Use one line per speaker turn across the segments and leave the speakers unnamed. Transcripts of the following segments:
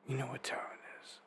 You know what time it is.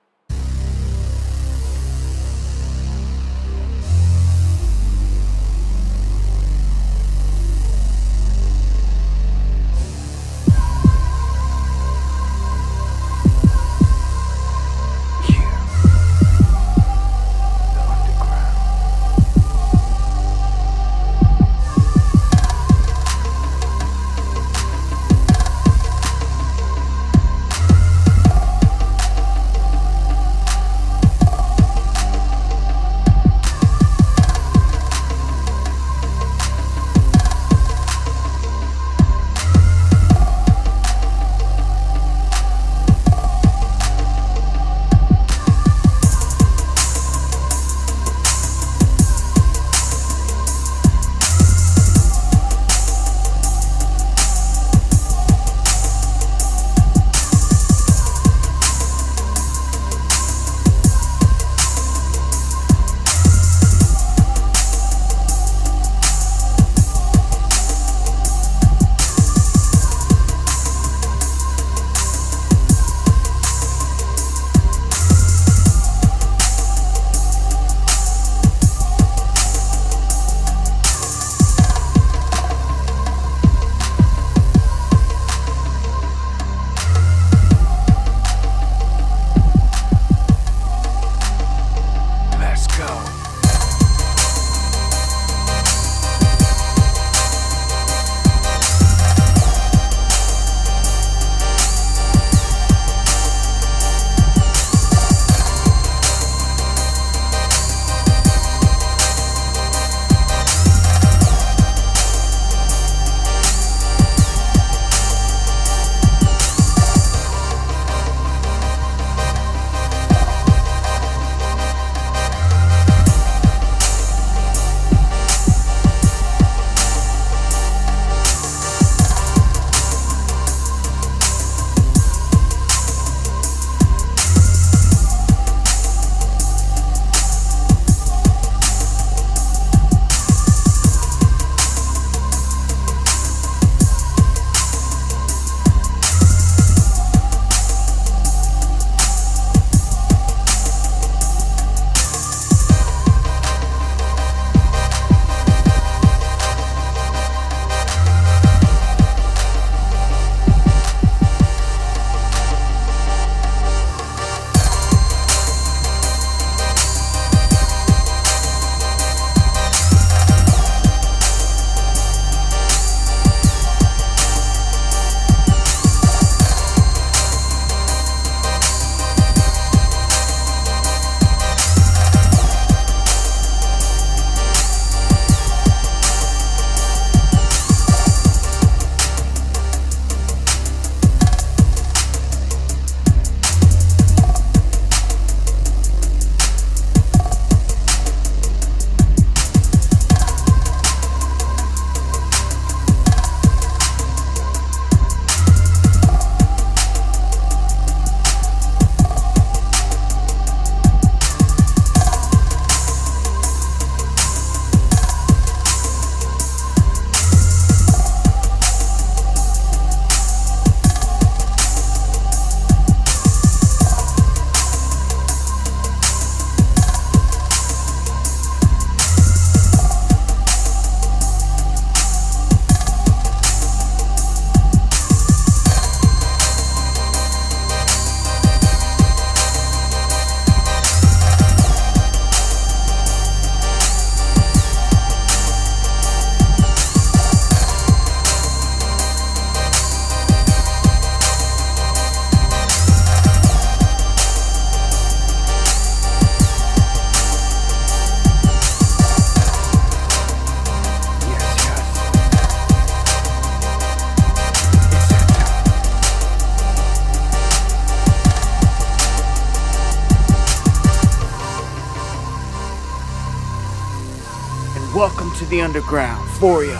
Welcome to the underground for you.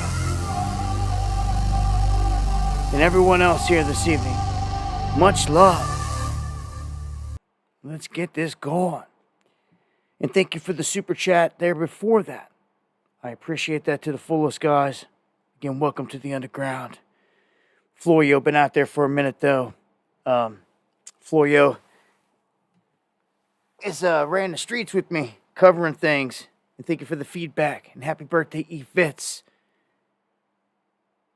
And everyone else here this evening, much love. Let's get this going. And thank you for the super chat there before that. I appreciate that to the fullest, guys. Again, welcome to the underground. Florio been out there for a minute, though. Florio, ran the streets with me, covering things. And thank you for the feedback. And happy birthday, E. Fitz.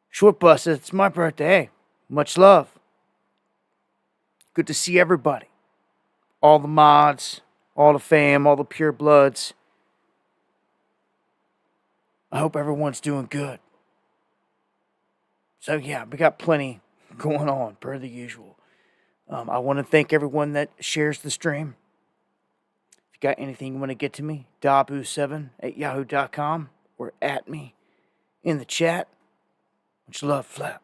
Short Bus, it's my birthday. Hey, much love. Good to see everybody. All the mods, all the fam, all the pure bloods. I hope everyone's doing good. So yeah, we got plenty going on, per the usual. I want to thank everyone that shares the stream. If you got anything you want to get to me, dabu7@yahoo.com or at me in the chat. Much love, Flap.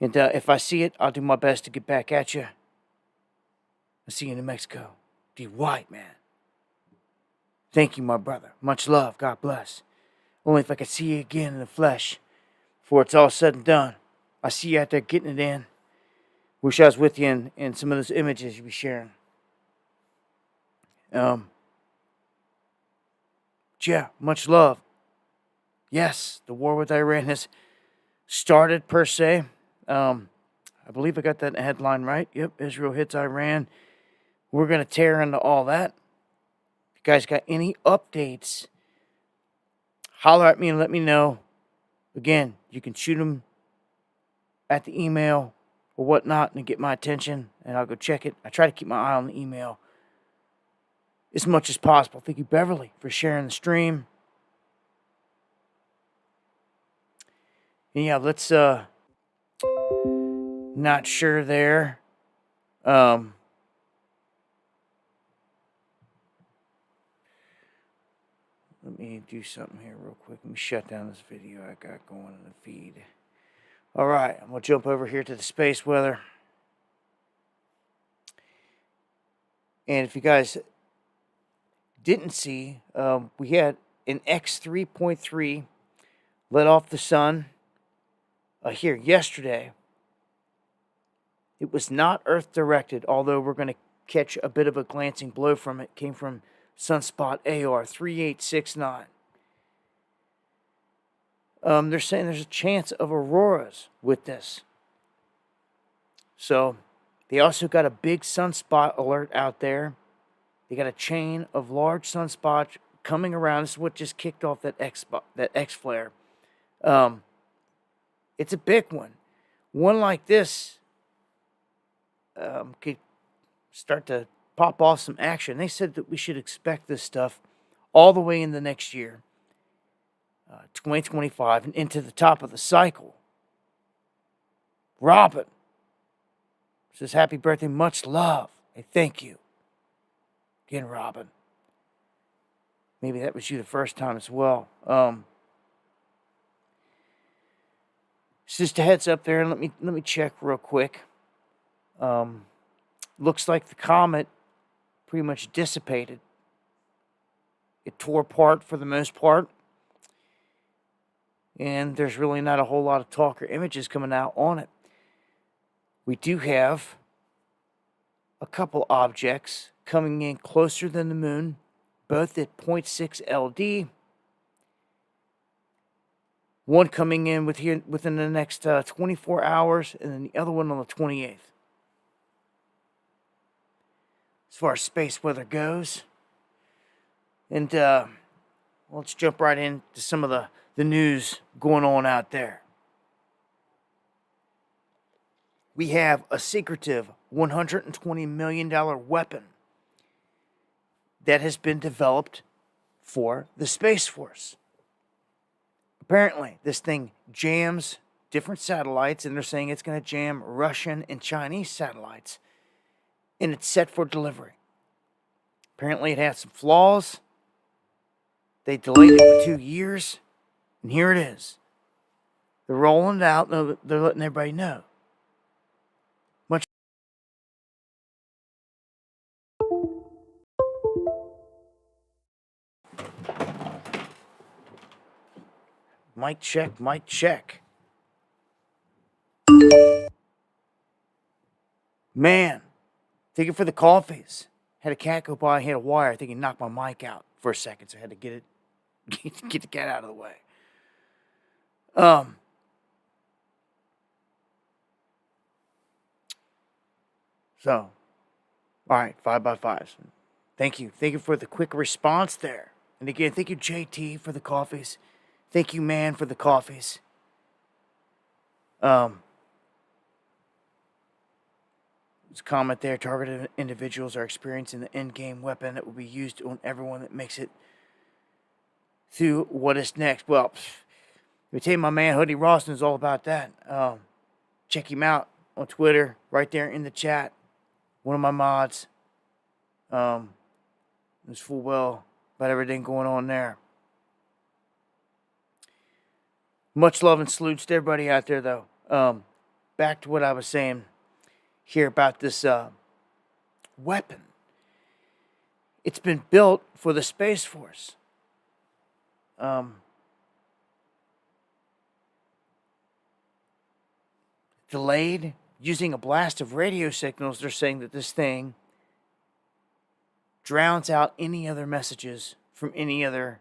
And if I see it, I'll do my best to get back at you. I'll see you in New Mexico. D. White, man. Thank you, my brother. Much love. God bless. Only if I could see you again in the flesh before it's all said and done. I see you out there getting it in. Wish I was with you in some of those images you be sharing. Yeah, much love. Yes, the war with Iran has started, per se. I believe I got that headline right. Yep, Israel hits Iran. We're going to tear into all that. If you guys got any updates, holler at me and let me know. Again, you can shoot them at the email or whatnot and get my attention, and I'll go check it. I try to keep my eye on the email as much as possible. Thank you, Beverly, for sharing the stream. And yeah, let's, not sure there. Let me do something here real quick. Let me shut down this video I got going in the feed. All right, I'm going to jump over here to the space weather. And if you guys didn't see, we had an X3.3 let off the sun here yesterday. It was not Earth directed, although we're going to catch a bit of a glancing blow from it. It came from Sunspot AR 3869. They're saying there's a chance of auroras with this. So they also got a big sunspot alert out there. They got a chain of large sunspots coming around. This is what just kicked off that X flare. It's a big one. One like this could start to pop off some action. They said that we should expect this stuff all the way in the next year, 2025, and into the top of the cycle. Robin says, happy birthday, much love. Hey, thank you. Again, Robin. Maybe that was you the first time as well. Just a heads up there, and let me check real quick. Looks like the comet pretty much dissipated. It tore apart for the most part. And there's really not a whole lot of talk or images coming out on it. We do have a couple objects coming in closer than the moon, both at 0.6 LD. One coming in within the next 24 hours, and then the other one on the 28th. As far as space weather goes. And let's jump right into some of the news going on out there. We have a secretive $120 million weapon that has been developed for the Space Force. Apparently, this thing jams different satellites, and they're saying it's going to jam Russian and Chinese satellites, and it's set for delivery. Apparently, it had some flaws. They delayed it for 2 years, and here it is. They're rolling it out, and they're letting everybody know. Mic check, mic check. Man, thank you for the coffees. Had a cat go by, hit a wire. I think he knocked my mic out for a second, so I had to get the cat out of the way. So, All right, 5x5s. Thank you. Thank you for the quick response there. And again, thank you, JT, for the coffees. Thank you, man, for the coffees. There's a comment there. Targeted individuals are experiencing the end-game weapon that will be used on everyone that makes it through what is next. Well, let me tell you, my man Hoodie Rawson is all about that. Check him out on Twitter, right there in the chat. One of my mods. Knows full well about everything going on there. Much love and salutes to everybody out there, though. Back to what I was saying here about this weapon. It's been built for the Space Force. Delayed, using a blast of radio signals. They're saying that this thing drowns out any other messages from any other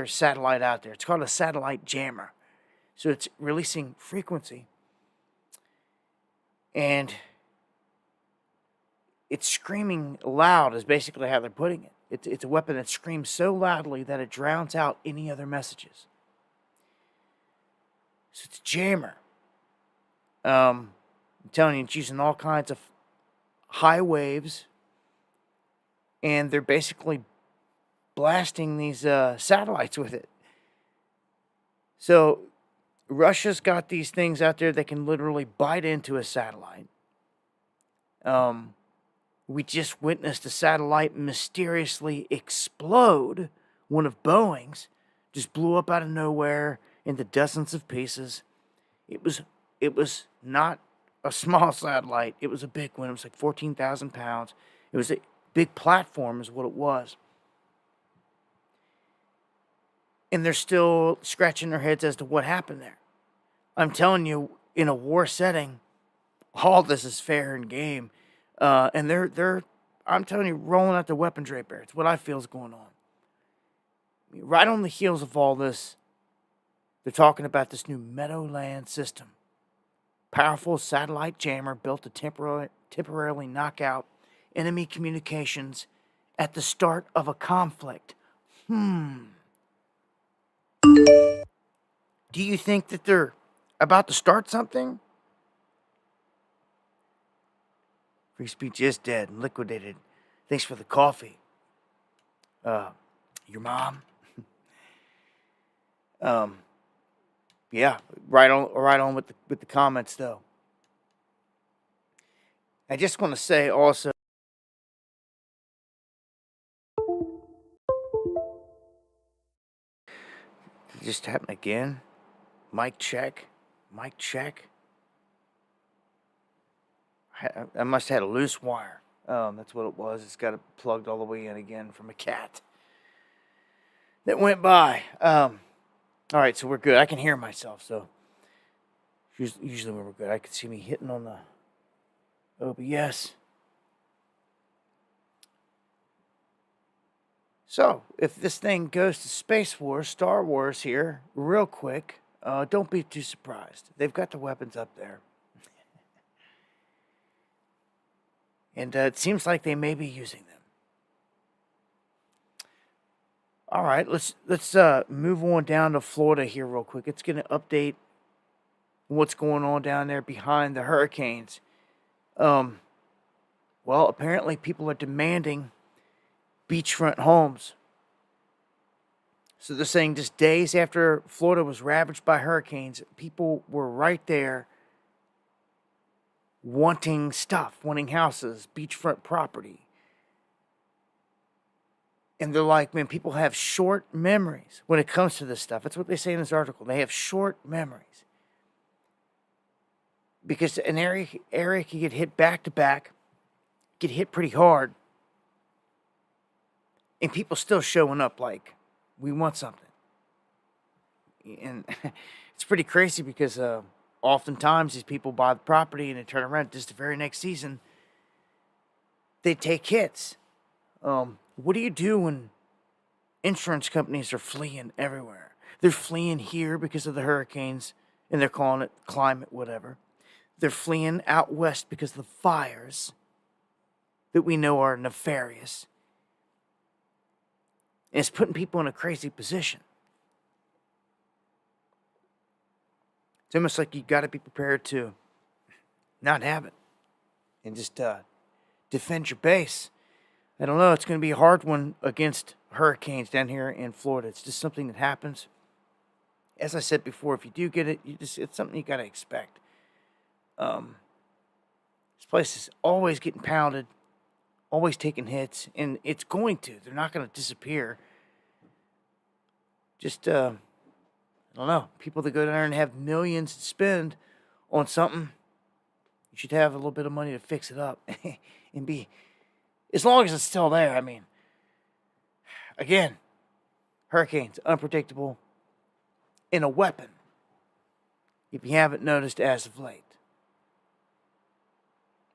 satellite out there. It's called a satellite jammer. So it's releasing frequency. And it's screaming loud is basically how they're putting it. It's a weapon that screams so loudly that it drowns out any other messages. So it's a jammer. I'm telling you, it's using all kinds of high waves. And they're basically blasting these satellites with it. So Russia's got these things out there that can literally bite into a satellite. We just witnessed a satellite mysteriously explode. One of Boeing's just blew up out of nowhere into dozens of pieces. It was not a small satellite. It was a big one. It was like 14,000 pounds. It was a big platform is what it was. And they're still scratching their heads as to what happened there. I'm telling you, in a war setting, all this is fair and game. And they're, I'm telling you, rolling out the weapons right there. It's what I feel is going on. Right on the heels of all this, they're talking about this new Meadowland system. Powerful satellite jammer built to temporarily knock out enemy communications at the start of a conflict. Do you think that they're about to start something? Free speech is dead and liquidated. Thanks for the coffee. Your mom? Yeah, right on with the comments though. I just want to say also, it just happened again. Mic check. I must have had a loose wire. That's what it was. It's got it plugged all the way in again from a cat that went by. All right, so we're good. I can hear myself, so usually when we're good, I can see me hitting on the OBS. So, if this thing goes to Space Wars, Star Wars here, real quick, don't be too surprised. They've got the weapons up there. And it seems like they may be using them. All right, let's move on down to Florida here real quick. It's going to update what's going on down there behind the hurricanes. Well, apparently people are demanding beachfront homes. So they're saying just days after Florida was ravaged by hurricanes, people were right there wanting stuff, wanting houses, beachfront property. And they're like, man, people have short memories when it comes to this stuff. That's what they say in this article. They have short memories. Because an area can get hit back to back, get hit pretty hard, and people still showing up like, we want something. And it's pretty crazy because oftentimes these people buy the property and they turn around just the very next season, they take hits. What do you do when insurance companies are fleeing everywhere? They're fleeing here because of the hurricanes, and they're calling it climate whatever. They're fleeing out west because of the fires. that we know are nefarious. And it's putting people in a crazy position. It's almost like you got to be prepared to not have it and just defend your base. I don't know. It's going to be a hard one against hurricanes down here in Florida. It's just something that happens. As I said before, if you do get it, it's something you got to expect. This place is always getting pounded, always taking hits, and it's going to. They're not going to disappear. Just, I don't know. People that go down there and have millions to spend on something, you should have a little bit of money to fix it up and be, as long as it's still there. I mean, again, hurricanes, unpredictable, and a weapon, if you haven't noticed as of late.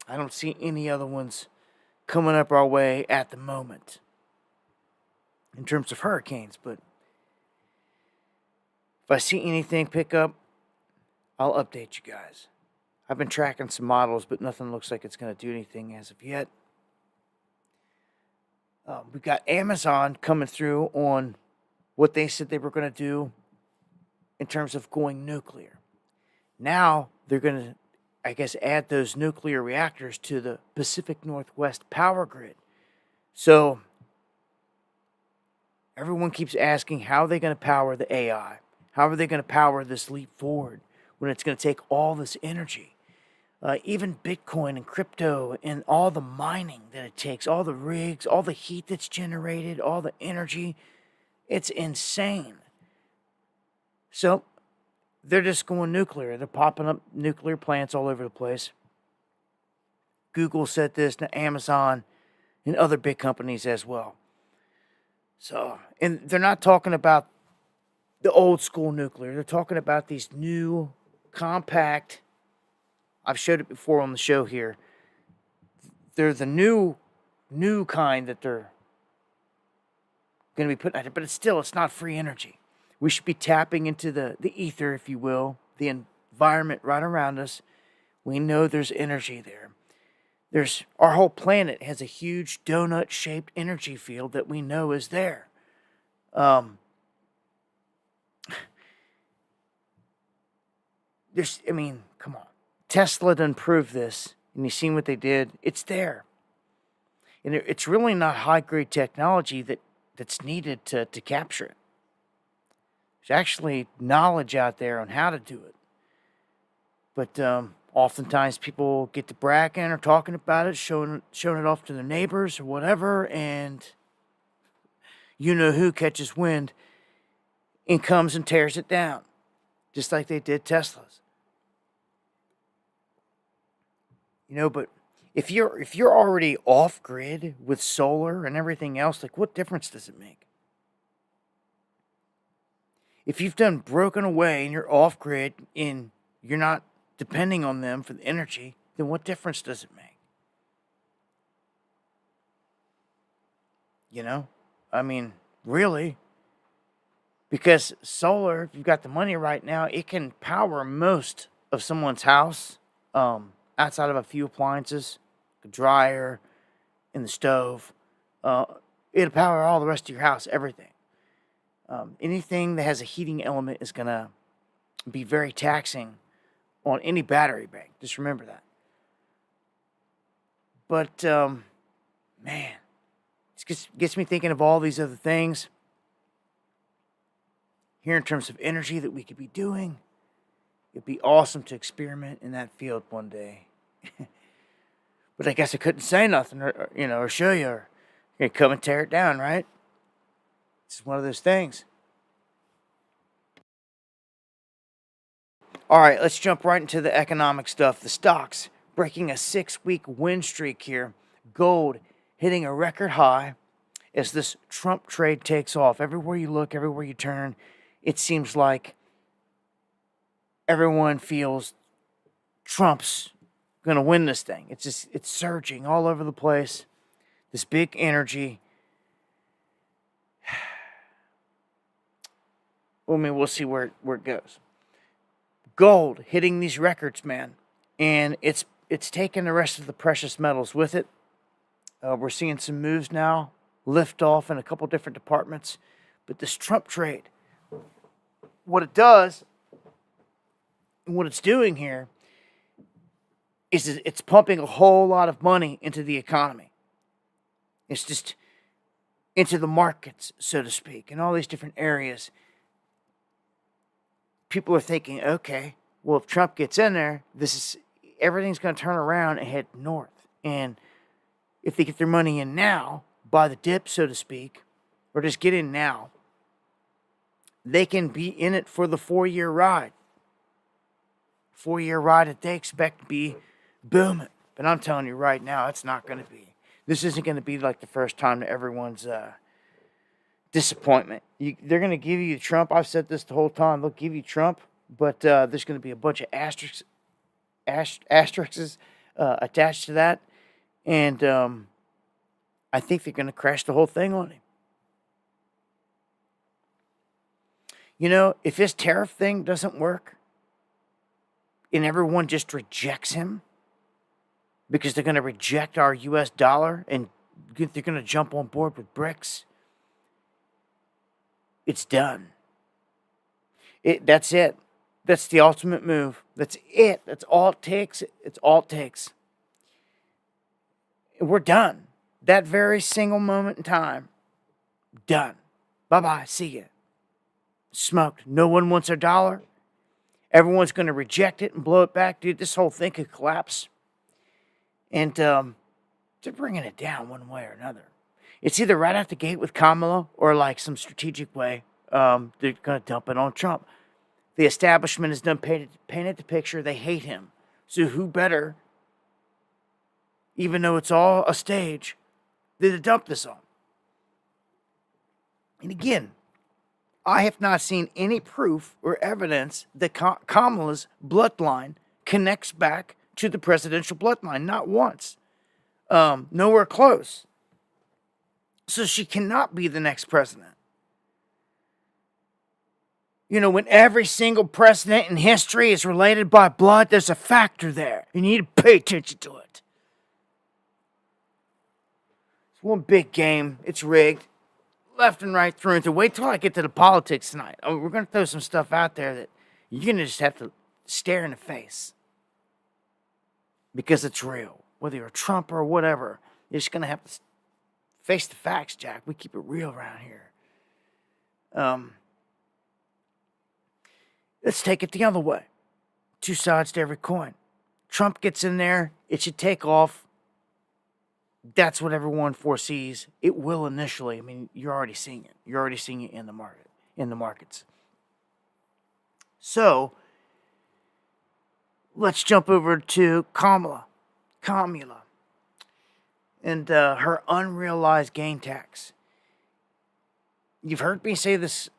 I don't see any other ones coming up our way at the moment in terms of hurricanes, but if I see anything pick up, I'll update you guys. I've been tracking some models, but nothing looks like it's going to do anything as of yet. We've got Amazon coming through on what they said they were going to do in terms of going nuclear. Now they're going to, I guess, add those nuclear reactors to the Pacific Northwest power grid. So everyone keeps asking, how are they going to power the AI? How are they going to power this leap forward when it's going to take all this energy? Even Bitcoin and crypto and all the mining that it takes, all the rigs, all the heat that's generated, all the energy, it's insane. So they're just going nuclear. They're popping up nuclear plants all over the place. Google said this to Amazon and other big companies as well. So, and they're not talking about the old school nuclear. They're talking about these new, compact, I've showed it before on the show here. They're the new kind that they're going to be putting out there, but it's not free energy. We should be tapping into the ether, if you will, the environment right around us. We know there's energy there. Our whole planet has a huge donut-shaped energy field that we know is there. Come on. Tesla done proved this, and you seen what they did. It's there. And it's really not high-grade technology that's needed to capture it. There's actually knowledge out there on how to do it. But oftentimes people get to bragging or talking about it, showing it off to their neighbors or whatever, and you know who catches wind and comes and tears it down, just like they did Tesla's. But if you're already off grid with solar and everything else, like, what difference does it make? If you've done broken away and you're off grid and you're not depending on them for the energy, then what difference does it make? Really? Because solar, if you've got the money right now, it can power most of someone's house, outside of a few appliances, the dryer and the stove. It'll power all the rest of your house, everything. Anything that has a heating element is going to be very taxing on any battery bank. Just remember that. But, man, it gets me thinking of all these other things here in terms of energy that we could be doing. It'd be awesome to experiment in that field one day. But I guess I couldn't say nothing or show you, or you're going to come and tear it down, right? It's one of those things. All right, let's jump right into the economic stuff. The stocks breaking a 6-week win streak here. Gold hitting a record high as this Trump trade takes off. Everywhere you look, everywhere you turn, it seems like everyone feels Trump's going to win this thing. It's surging all over the place. This big energy. We'll see where it goes. Gold hitting these records, man. And it's taking the rest of the precious metals with it. We're seeing some moves now, lift off in a couple different departments. But this Trump trade, what it does, and what it's doing here, is it's pumping a whole lot of money into the economy. It's just into the markets, so to speak, in all these different areas. People are thinking, okay, well, if Trump gets in there, everything's going to turn around and head north. And if they get their money in now, buy the dip, so to speak, or just get in now, they can be in it for the 4-year ride. 4-year ride that they expect to be booming. But I'm telling you right now, it's not going to be. This isn't going to be like the first time to everyone's disappointment. They're going to give you Trump. I've said this the whole time. They'll give you Trump, but there's going to be a bunch of asterisks attached to that. And I think they're going to crash the whole thing on him. You know, if his tariff thing doesn't work and everyone just rejects him because they're going to reject our U.S. dollar and they're going to jump on board with BRICS, it's done. That's it. That's the ultimate move. That's it. That's all it takes. It's all it takes. We're done. That very single moment in time, done. Bye-bye. See ya. Smoked. No one wants our dollar. Everyone's going to reject it and blow it back. Dude, this whole thing could collapse. And they're bringing it down one way or another. It's either right out the gate with Kamala or like some strategic way. They're going to dump it on Trump. The establishment has done painted the picture. They hate him. So who better, even though it's all a stage, than to dump this on? And again, I have not seen any proof or evidence that Kamala's bloodline connects back to the presidential bloodline. Not once. Nowhere close. So she cannot be the next president. You know, when every single president in history is related by blood, there's a factor there. You need to pay attention to it. It's one big game. It's rigged. Left and right, through and through. Wait till I get to the politics tonight. We're going to throw some stuff out there that you're going to just have to stare in the face. Because it's real. Whether you're a Trump or whatever, you're just going to have to face the facts, Jack. We keep it real around here. Let's take it the other way. Two sides to every coin. Trump gets in there. It should take off. That's what everyone foresees. It will initially. I mean, you're already seeing it. You're already seeing it in the markets. So, let's jump over to Kamala, and her unrealized gain tax. You've heard me say this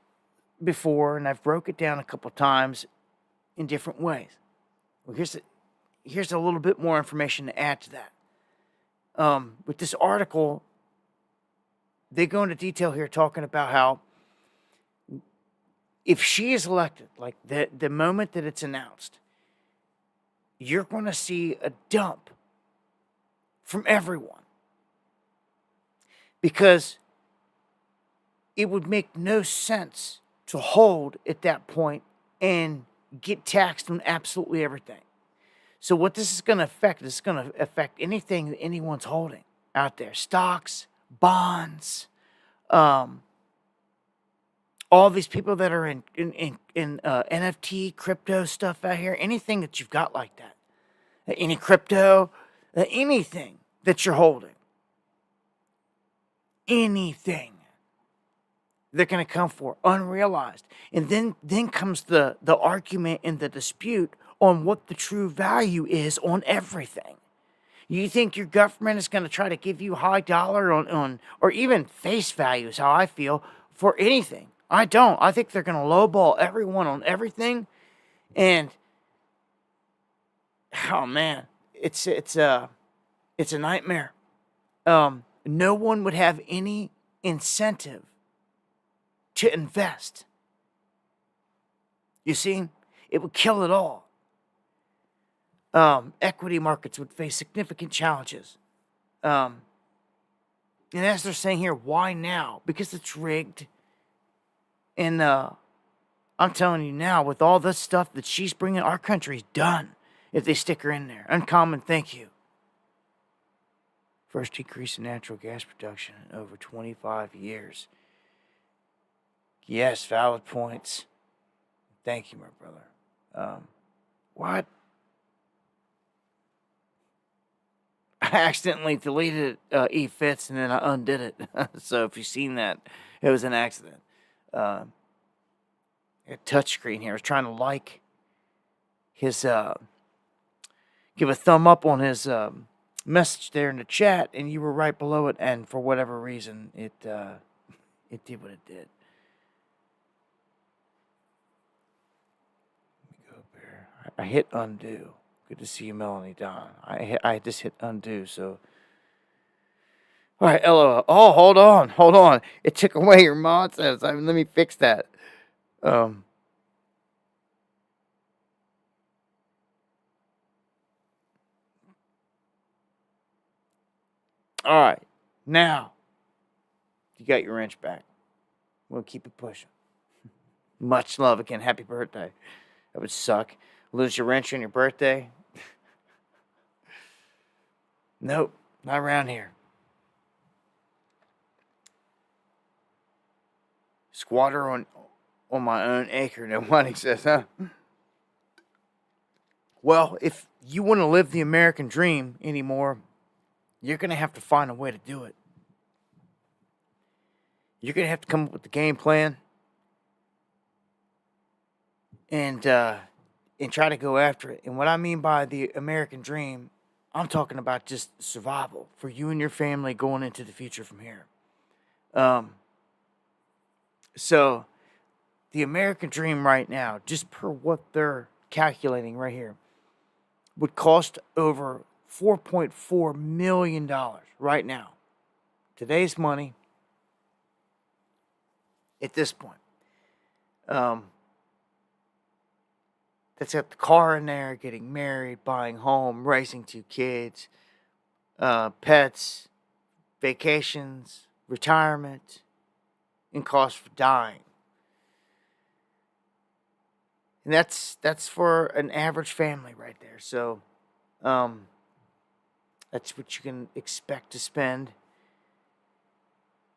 before, and I've broke it down a couple times in different ways. Well, here's a little bit more information to add to that. With this article, they go into detail here talking about how if she is elected, like the moment that it's announced, you're going to see a dump from everyone. Because it would make no sense to hold at that point and get taxed on absolutely everything. So what this is going to affect, this is going to affect anything that anyone's holding out there. Stocks, bonds, all these people that are in NFT, crypto stuff out here, anything that you've got like that. Any crypto, anything that you're holding. Anything. They're going to come for unrealized. And then comes the argument and the dispute on what the true value is on everything. You think your government is going to try to give you high dollar on or even face value is how I feel for anything. I don't. I think they're going to lowball everyone on everything. And oh man, it's a nightmare. No one would have any incentive to invest. You see, it would kill it all. Equity markets would face significant challenges. And as they're saying here, why now? Because it's rigged. And I'm telling you now, with all this stuff that she's bringing, our country's done if they stick her in there. Uncommon, thank you. First decrease in natural gas production in over 25 years. Yes, valid points. Thank you, my brother. What? I accidentally deleted E-Fits and then I undid it. So if you've seen that, it was an accident. A touchscreen here. I was trying to like his, give a thumb up on his message there in the chat, and you were right below it, and for whatever reason, it did what it did. Let me go up here. I hit undo. Good to see you, Melanie Don. I just hit undo, so. All right, LOL. Oh, hold on. It took away your mod status. Let me fix that. All right, now you got your wrench back. We'll keep it pushing. Much love again. Happy birthday. That would suck. Lose your wrench on your birthday. Nope, not around here. Squatter on my own acre, no money says, huh? Well, if you want to live the American dream anymore, you're going to have to find a way to do it. You're going to have to come up with the game plan and try to go after it. And what I mean by the American dream, I'm talking about just survival for you and your family going into the future from here. So the American dream right now, just per what they're calculating right here, would cost over $4.4 million right now. Today's money at this point. That's got the car in there, getting married, buying home, raising 2 kids, pets, vacations, retirement, and cost for dying. And that's for an average family right there. So that's what you can expect to spend.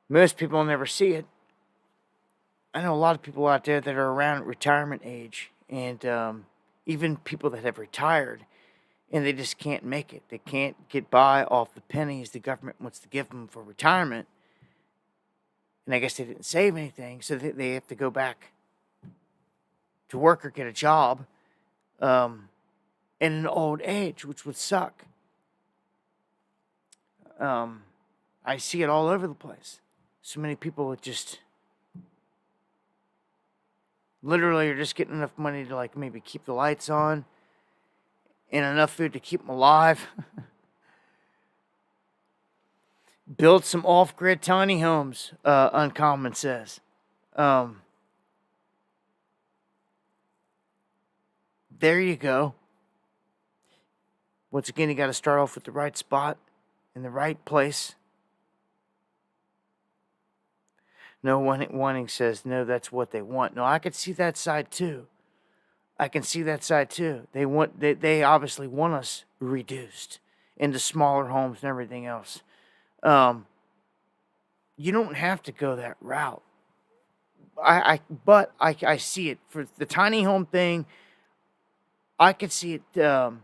Most people never see it. I know a lot of people out there that are around retirement age, and even people that have retired, and they just can't make it. They can't get by off the pennies the government wants to give them for retirement. And I guess they didn't save anything, so they have to go back to work or get a job in an old age, which would suck. I see it all over the place. So many people that just literally are just getting enough money to like maybe keep the lights on and enough food to keep them alive. Build some off-grid tiny homes, Uncommon says. There you go. Once again, you got to start off with the right spot in the right place. No one wanting says, no, that's what they want. No, I could see that side too. They obviously want us reduced into smaller homes and everything else. You don't have to go that route. But I see it for the tiny home thing. I could see it to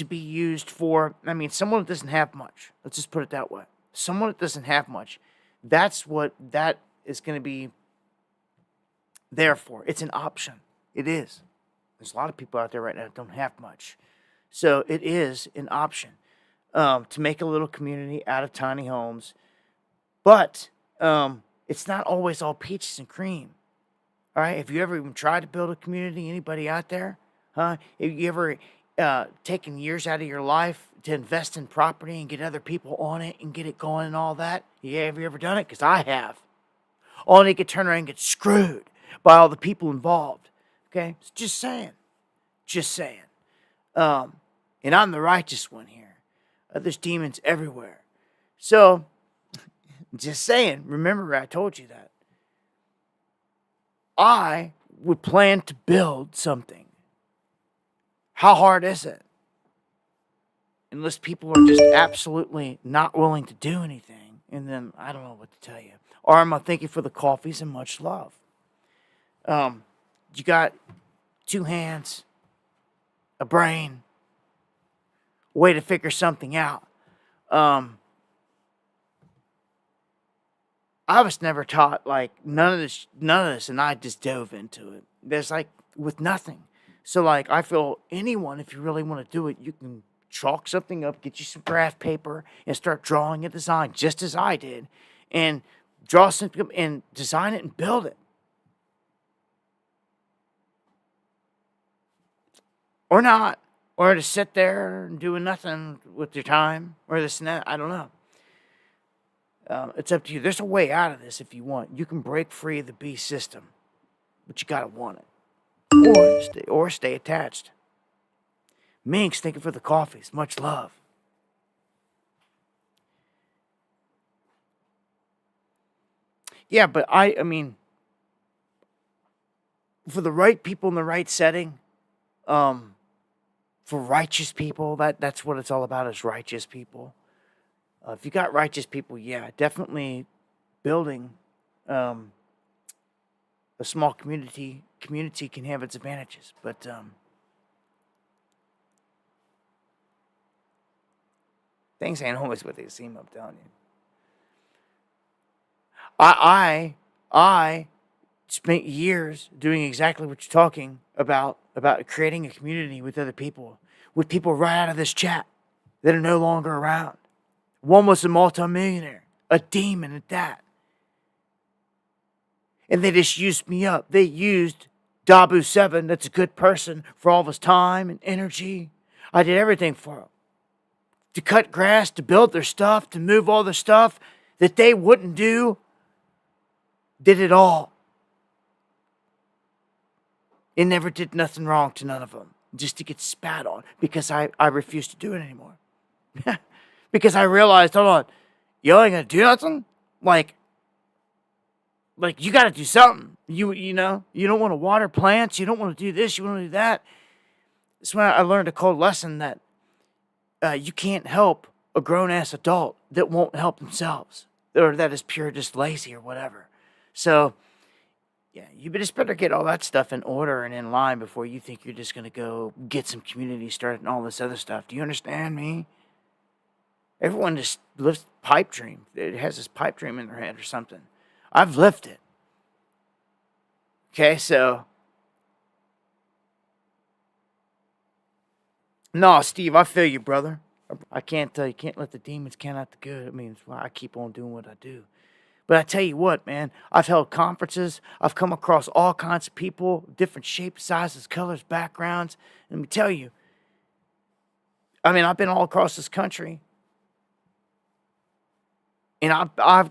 be used for. I mean, someone that doesn't have much. Let's just put it that way. Someone that doesn't have much. That's what that is going to be there for. It's an option. It is. There's a lot of people out there right now that don't have much. So it is an option to make a little community out of tiny homes. But it's not always all peaches and cream. All right? Have you ever even tried to build a community? Anybody out there? Huh? Have you ever taken years out of your life to invest in property and get other people on it and get it going and all that? Yeah, have you ever done it? Because I have. Only to get turned around and get screwed by all the people involved. Okay? Just saying. And I'm the righteous one here. There's demons everywhere. So, just saying, remember I told you that. I would plan to build something. How hard is it? Unless people are just absolutely not willing to do anything. And then I don't know what to tell you. Arma, thank you for the coffees and much love. You got 2 hands, a brain, a way to figure something out. I was never taught like none of this, and I just dove into it. There's like with nothing. So like I feel anyone, if you really want to do it, you can chalk something up, get you some graph paper, and start drawing a design, just as I did, and draw something up and design it and build it. Or not. Or to sit there and doing nothing with your time. Or this and that. I don't know. It's up to you. There's a way out of this if you want. You can break free of the beast system. But you gotta want it. Or stay attached. Minx, thank you for the coffees. Much love. Yeah, but I mean, for the right people in the right setting, for righteous people, that's what it's all about, is righteous people. If you got righteous people, yeah, definitely building a small community can have its advantages. But things ain't always what they seem, I'm telling you. I spent years doing exactly what you're talking about creating a community with other people, with people right out of this chat that are no longer around. One was a multimillionaire, a demon at that. And they just used me up. They used Dabu7, that's a good person, for all of his time and energy. I did everything for him. To cut grass, to build their stuff, to move all the stuff that they wouldn't do. Did it all. It never did nothing wrong to none of them. Just to get spat on. Because I refused to do it anymore. Because I realized, hold on, you ain't gonna do nothing? Like you gotta do something. You know, you don't want to water plants, you don't want to do this, you want to do that. That's when I learned a cold lesson that you can't help a grown-ass adult that won't help themselves. Or that is pure just lazy or whatever. So, yeah, you just better get all that stuff in order and in line before you think you're just gonna go get some community started and all this other stuff. Do you understand me? Everyone just lives pipe dream. It has this pipe dream in their head or something. I've lived it. Okay, so. No, Steve, I feel you, brother. I can't you can't let the demons count out the good. I mean, it's why I keep on doing what I do. But I tell you what, man, I've held conferences. I've come across all kinds of people, different shapes, sizes, colors, backgrounds. And let me tell you, I mean, I've been all across this country. And I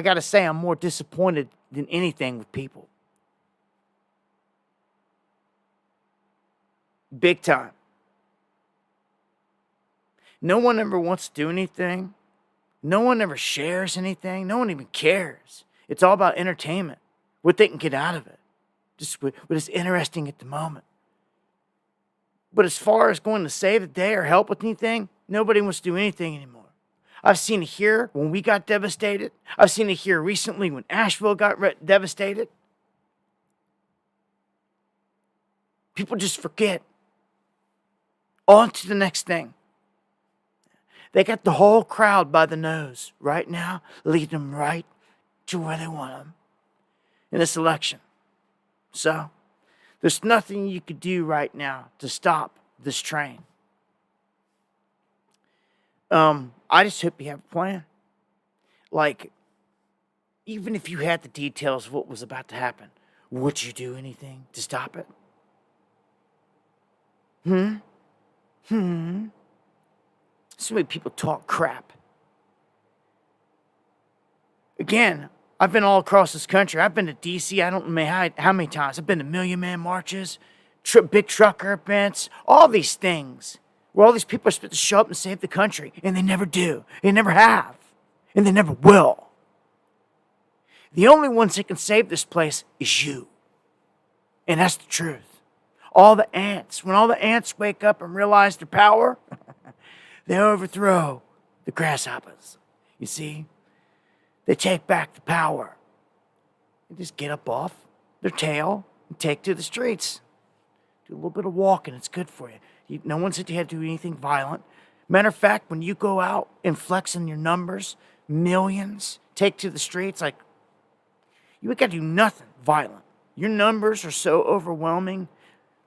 got to say, I'm more disappointed than anything with people. Big time. No one ever wants to do anything. No one ever shares anything. No one even cares. It's all about entertainment, what they can get out of it. Just what is interesting at the moment. But as far as going to save the day or help with anything, nobody wants to do anything anymore. I've seen it here when we got devastated. I've seen it here recently when Asheville got devastated. People just forget. On to the next thing. They got the whole crowd by the nose right now, leading them right to where they want them in this election. So, there's nothing you could do right now to stop this train. I just hope you have a plan. Like, even if you had the details of what was about to happen, would you do anything to stop it? So many people talk crap. Again, I've been all across this country. I've been to D.C. I don't know how many times. I've been to Million Man marches, big trucker events, all these things where all these people are supposed to show up and save the country, and they never do. They never have. And they never will. The only ones that can save this place is you. And that's the truth. All the ants, when all the ants wake up and realize their power, they overthrow the grasshoppers. You see? They take back the power. They just get up off their tail and take to the streets. Do a little bit of walking. It's good for you. No one said you had to do anything violent. Matter of fact, when you go out and flex in your numbers, millions, take to the streets, like, you ain't got to do nothing violent. Your numbers are so overwhelming.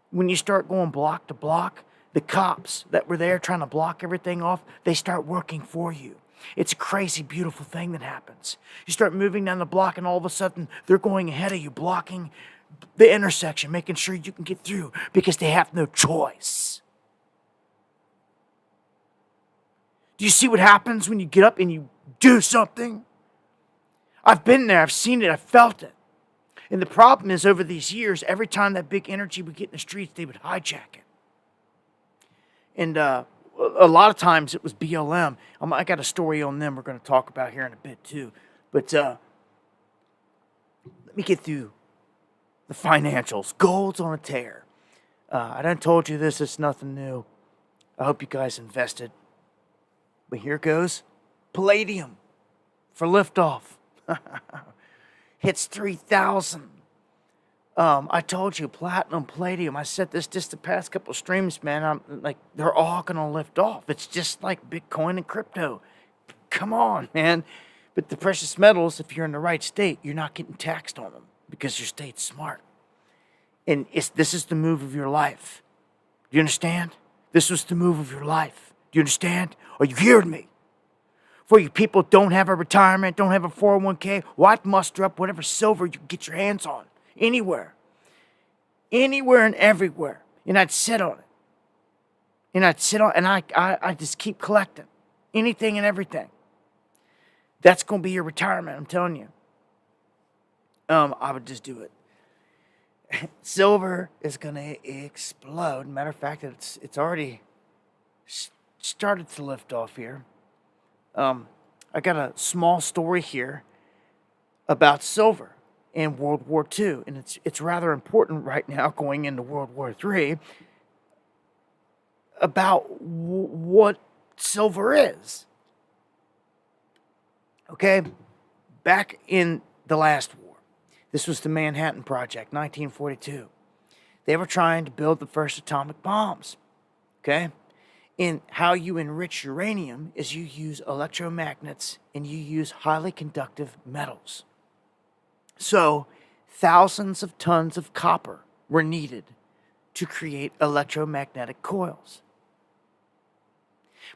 When you start going block to block, the cops that were there trying to block everything off, they start working for you. It's a crazy, beautiful thing that happens. You start moving down the block, and all of a sudden, they're going ahead of you, blocking the intersection, making sure you can get through because they have no choice. Do you see what happens when you get up and you do something? I've been there. I've seen it. I've felt it. And the problem is, over these years, every time that big energy would get in the streets, they would hijack it. And a lot of times it was BLM. I got a story on them we're going to talk about here in a bit too. But let me get through the financials. Gold's on a tear. I done told you this. It's nothing new. I hope you guys invested. But here goes. Palladium for liftoff. Hits 3,000. I told you, platinum, palladium. I said this just the past couple of streams, man. I'm like, they're all gonna lift off. It's just like Bitcoin and crypto. Come on, man. But the precious metals, if you're in the right state, you're not getting taxed on them because your state's smart. And this is the move of your life. Do you understand? This was the move of your life. Do you understand? Are you hearing me? For you people don't have a retirement, don't have a 401k, well, I'd muster up whatever silver you can get your hands on. Anywhere. Anywhere and everywhere. And I'd sit on it. And I just keep collecting. Anything and everything. That's going to be your retirement, I'm telling you. I would just do it. Silver is going to explode. Matter of fact, it's already started to lift off here. I got a small story here about silver in World War II, and it's rather important right now going into World War III about what silver is. Okay, back in the last war, this was the Manhattan Project, 1942. They were trying to build the first atomic bombs. Okay. And how you enrich uranium is you use electromagnets and you use highly conductive metals. So, thousands of tons of copper were needed to create electromagnetic coils.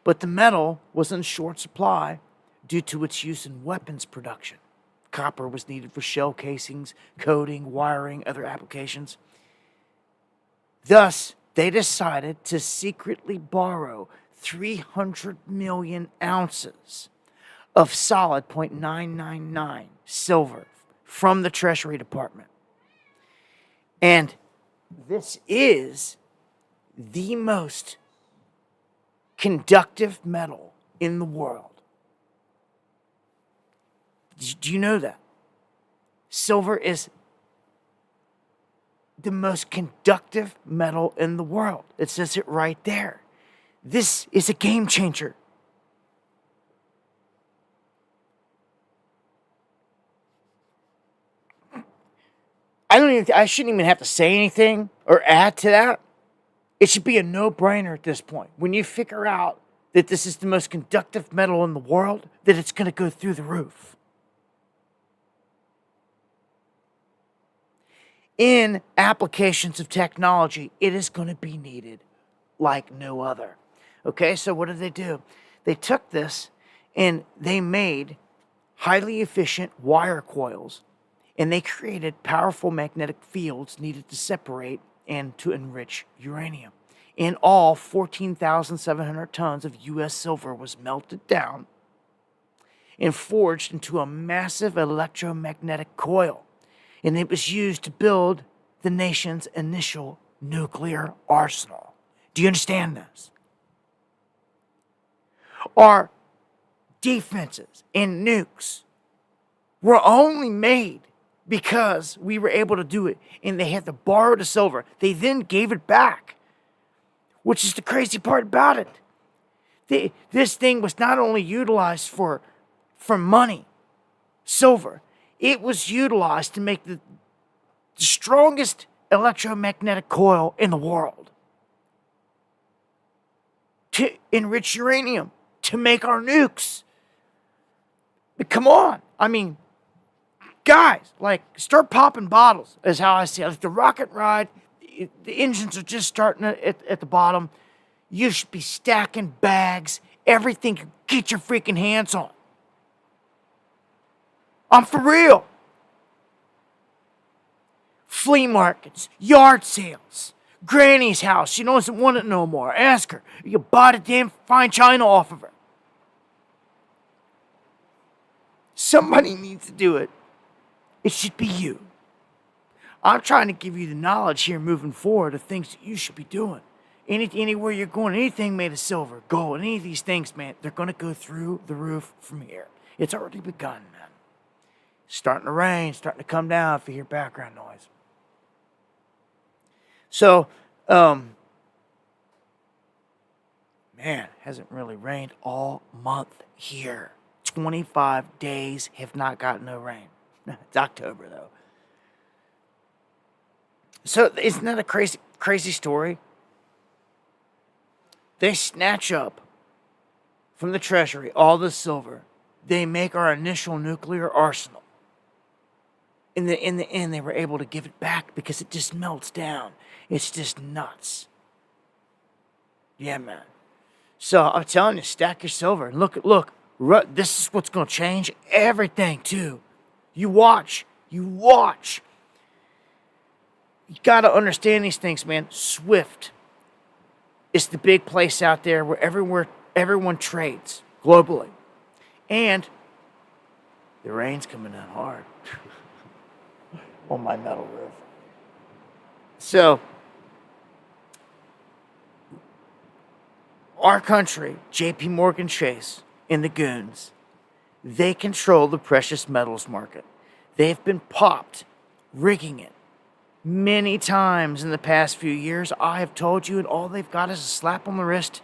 But the metal was in short supply due to its use in weapons production. Copper was needed for shell casings, coating, wiring, other applications. Thus, they decided to secretly borrow 300 million ounces of solid .999 silver from the Treasury Department. And this is the most conductive metal in the world. Do you know that? Silver is the most conductive metal in the world. It says it right there. This is a game changer. I shouldn't even have to say anything or add to that. It should be a no-brainer at this point. When you figure out that this is the most conductive metal in the world, that it's going to go through the roof. In applications of technology, it is going to be needed like no other. Okay, so what did they do? They took this and they made highly efficient wire coils, and they created powerful magnetic fields needed to separate and to enrich uranium. In all, 14,700 tons of U.S. silver was melted down and forged into a massive electromagnetic coil. And it was used to build the nation's initial nuclear arsenal. Do you understand this? Our defenses and nukes were only made because we were able to do it, and they had to borrow the silver. They then gave it back, which is the crazy part about it. This thing was not only utilized for money, silver, it was utilized to make the strongest electromagnetic coil in the world, to enrich uranium, to make our nukes. But come on. I mean, guys, like, start popping bottles, is how I see it. Like, the rocket ride, the engines are just starting at the bottom. You should be stacking bags, everything you get your freaking hands on. I'm for real. Flea markets, yard sales, Granny's house. She doesn't want it no more. Ask her. You buy the damn fine china off of her. Somebody needs to do it. It should be you. I'm trying to give you the knowledge here moving forward of things that you should be doing. Anywhere you're going, anything made of silver, gold, any of these things, man, they're going to go through the roof from here. It's already begun, man. Starting to rain, starting to come down if you hear background noise. So, man, hasn't really rained all month here. 25 days have not gotten no rain. It's October, though. So, isn't that a crazy story? They snatch up from the treasury all the silver. They make our initial nuclear arsenal. In the end, they were able to give it back because it just melts down. It's just nuts. Yeah, man. So I'm telling you, stack your silver. Look. This is what's going to change everything, too. You watch. You got to understand these things, man. SWIFT is the big place out there where everyone trades globally. And the rain's coming down hard on my metal roof. So, our country, JP Morgan Chase, and the goons, they control the precious metals market. They've been popped, rigging it, many times in the past few years. I have told you, and all they've got is a slap on the wrist.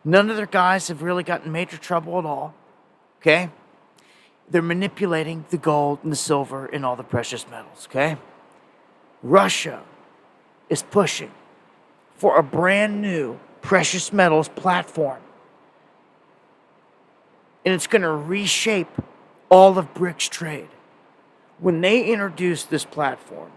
None of their guys have really gotten major trouble at all. Okay? They're manipulating the gold and the silver and all the precious metals. Okay? Russia is pushing for a brand new precious metals platform. And it's going to reshape all of BRICS trade. When they introduce this platform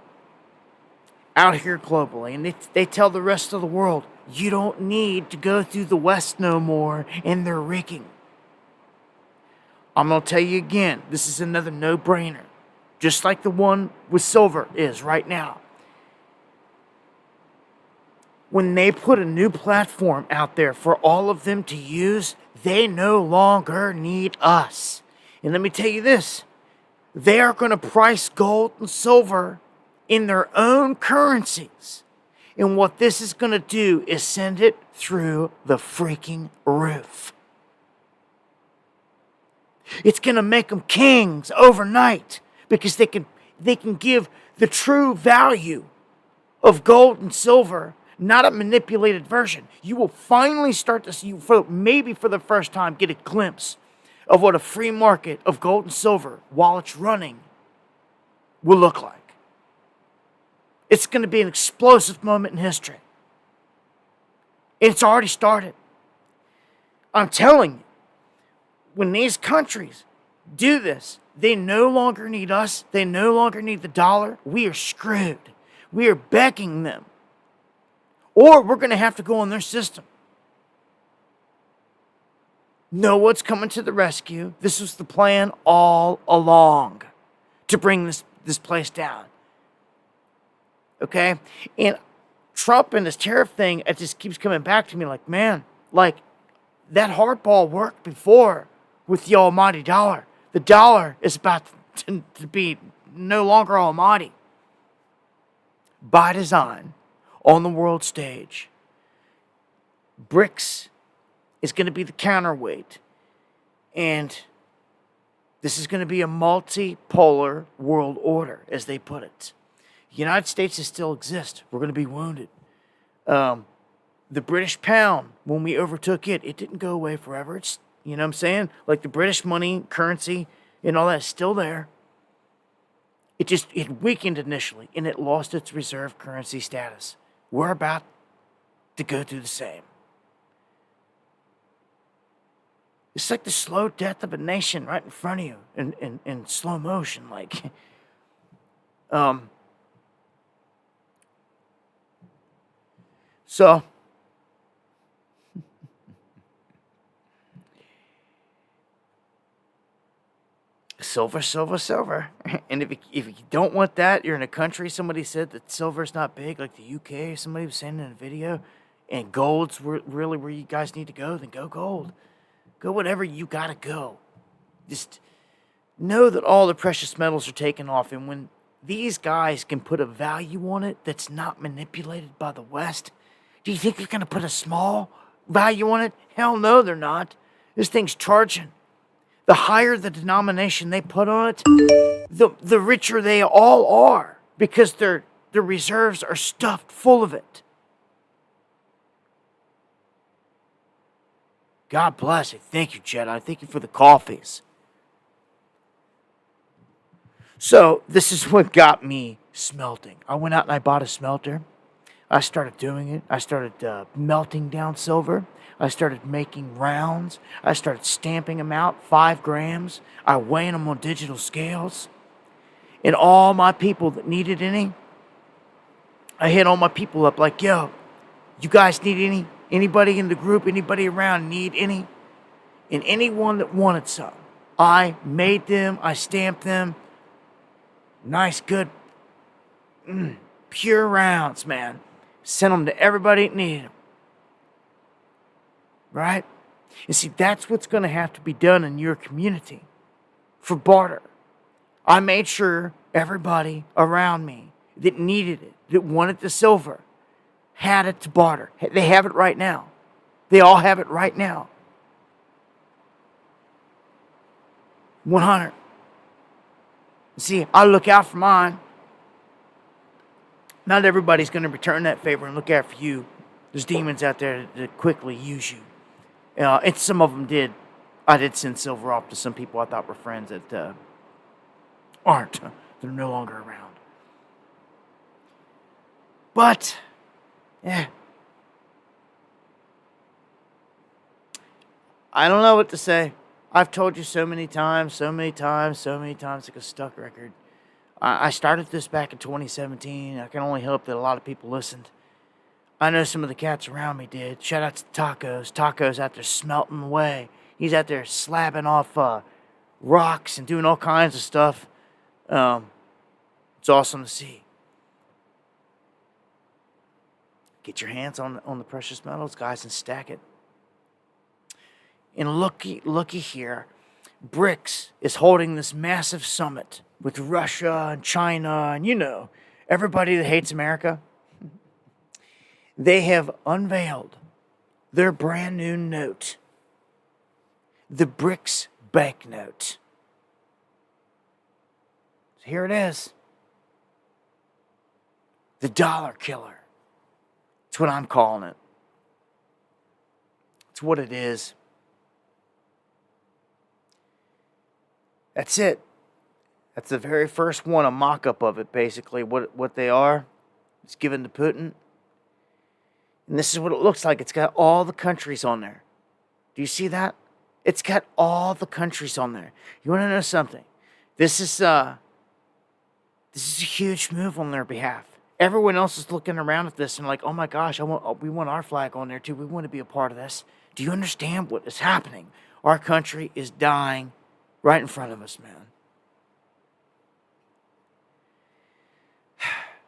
out here globally, and they tell the rest of the world, you don't need to go through the West no more, and they're rigging. I'm going to tell you again, this is another no-brainer. Just like the one with silver is right now. When they put a new platform out there for all of them to use, they no longer need us. And let me tell you this, they are going to price gold and silver in their own currencies. And what this is going to do is send it through the freaking roof. It's going to make them kings overnight because they can give the true value of gold and silver, not a manipulated version. You will finally start to see, maybe for the first time, get a glimpse of what a free market of gold and silver, while it's running, will look like. It's going to be an explosive moment in history. It's already started. I'm telling you, when these countries do this, they no longer need us. They no longer need the dollar. We are screwed. We are begging them. Or we're going to have to go on their system. Know what's coming to the rescue. This was the plan all along to bring this place down. Okay? And Trump and his tariff thing, it just keeps coming back to me like, man, like that hardball worked before with the almighty dollar. The dollar is about to be no longer almighty. By design, on the world stage, BRICS is going to be the counterweight And this is going to be a multipolar world order, as they put it. The United States still exists. We're going to be wounded. The British pound, when we overtook it, it didn't go away forever. It's, you know what I'm saying? Like the British money, currency, and all that is still there. It weakened initially, and it lost its reserve currency status. We're about to go through the same. It's like the slow death of a nation right in front of you in slow motion. Like, so, silver, silver, silver. And if you don't want that, you're in a country, somebody said that silver's not big, like the UK, somebody was saying in a video, and gold's really where you guys need to go, then go gold. Go whatever you gotta go. Just know that all the precious metals are taken off, and when these guys can put a value on it that's not manipulated by the West, do you think they're gonna put a small value on it? Hell no, they're not. This thing's charging. The higher the denomination they put on it, the richer they all are, because their reserves are stuffed full of it. God bless you. Thank you, Jedi. Thank you for the coffees. So, this is what got me smelting. I went out and I bought a smelter. I started doing it. I started melting down silver. I started making rounds. I started stamping them out, 5 grams. I weighed them on digital scales. And all my people that needed any, I hit all my people up like, yo, you guys need any? Anybody in the group, anybody around need any? And anyone that wanted some, I made them, I stamped them. Nice, good, pure rounds, man. Sent them to everybody that needed them. Right? And see, that's what's going to have to be done in your community for barter. I made sure everybody around me that needed it, that wanted the silver, had it to barter. They have it right now. They all have it right now. 100. See, I look out for mine. Not everybody's going to return that favor and look out for you. There's demons out there that quickly use you. And some of them did. I did send silver off to some people I thought were friends that aren't. They're no longer around. But, yeah. I don't know what to say. I've told you so many times, like a stuck record. I started this back in 2017. I can only hope that a lot of people listened. I know some of the cats around me did. Shout out to Tacos. Tacos out there smelting away. He's out there slapping off rocks and doing all kinds of stuff. It's awesome to see. Get your hands on the precious metals, guys, and stack it. And looky here. BRICS is holding this massive summit with Russia and China and, you know, everybody that hates America. They have unveiled their brand new note, the BRICS Banknote. So here it is. The dollar killer. That's what I'm calling it. It's what it is. That's it. That's the very first one, a mock-up of it, basically. What they are. It's given to Putin. And this is what it looks like. It's got all the countries on there. Do you see that? It's got all the countries on there. You want to know something? This is a huge move on their behalf. Everyone else is looking around at this and like, oh my gosh, we want our flag on there too. We want to be a part of this. Do you understand what is happening? Our country is dying right in front of us, man.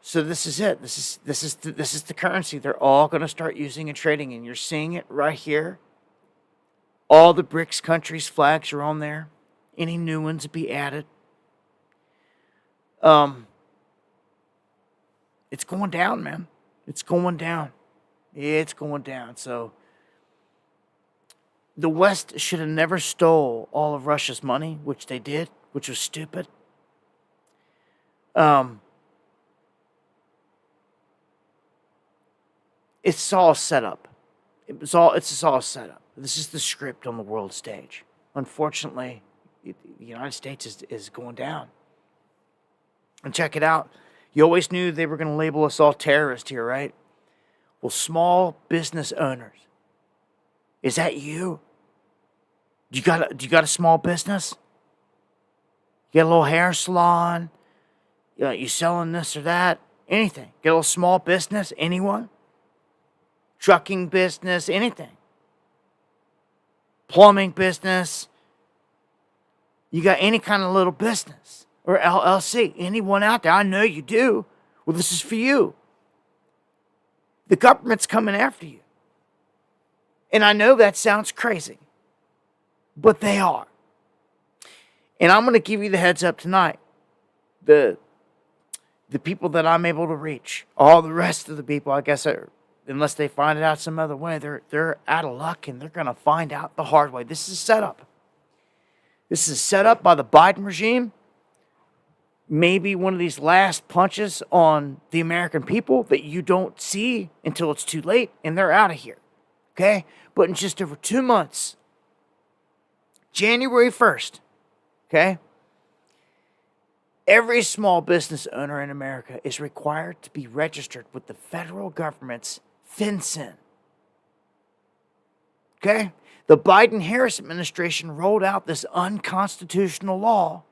So this is it. This is the currency they're all going to start using and trading in. You're seeing it right here. All the BRICS countries' flags are on there. Any new ones will be added. It's going down, man. It's going down. It's going down. So the West should have never stole all of Russia's money, which they did, which was stupid. It's all set up. It's just all set up. This is the script on the world stage. Unfortunately, the United States is going down. And check it out. You always knew they were going to label us all terrorists here, right? Well, small business owners. Is that you? Do you got a small business? You got a little hair salon? You selling this or that? Anything. Get a little small business? Anyone? Trucking business? Anything. Plumbing business? You got any kind of little business? Or LLC? Anyone out there? I know you do. Well, this is for you. The government's coming after you. And I know that sounds crazy. But they are. And I'm going to give you the heads up tonight. The people that I'm able to reach, all the rest of the people, I guess, unless they find it out some other way, they're out of luck and they're going to find out the hard way. This is set up. This is set up by the Biden regime. Maybe one of these last punches on the American people that you don't see until it's too late and they're out of here. Okay? But in just over 2 months, January 1st, okay, every small business owner in America is required to be registered with the federal government's FinCEN. Okay? The Biden-Harris administration rolled out this unconstitutional law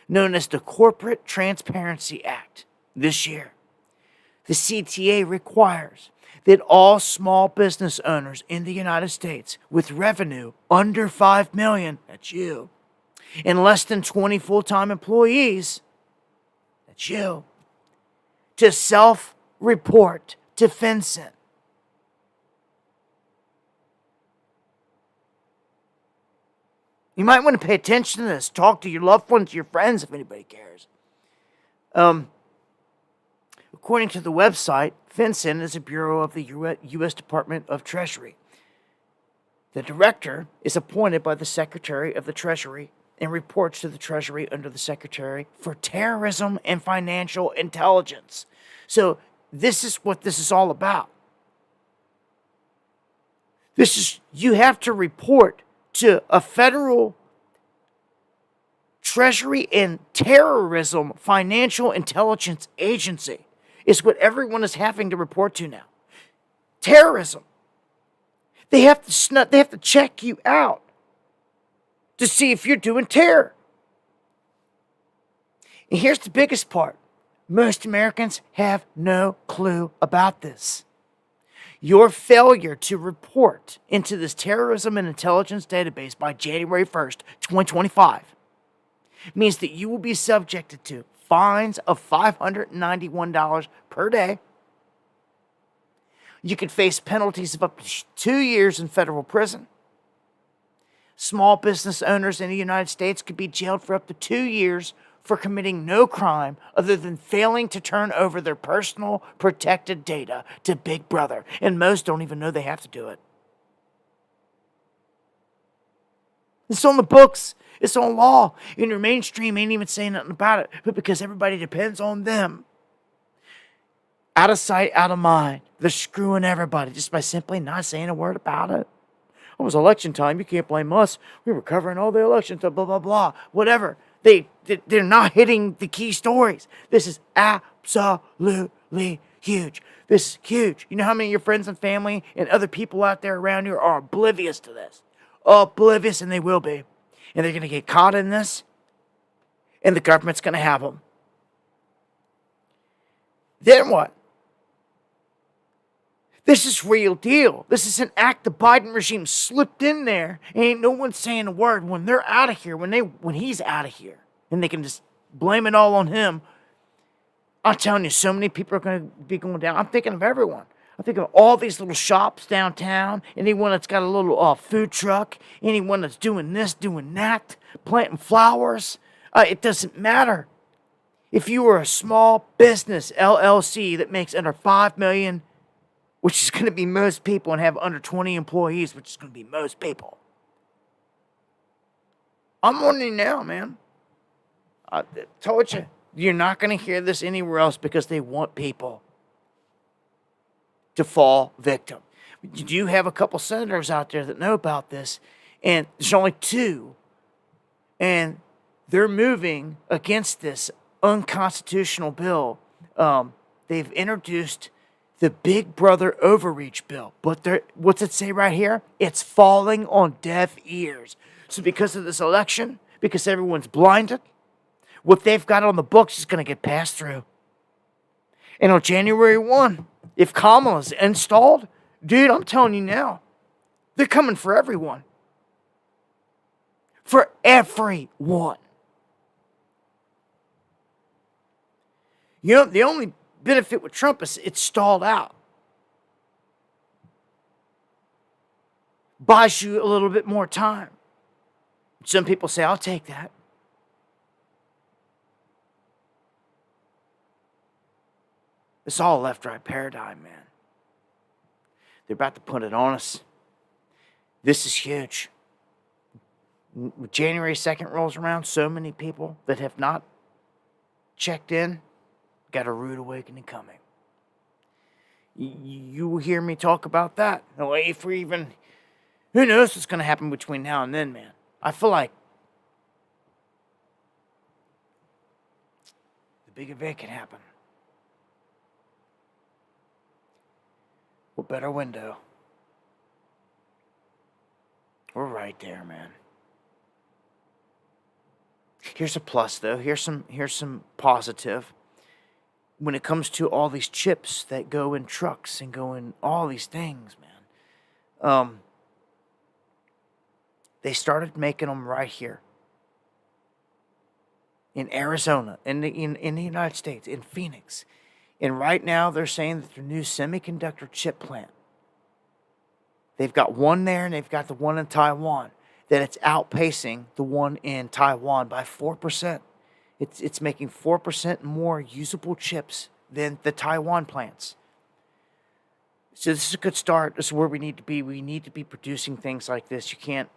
known as the Corporate Transparency Act this year. The CTA requires that all small business owners in the United States with revenue under $5 million, that's you, and less than 20 full-time employees, that's you, to self-report to FinCEN. You might want to pay attention to this. Talk to your loved ones, your friends, if anybody cares. According to the website, FinCEN is a bureau of the U.S. Department of Treasury. The director is appointed by the Secretary of the Treasury and reports to the Treasury under the Secretary for Terrorism and Financial Intelligence. So this is what this is all about. You have to report to a federal Treasury and Terrorism Financial Intelligence Agency. Is what everyone is having to report to now. Terrorism. They have to check you out to see if you're doing terror. And here's the biggest part. Most Americans have no clue about this. Your failure to report into this terrorism and intelligence database by January 1st, 2025 means that you will be subjected to fines of $591 per day. You could face penalties of up to 2 years in federal prison. Small business owners in the United States could be jailed for up to 2 years for committing no crime other than failing to turn over their personal protected data to Big Brother. And most don't even know they have to do it. It's on the books. It's on law. And your mainstream ain't even saying nothing about it. But because everybody depends on them. Out of sight, out of mind. They're screwing everybody just by simply not saying a word about it. It was election time. You can't blame us. We were covering all the elections, blah, blah, blah. Whatever. They're not hitting the key stories. This is absolutely huge. This is huge. You know how many of your friends and family and other people out there around you are oblivious to this? Oblivious, and they will be. And they're going to get caught in this, and the government's going to have them. Then what? This is real deal. This is an act the Biden regime slipped in there, and ain't no one saying a word. When they're out of here, when he's out of here, and they can just blame it all on him, I'm telling you, so many people are going to be going down. I'm thinking of everyone. I'm thinking of all these little shops downtown, anyone that's got a little food truck, anyone that's doing this, doing that, planting flowers. It doesn't matter. If you are a small business LLC that makes under $5 million which is going to be most people, and have under 20 employees, which is going to be most people. I'm warning you now, man. I told you, you're not going to hear this anywhere else because they want people to fall victim. You do have a couple senators out there that know about this, and there's only two, and they're moving against this unconstitutional bill. They've introduced the Big Brother overreach bill, but what's it say right here? It's falling on deaf ears. So because of this election, because everyone's blinded, what they've got on the books is going to get passed through. And on January 1, if Kamala's installed, dude, I'm telling you now, they're coming for everyone. For everyone. You know, the only benefit with Trump is it's stalled out. Buys you a little bit more time. Some people say, I'll take that. It's all a left-right paradigm, man. They're about to put it on us. This is huge. When January 2nd rolls around, so many people that have not checked in got a rude awakening coming. You will hear me talk about that. No, if we even... Who knows what's going to happen between now and then, man. I feel like the big event can happen. What better window? We're right there, man. Here's a plus, though. Here's some positive. When it comes to all these chips that go in trucks and go in all these things, man. They started making them right here. In Arizona, in the United States, in Phoenix. And right now, they're saying that their new semiconductor chip plant, they've got one there and they've got the one in Taiwan, that it's outpacing the one in Taiwan by 4%. It's making 4% more usable chips than the Taiwan plants. So this is a good start. This is where we need to be. We need to be producing things like this. You can't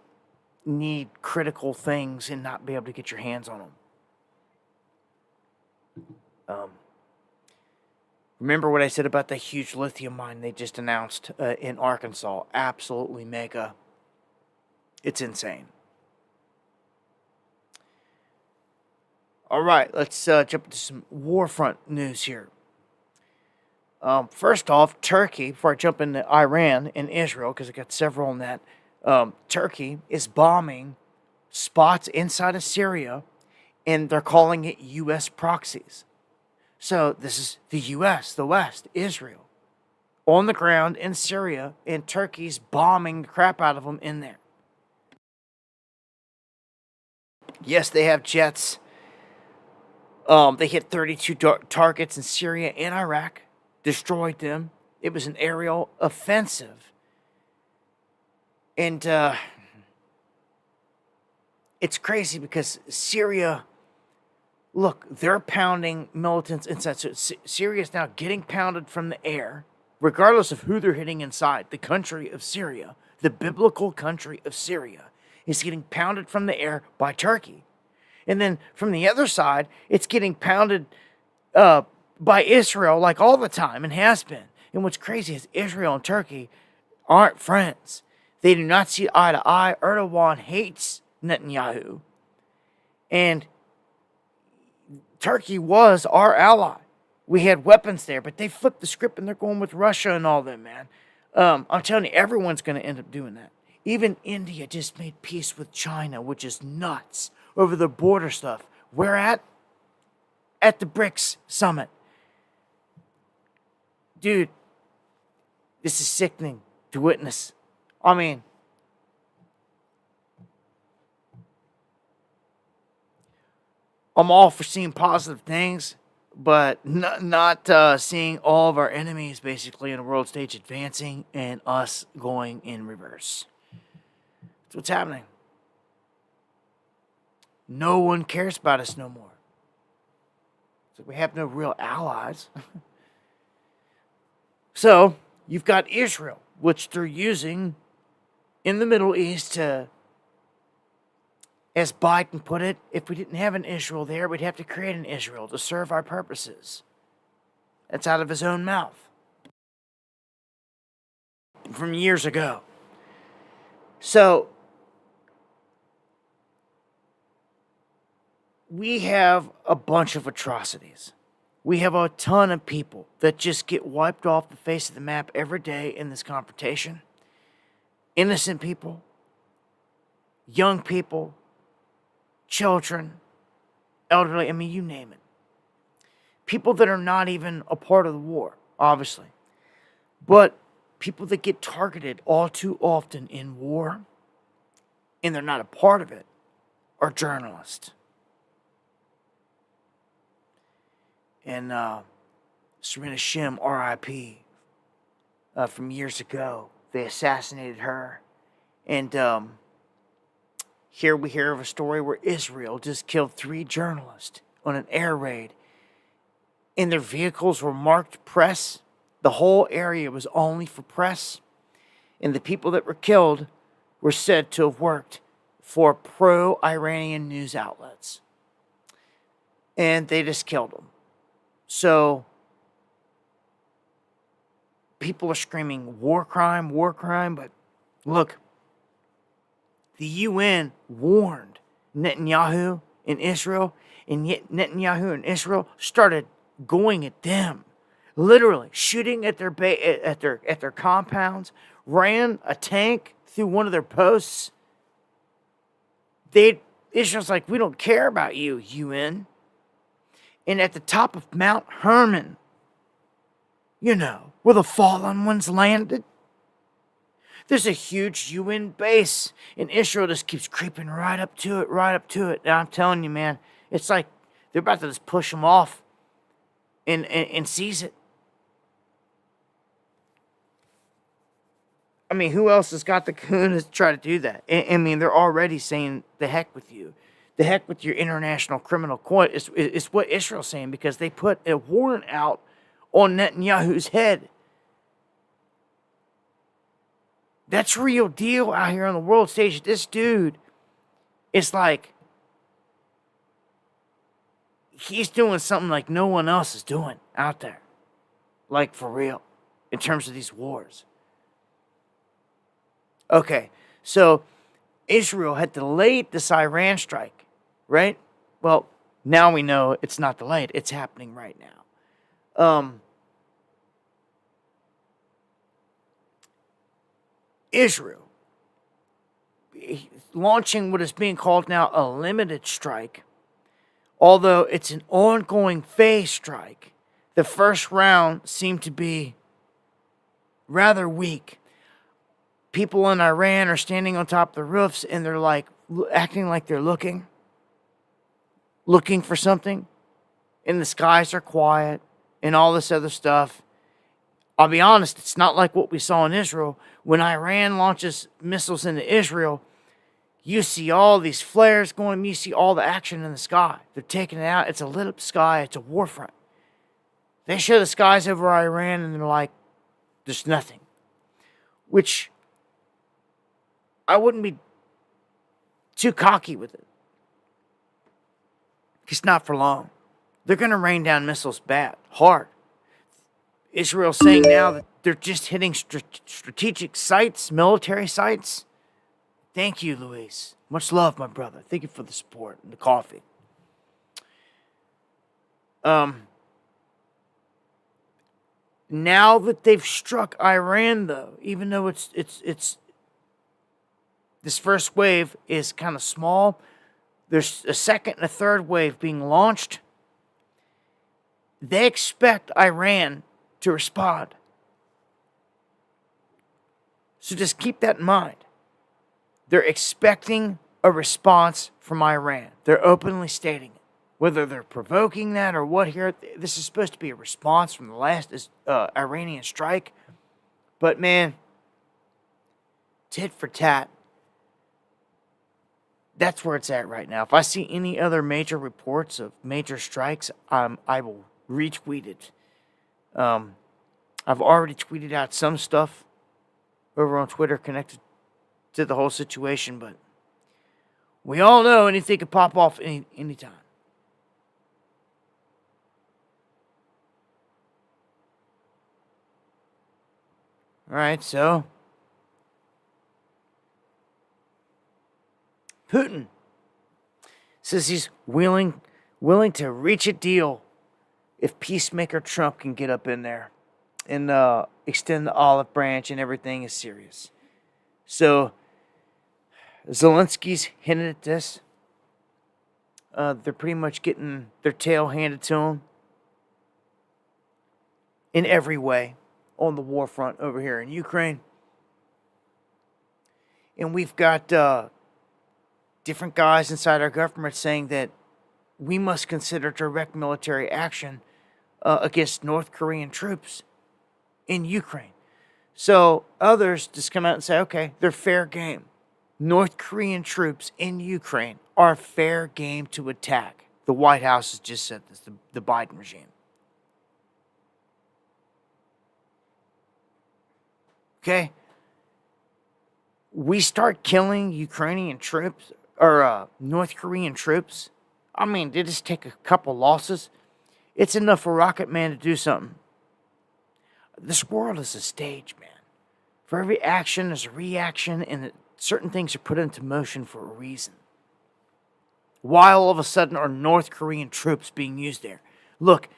need critical things and not be able to get your hands on them. Remember what I said about the huge lithium mine they just announced in Arkansas? Absolutely mega. It's insane. All right, let's jump into some war front news here. First off, Turkey, before I jump into Iran and Israel, because I got several on that, Turkey is bombing spots inside of Syria, and they're calling it U.S. proxies. So this is the U.S., the West, Israel, on the ground in Syria, and Turkey's bombing the crap out of them in there. Yes, they have jets. They hit 32 targets in Syria and Iraq, destroyed them. It was an aerial offensive. And it's crazy because Syria, look, they're pounding militants inside. So Syria is now getting pounded from the air, regardless of who they're hitting inside. The country of Syria, the biblical country of Syria, is getting pounded from the air by Turkey. And then from the other side, it's getting pounded by Israel like all the time and has been. And what's crazy is Israel and Turkey aren't friends. They do not see eye to eye. Erdogan hates Netanyahu. And Turkey was our ally. We had weapons there, but they flipped the script and they're going with Russia and all them, man. I'm telling you, everyone's going to end up doing that. Even India just made peace with China, which is nuts, over the border stuff. Where at? At the BRICS summit. Dude, this is sickening to witness. I mean, I'm all for seeing positive things, but not seeing all of our enemies basically in the world stage advancing and us going in reverse. That's what's happening. No one cares about us no more. So we have no real allies. So, you've got Israel, which they're using in the Middle East to, as Biden put it, if we didn't have an Israel there, we'd have to create an Israel to serve our purposes. That's out of his own mouth from years ago. So, we have a bunch of atrocities. We have a ton of people that just get wiped off the face of the map every day in this confrontation. Innocent people, young people, children, elderly, I mean, you name it. People that are not even a part of the war, obviously. But people that get targeted all too often in war, and they're not a part of it, are journalists. And Serena Shim, R.I.P., from years ago, they assassinated her. And here we hear of a story where Israel just killed 3 journalists on an air raid. And their vehicles were marked press. The whole area was only for press. And the people that were killed were said to have worked for pro-Iranian news outlets. And they just killed them. So, people are screaming war crime, but look, the UN warned Netanyahu in Israel, and yet Netanyahu in Israel started going at them, literally shooting at their compounds, ran a tank through one of their posts. Israel's like, we don't care about you, UN. And at the top of Mount Hermon, where the fallen ones landed, there's a huge UN base. And Israel just keeps creeping right up to it. And I'm telling you, man, it's like they're about to just push them off and seize it. I mean, who else has got the cojones to try to do that? I mean, they're already saying, the heck with you. The heck with your international criminal court is what Israel's saying, because they put a warrant out on Netanyahu's head. That's real deal out here on the world stage. This dude is like, he's doing something like no one else is doing out there. Like, for real, in terms of these wars. Okay, so Israel had delayed this Iran strike. Right? Well, now we know it's not delayed. It's happening right now. Israel launching what is being called now a limited strike. Although it's an ongoing phase strike, the first round seemed to be rather weak. People in Iran are standing on top of the roofs and they're like acting like they're looking for something, and the skies are quiet, and all this other stuff. I'll be honest, it's not like what we saw in Israel. When Iran launches missiles into Israel, you see all these flares going, you see all the action in the sky. They're taking it out. It's a lit up sky. It's a war front. They show the skies over Iran, and they're like, there's nothing. Which, I wouldn't be too cocky with it. It's not for long. They're going to rain down missiles bad, hard. Israel's saying now that they're just hitting strategic sites, military sites. Thank you, Luis. Much love, my brother. Thank you for the support and the coffee. Now that they've struck Iran, though, even though it's this first wave is kind of small, there's a second and a third wave being launched. They expect Iran to respond. So just keep that in mind. They're expecting a response from Iran. They're openly stating it. Whether they're provoking that or what here, this is supposed to be a response from the last Iranian strike. But man, tit for tat. That's where it's at right now. If I see any other major reports of major strikes, I will retweet it. I've already tweeted out some stuff over on Twitter connected to the whole situation, but we all know anything could pop off anytime. All right, so Putin says he's willing to reach a deal if peacemaker Trump can get up in there and extend the olive branch and everything is serious. So Zelensky's hinted at this. They're pretty much getting their tail handed to them in every way on the war front over here in Ukraine. And we've got different guys inside our government saying that we must consider direct military action against North Korean troops in Ukraine. So others just come out and say, okay, they're fair game. North Korean troops in Ukraine are fair game to attack. The White House has just said this, the Biden regime. Okay? We start killing Ukrainian troops, or North Korean troops. I mean, they just take a couple losses. It's enough for Rocket Man to do something. This world is a stage, man. For every action, there's a reaction, and certain things are put into motion for a reason. Why all of a sudden are North Korean troops being used there? Look,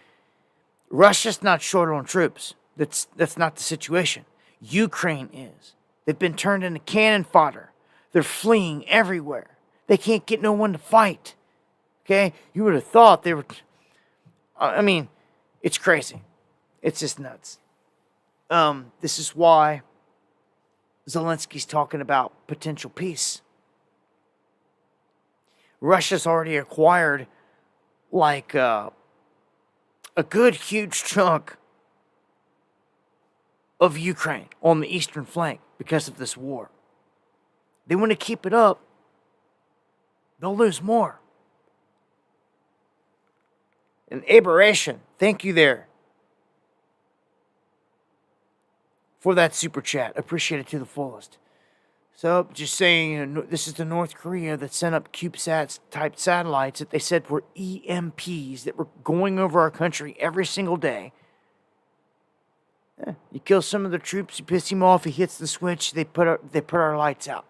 Russia's not short on troops. That's not the situation. Ukraine is. They've been turned into cannon fodder. They're fleeing everywhere. They can't get no one to fight. Okay? You would have thought they were... I mean, it's crazy. It's just nuts. This is why Zelensky's talking about potential peace. Russia's already acquired like a good huge chunk of Ukraine on the eastern flank because of this war. They want to keep it up. They'll lose more. An aberration. Thank you there for that super chat. Appreciate it to the fullest. So, just saying, this is the North Korea that sent up CubeSats-type satellites that they said were EMPs that were going over our country every single day. You kill some of the troops, you piss him off, he hits the switch, they put our lights out.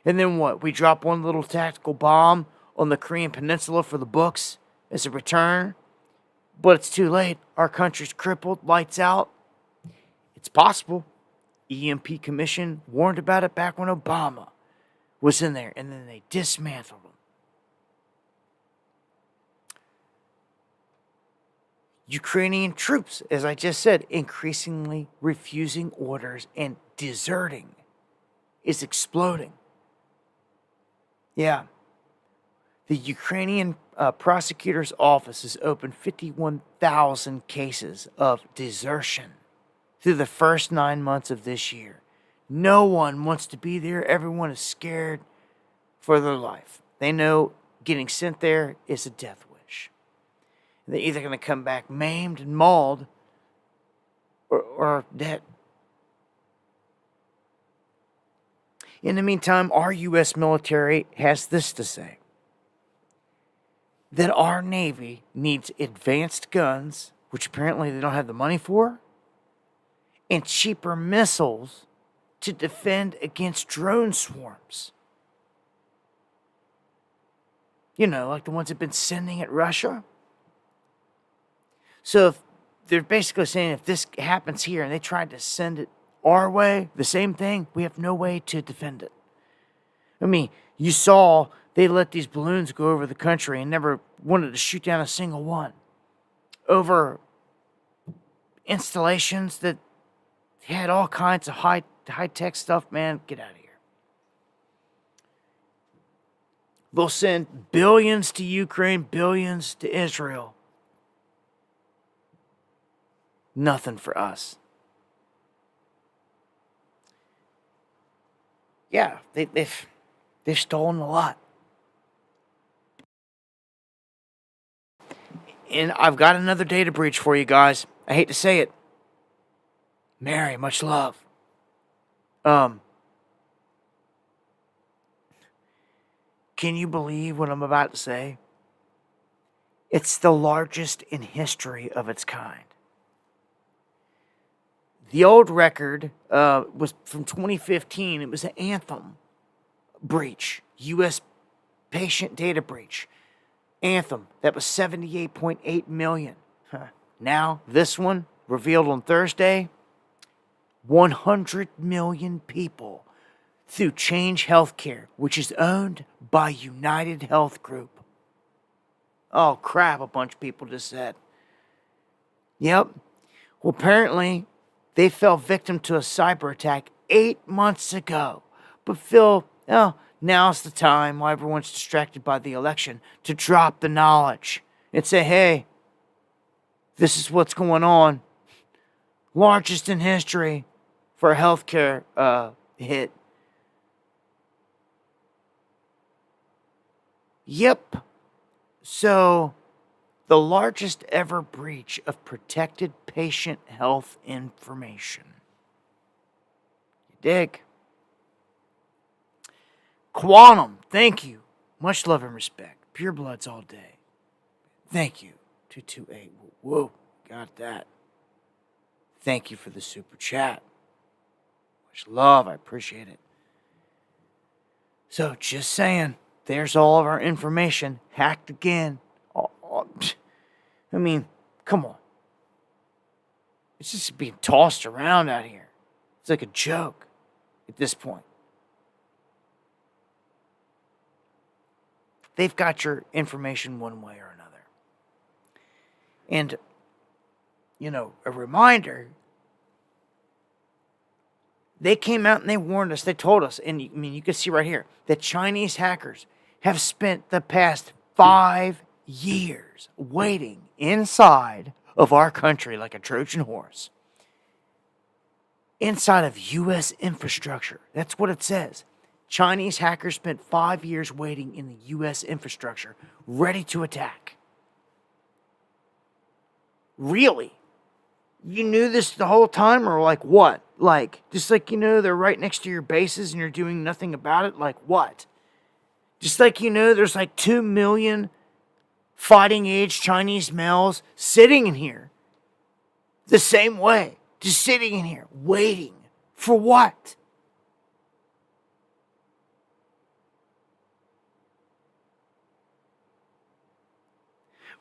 And then what? We drop one little tactical bomb on the Korean Peninsula for the books as a return. But it's too late. Our country's crippled, lights out. It's possible. EMP Commission warned about it back when Obama was in there, and then they dismantled them. Ukrainian troops, as I just said, increasingly refusing orders and deserting is exploding. Yeah. The Ukrainian prosecutor's office has opened 51,000 cases of desertion through the first 9 months of this year. No one wants to be there. Everyone is scared for their life. They know getting sent there is a death wish. They're either going to come back maimed and mauled or dead. In the meantime, our U.S. military has this to say. That our Navy needs advanced guns, which apparently they don't have the money for, and cheaper missiles to defend against drone swarms. You know, like the ones they've been sending at Russia. So if they're basically saying if this happens here and they tried to send it our way, the same thing, we have no way to defend it. I mean, you saw they let these balloons go over the country and never wanted to shoot down a single one. Over installations that had all kinds of high-tech stuff, man, get out of here. They'll send billions to Ukraine, billions to Israel. Nothing for us. Yeah, they've stolen a lot. And I've got another data breach for you guys. I hate to say it. Mary, much love. Can you believe what I'm about to say? It's the largest in history of its kind. The old record was from 2015. It was an Anthem breach, U.S. patient data breach. Anthem, that was 78.8 million. Now, this one, revealed on Thursday, 100 million people through Change Healthcare, which is owned by United Health Group. Oh, crap, a bunch of people just said. Yep. Well, apparently, they fell victim to a cyber attack 8 months ago. But now's the time while everyone's distracted by the election to drop the knowledge and say, hey, this is what's going on. Largest in history for a healthcare hit. Yep. So, the largest ever breach of protected patient health information. You dig? Quantum, thank you. Much love and respect. Pure bloods all day. Thank you. 228. Whoa, got that. Thank you for the super chat. Much love, I appreciate it. So, just saying, there's all of our information hacked again. I mean, come on. It's just being tossed around out here. It's like a joke at this point. They've got your information one way or another. And, a reminder, they came out and they warned us, they told us, and you can see right here, that Chinese hackers have spent the past 5 years waiting inside of our country like a Trojan horse. Inside of U.S. infrastructure. That's what it says. Chinese hackers spent 5 years waiting in the U.S. infrastructure, ready to attack. Really? You knew this the whole time, or like what? Like, just like they're right next to your bases and you're doing nothing about it? Like what? Just like there's like 2 million fighting-age Chinese males sitting in here the same way. Just sitting in here, waiting. For what?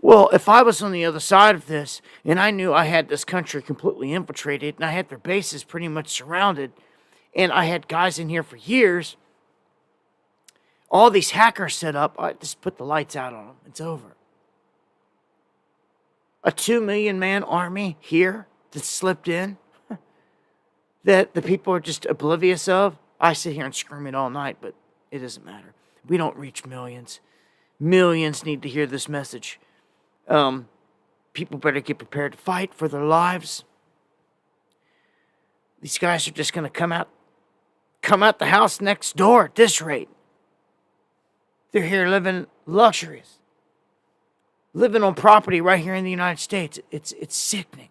Well, if I was on the other side of this and I knew I had this country completely infiltrated and I had their bases pretty much surrounded and I had guys in here for years, all these hackers set up, I just put the lights out on them. It's over. A 2 million man army here that slipped in that the people are just oblivious of. I sit here and scream it all night, but it doesn't matter. We don't reach millions. Millions need to hear this message. People better get prepared to fight for their lives. These guys are just going to come out the house next door at this rate. They're here living luxuries. Living on property right here in the United States. It's sickening.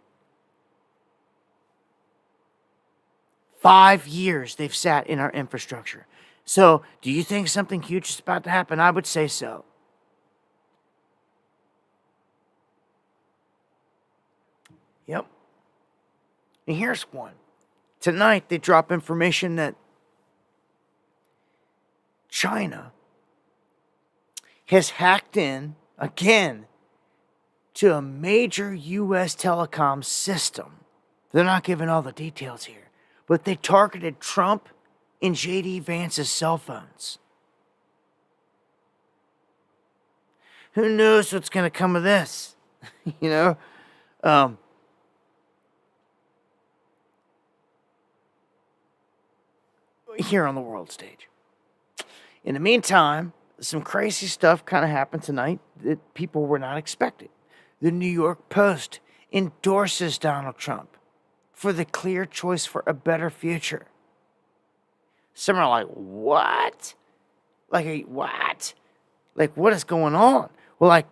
5 years they've sat in our infrastructure. So, do you think something huge is about to happen? I would say so. Yep. And here's one. Tonight, they drop information that China has hacked in, again, to a major U.S. telecom system. They're not giving all the details here. But they targeted Trump and J.D. Vance's cell phones. Who knows what's going to come of this? Here on the world stage. In the meantime, some crazy stuff kind of happened tonight that people were not expecting. The New York Post endorses Donald Trump for the clear choice for a better future. Some are like, what? Like, what? Like, what is going on? Well, like,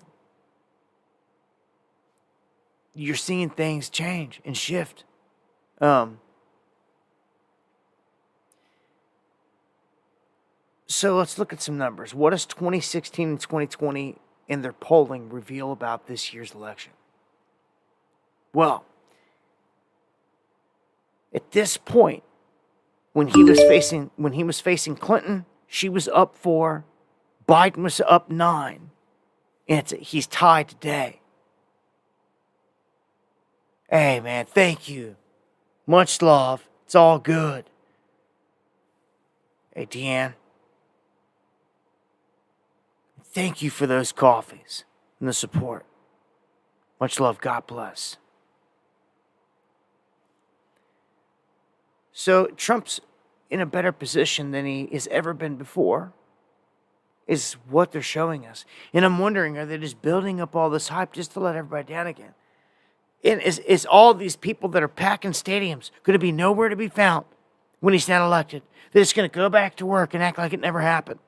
you're seeing things change and shift. Um, so let's look at some numbers. What does 2016 and 2020 in their polling reveal about this year's election? Well, at this point, when he was facing Clinton, she was up 4, Biden was up 9, and he's tied today. Hey man, thank you. Much love. It's all good. Hey Deanne, thank you for those coffees and the support. Much love. God bless. So Trump's in a better position than he has ever been before, is what they're showing us. And I'm wondering, are they just building up all this hype just to let everybody down again? And is all these people that are packing stadiums going to be nowhere to be found when he's not elected? They're just going to go back to work and act like it never happened.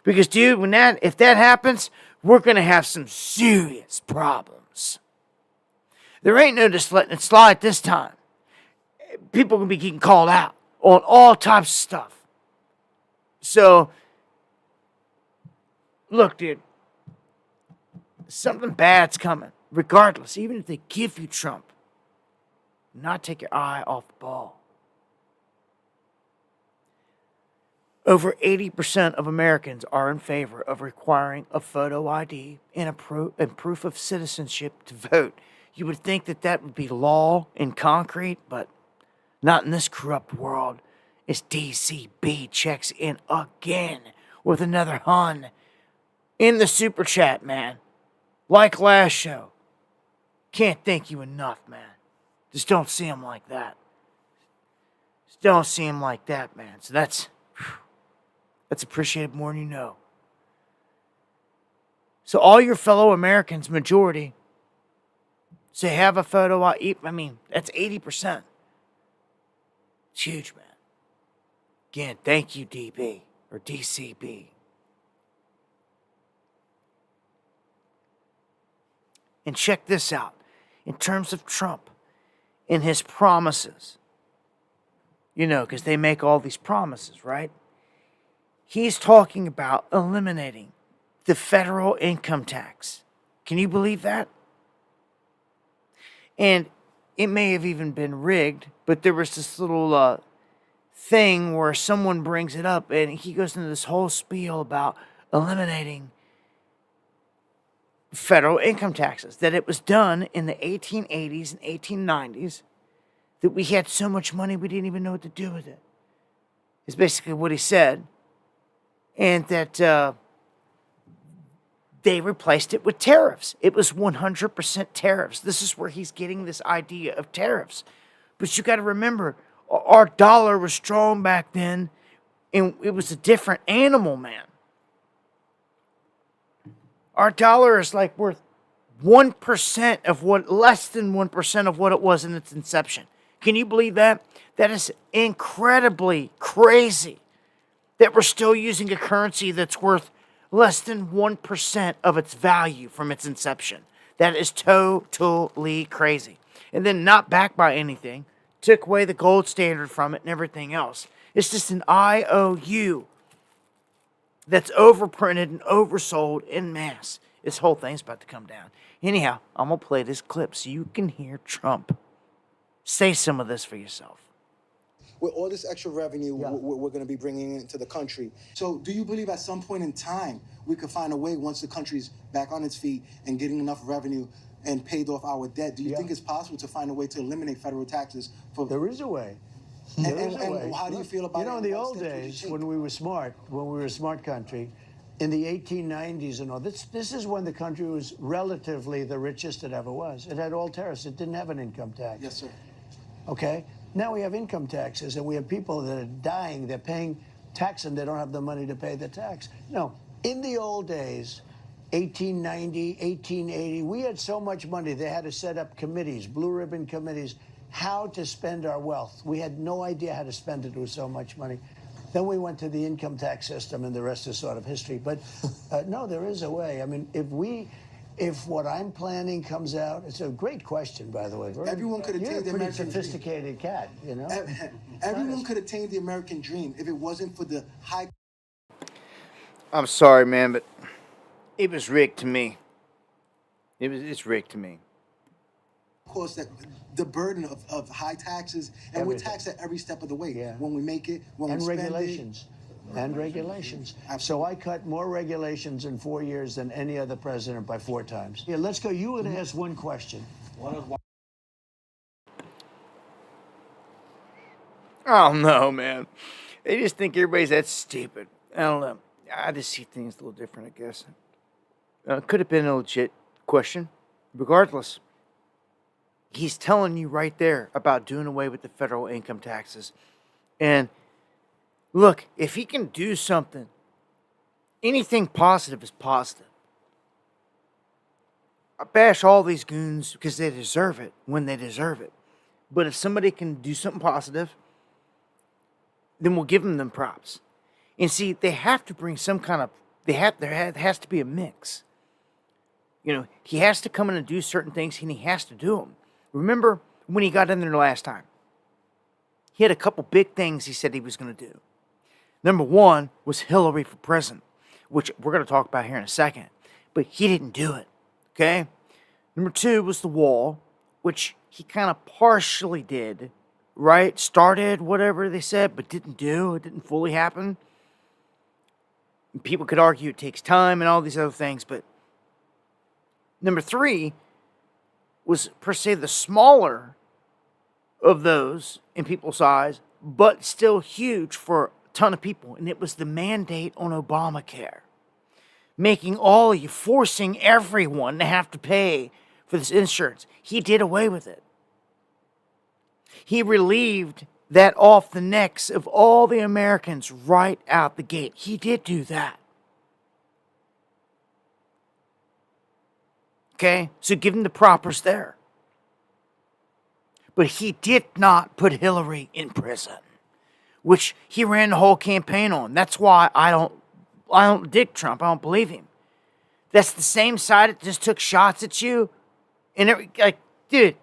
Because, dude, if that happens, we're going to have some serious problems. There ain't no just letting it slide this time. People are going to be getting called out on all types of stuff. So, look, dude, something bad's coming. Regardless, even if they give you Trump, not take your eye off the ball. Over 80% of Americans are in favor of requiring a photo ID and proof of citizenship to vote. You would think that would be law in concrete, but not in this corrupt world. As DCB checks in again with another hun in the super chat, man. Like last show. Can't thank you enough, man. Just don't see him like that. Just don't see him like that, man. So that's appreciated more than you know. So all your fellow Americans, majority, say have a photo. I mean, that's 80%. It's huge, man. Again, thank you, DB or DCB. And check this out. In terms of Trump and his promises, because they make all these promises, right? He's talking about eliminating the federal income tax. Can you believe that? And it may have even been rigged, but there was this little thing where someone brings it up and he goes into this whole spiel about eliminating federal income taxes, that it was done in the 1880s and 1890s, that we had so much money we didn't even know what to do with it. Is basically what he said. And that they replaced it with tariffs. It was 100% tariffs. This is where he's getting this idea of tariffs. But you got to remember, our dollar was strong back then, and it was a different animal, man. Our dollar is like worth 1% of less than 1% of what it was in its inception. Can you believe that? That is incredibly crazy that we're still using a currency that's worth less than 1% of its value from its inception. That is totally crazy. And then not backed by anything, took away the gold standard from it and everything else. It's just an IOU that's overprinted and oversold in mass. This whole thing's about to come down. Anyhow, I'm going to play this clip so you can hear Trump say some of this for yourself.
With all this extra revenue we're going to be bringing into the country. So do you believe at some point in time we could find a way, once the country's back on its feet and getting enough revenue and paid off our debt, do you think it's possible to find a way to eliminate federal taxes?
There is a way.
And how do you feel about it?
In the old days, when we were a smart country, in the 1890s and all, this is when the country was relatively the richest it ever was. It had all tariffs. It didn't have an income tax.
Yes, sir.
Okay? Now we have income taxes, and we have people that are dying. They're paying tax, and they don't have the money to pay the tax. No, in the old days, 1890, 1880, we had so much money, they had to set up committees, blue ribbon committees, how to spend our wealth. We had no idea how to spend it with so much money. Then we went to the income tax system, and the rest is sort of history. But no, there is a way. I mean, if what I'm planning comes out, it's a great question, by the way.
Everyone could attain the
You're a pretty
American dream.
sophisticated cat, you know?
Everyone could attain the American dream if it wasn't for the high
I'm sorry, man, but it was rigged to me. It's rigged to me.
cost, that the burden of high taxes, and we're taxed at every step of the way.
Yeah.
When we make it, when we
And
spend
regulations. And regulations. So I cut more regulations in 4 years than any other president by 4 times. Yeah, let's go. You would ask one question.
I don't know, man. They just think everybody's that stupid. I don't know. I just see things a little different, I guess. Could have been a legit question. Regardless, he's telling you right there about doing away with the federal income taxes. And look, if he can do something, anything positive is positive. I bash all these goons because they deserve it when they deserve it. But if somebody can do something positive, then we'll give them props. And see, they have to bring some kind of, there has to be a mix. You know, he has to come in and do certain things, and he has to do them. Remember when he got in there last time? He had a couple big things he said he was going to do. Number one was Hillary for president, which we're going to talk about here in a second. But he didn't do it, okay? Number two was the wall, which he kind of partially did, right? Started, whatever they said, but didn't do. It didn't fully happen. People could argue it takes time and all these other things, but number three was, per se, the smaller of those in people's eyes, but still huge for a ton of people, and it was the mandate on Obamacare. Making all of you, forcing everyone to have to pay for this insurance. He did away with it. He relieved that off the necks of all the Americans right out the gate. He did do that. Okay? So give him the propers there. But he did not put Hillary in prison, which he ran the whole campaign on. That's why I don't dig Trump. I don't believe him. That's the same side that just took shots at you. And like, dude,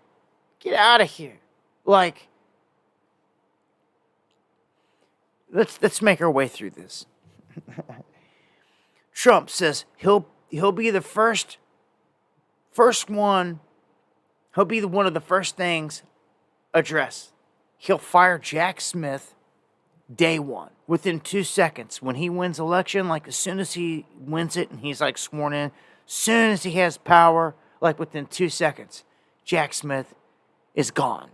get out of here. Like, let's make our way through this. Trump says he'll be the first one. He'll be one of the first things addressed. He'll fire Jack Smith day one, within 2 seconds. When he wins election, like as soon as he wins it and he's like sworn in, soon as he has power, like within 2 seconds, Jack Smith is gone.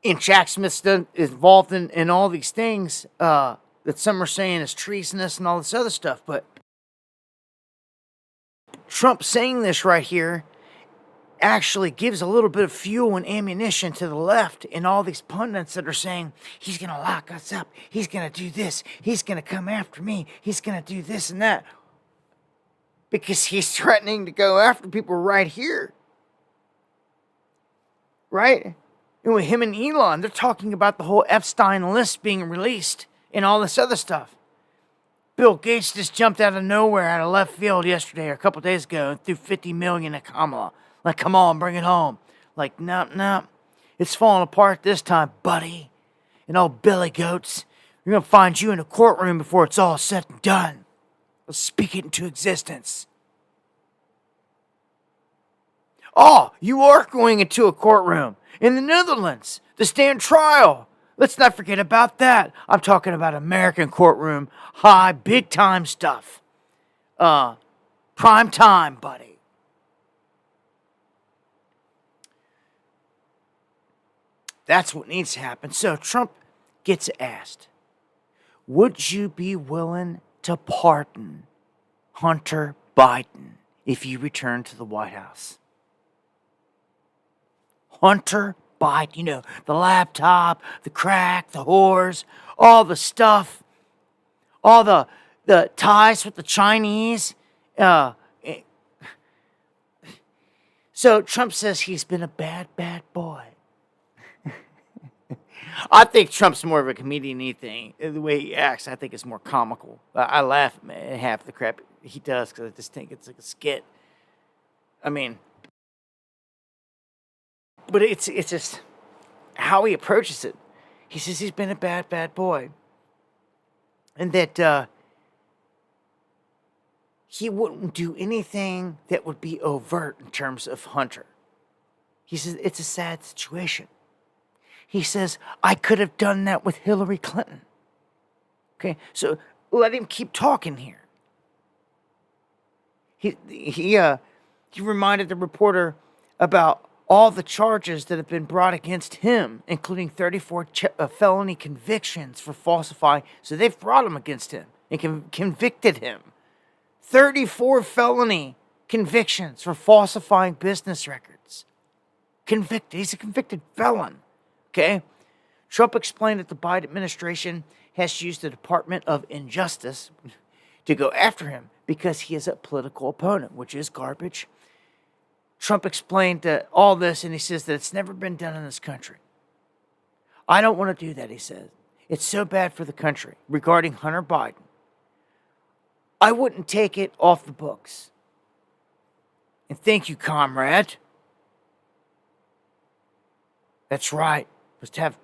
And Jack Smith's involved in all these things that some are saying is treasonous and all this other stuff. But Trump saying this right here actually gives a little bit of fuel and ammunition to the left and all these pundits that are saying, he's going to lock us up. He's going to do this. He's going to come after me. He's going to do this and that. Because he's threatening to go after people right here. Right? And with him and Elon, they're talking about the whole Epstein list being released and all this other stuff. Bill Gates just jumped out of nowhere, out of left field yesterday or a couple days ago and threw $50 million at Kamala. Like, come on, bring it home. Like, no. It's falling apart this time, buddy. And all Billy Goats, we're going to find you in a courtroom before it's all said and done. Let's speak it into existence. Oh, you are going into a courtroom in the Netherlands to stand trial. Let's not forget about that. I'm talking about American courtroom, high, big time stuff. Prime time, buddy. That's what needs to happen. So Trump gets asked, would you be willing to pardon Hunter Biden if you return to the White House? Hunter Biden, you know, the laptop, the crack, the whores, all the stuff, all the ties with the Chinese. So Trump says he's been a bad, bad boy. I think Trump's more of a comedian than anything. The way he acts, I think it's more comical. I laugh at half the crap he does because I just think it's like a skit. I mean, but it's just how he approaches it. He says he's been a bad, bad boy. And that he wouldn't do anything that would be overt in terms of Hunter. He says it's a sad situation. He says, I could have done that with Hillary Clinton. Okay, so let him keep talking here. He reminded the reporter about all the charges that have been brought against him, including 34 felony convictions for falsifying. So they've brought him against him and convicted him. 34 felony convictions for falsifying business records. Convicted. He's a convicted felon. Okay? Trump explained that the Biden administration has used the Department of Injustice to go after him because he is a political opponent, which is garbage. Trump explained all this, and he says that it's never been done in this country. I don't want to do that, he says. It's so bad for the country regarding Hunter Biden. I wouldn't take it off the books. And thank you, comrade. That's right. Must have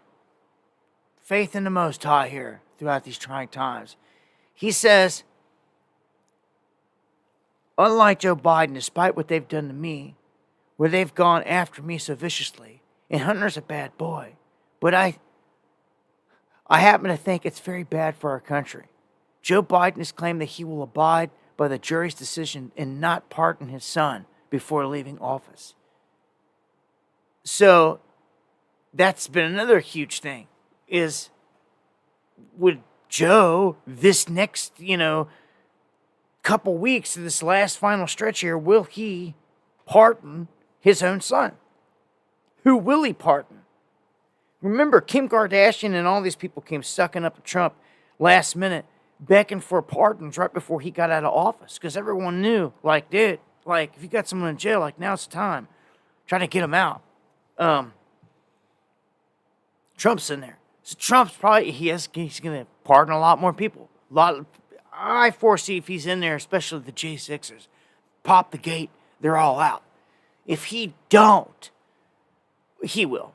faith in the Most High here throughout these trying times. He says, unlike Joe Biden, despite what they've done to me, where they've gone after me so viciously, and Hunter's a bad boy, but I happen to think it's very bad for our country. Joe Biden has claimed that he will abide by the jury's decision and not pardon his son before leaving office. So that's been another huge thing, is would Joe, this next, couple weeks of this last final stretch here, will he pardon his own son? Who will he pardon? Remember, Kim Kardashian and all these people came sucking up to Trump last minute, begging for pardons right before he got out of office, because everyone knew, dude, if you got someone in jail, now's the time. Try to get him out. Trump's in there. So Trump's probably, he's going to pardon a lot more people. I foresee if he's in there, especially the J6ers, pop the gate, they're all out. If he don't, he will.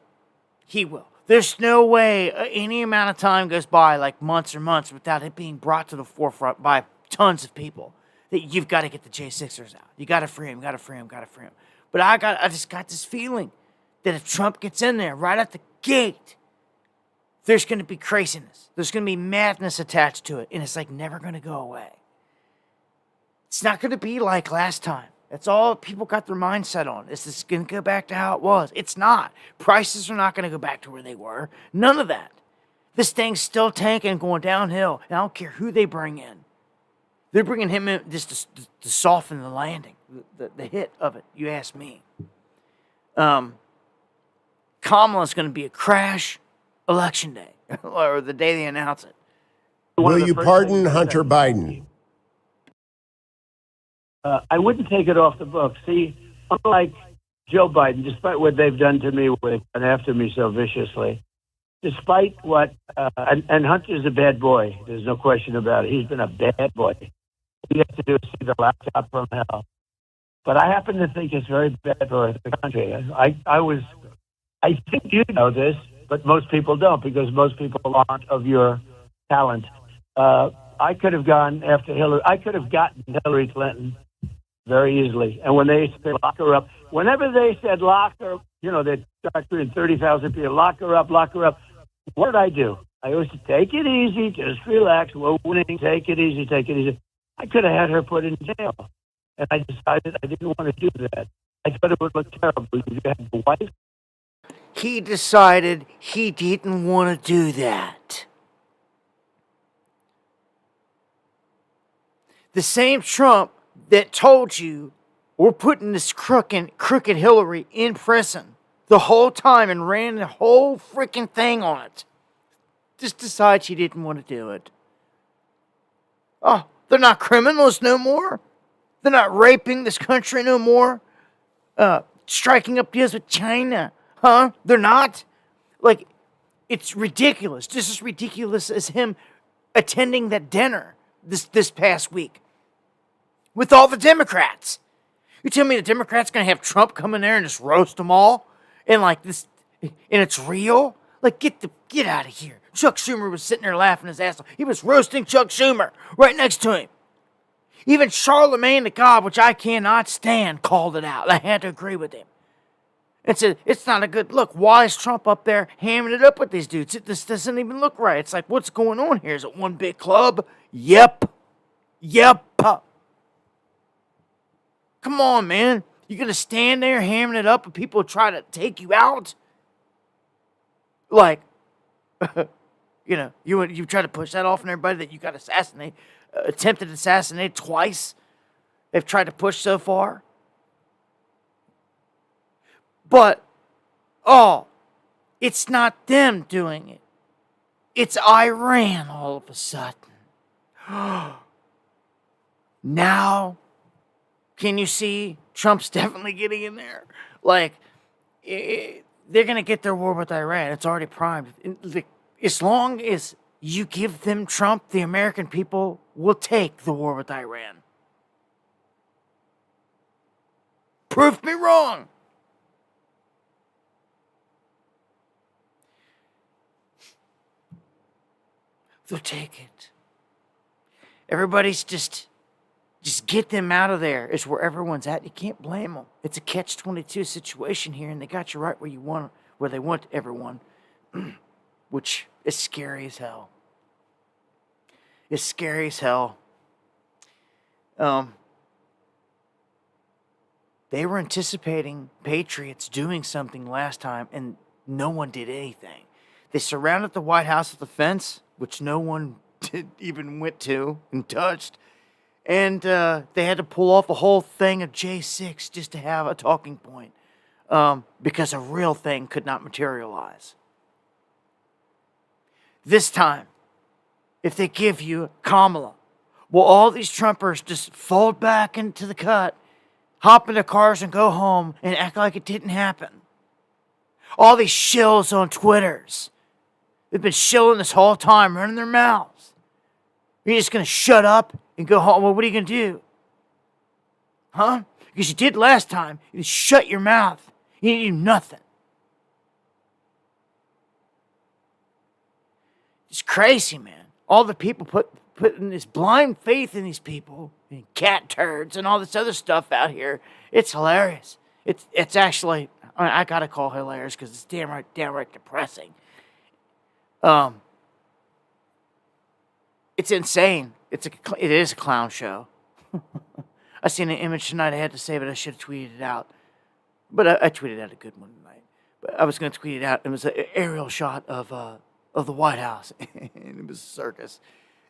He will. There's no way any amount of time goes by, like months or months, without it being brought to the forefront by tons of people that you've got to get the J6ers out. You got to free him, got to free him, got to free him. But I just got this feeling that if Trump gets in there right at the gate, there's going to be craziness. There's going to be madness attached to it, and it's never going to go away. It's not going to be like last time. That's all people got their mindset on. Is this going to go back to how it was? It's not. Prices are not going to go back to where they were. None of that. This thing's still tanking, going downhill, and I don't care who they bring in. They're bringing him in just to soften the landing, the hit of it, you ask me. Kamala's going to be a crash election day, or the day they announce it.
Will you pardon Hunter Biden?
I wouldn't take it off the books. See, unlike Joe Biden, despite what they've done to me, what they've done after me so viciously, despite what, and Hunter's a bad boy. There's no question about it. He's been a bad boy. All you have to do is see the laptop from hell. But I happen to think it's very bad for the country. I think you know this, but most people don't, because most people aren't of your talent. I could have gone after Hillary. I could have gotten Hillary Clinton very easily. And when they said lock her up, whenever they said lock her, they'd start doing 30,000 people, lock her up. What did I do? I always said, take it easy, just relax, we're winning, take it easy. I could have had her put in jail. And I decided I didn't want to do that. I thought it would look terrible. You had the wife.
He decided he didn't want to do that. The same Trump that told you we're putting this crooked Hillary in prison the whole time and ran the whole freaking thing on it, just decides he didn't want to do it. Oh, they're not criminals no more. They're not raping this country no more. Striking up deals with China. Huh? They're not? It's ridiculous. Just as ridiculous as him attending that dinner this past week with all the Democrats. You tell me the Democrats gonna have Trump come in there and just roast them all, and like this, and it's real? Like, get out of here. Chuck Schumer was sitting there laughing his ass off. He was roasting Chuck Schumer right next to him. Even Charlemagne the God, which I cannot stand, called it out. I had to agree with him. And said, it's not a good look. Why is Trump up there hamming it up with these dudes? This doesn't even look right. It's like, what's going on here? Is it one big club? Yep. Come on, man. You gonna stand there hamming it up and people try to take you out? Like, you try to push that off on everybody that you got attempted assassinate twice. They've tried to push so far. But, it's not them doing it. It's Iran all of a sudden. Now, can you see Trump's definitely getting in there? Like, they're going to get their war with Iran. It's already primed. As long as you give them Trump, the American people will take the war with Iran. Prove me wrong. They'll take it. Everybody's just get them out of there. It's where everyone's at. You can't blame them. It's a catch-22 situation here, and they got you right where they want everyone, which is scary as hell. It's scary as hell. They were anticipating patriots doing something last time, and no one did anything. They surrounded the White House with a fence, which no one even went to and touched. And they had to pull off a whole thing of J6 just to have a talking point. Because a real thing could not materialize. This time, if they give you Kamala, will all these Trumpers just fold back into the cut, hop in their cars and go home and act like it didn't happen? All these shills on Twitters. They've been shilling this whole time, running their mouths. You're just going to shut up and go home? Well, what are you going to do? Huh? Because you did last time. You just shut your mouth. You didn't do nothing. It's crazy, man. All the people putting this blind faith in these people, and cat turds and all this other stuff out here. It's hilarious. It's actually, I got to call it hilarious because it's downright depressing. It's insane. It is a clown show. I seen an image tonight I had to say, but I should have tweeted it out. But I tweeted out a good one tonight. But I was going to tweet it out. It was an aerial shot of the White House, and it was a circus.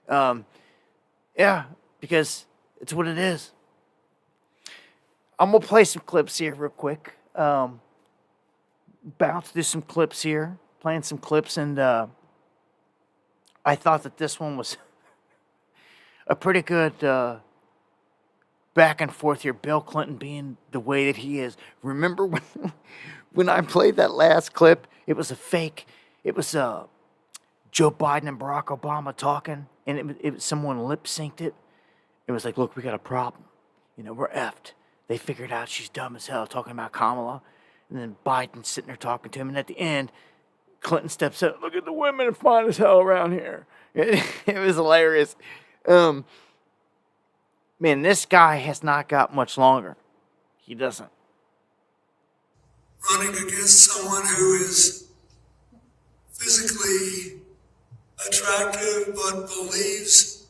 Yeah, because it's what it is. I'm gonna play some clips here real quick. Bounce through some clips here, playing some clips, and I thought that this one was a pretty good back and forth here. Bill Clinton being the way that he is. Remember when I played that last clip? It was a fake. It was Joe Biden and Barack Obama talking, and it was someone lip synced it. It was like, look, we got a problem. We're effed. They figured out she's dumb as hell, talking about Kamala, and then Biden's sitting there talking to him, and at the end, Clinton steps up. Look at the women fine as hell around here. It was hilarious. Man, this guy has not got much longer. He doesn't.
Running against someone who is physically attractive but believes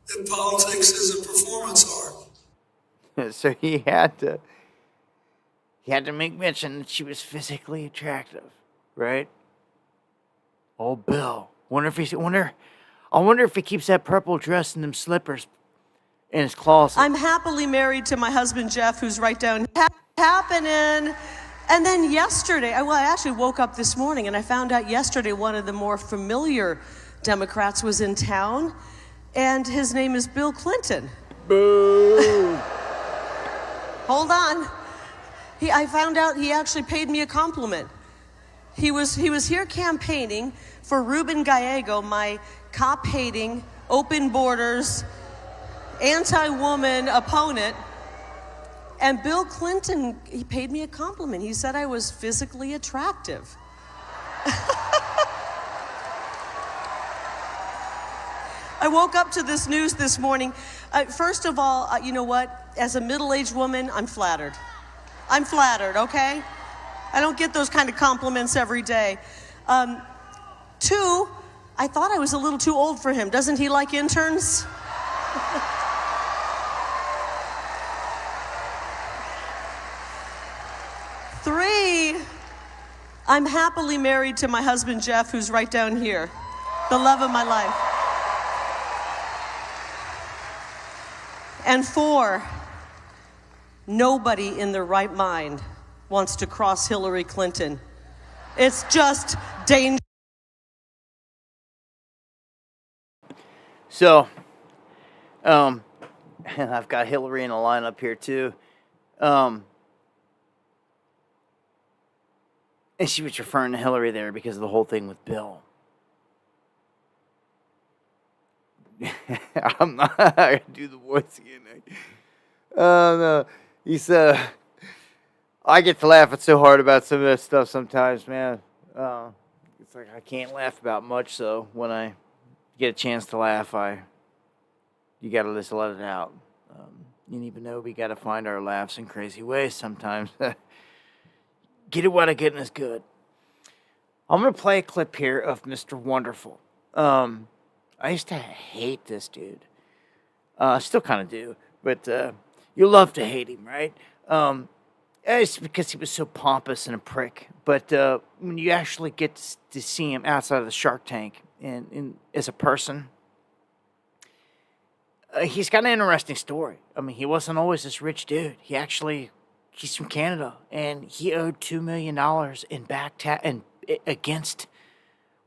that politics is a performance art.
So he had to make mention that she was physically attractive, right? Oh, Bill. I wonder if he keeps that purple dress and them slippers in his closet.
I'm happily married to my husband, Jeff, who's right down happening. And then yesterday, I actually woke up this morning and I found out yesterday one of the more familiar Democrats was in town, and his name is Bill Clinton.
Boo!
Hold on. I found out he actually paid me a compliment. He was here campaigning for Ruben Gallego, my cop-hating, open borders, anti-woman opponent. And Bill Clinton, he paid me a compliment. He said I was physically attractive. I woke up to this news this morning. First of all, you know what? As a middle-aged woman, I'm flattered. I'm flattered, okay? I don't get those kind of compliments every day. Two, I thought I was a little too old for him. Doesn't he like interns? Three, I'm happily married to my husband, Jeff, who's right down here, the love of my life. And four, nobody in their right mind wants to cross Hillary Clinton. It's just dangerous.
So, and I've got Hillary in the lineup here too. And she was referring to Hillary there because of the whole thing with Bill. I'm not going to do the voice again. No. He said, I get to laughing so hard about some of that stuff sometimes, man. It's like I can't laugh about much, so when I get a chance to laugh, you got to just let it out. You even know we got to find our laughs in crazy ways sometimes. Get it while the getting is good. I'm going to play a clip here of Mr. Wonderful. I used to hate this dude. Still kind of do. But you love to hate him, right? It's because he was so pompous and a prick. But when you actually get to see him outside of the Shark Tank and as a person, he's got an interesting story. I mean, he wasn't always this rich dude. He's from Canada, and he owed $2 million in back against.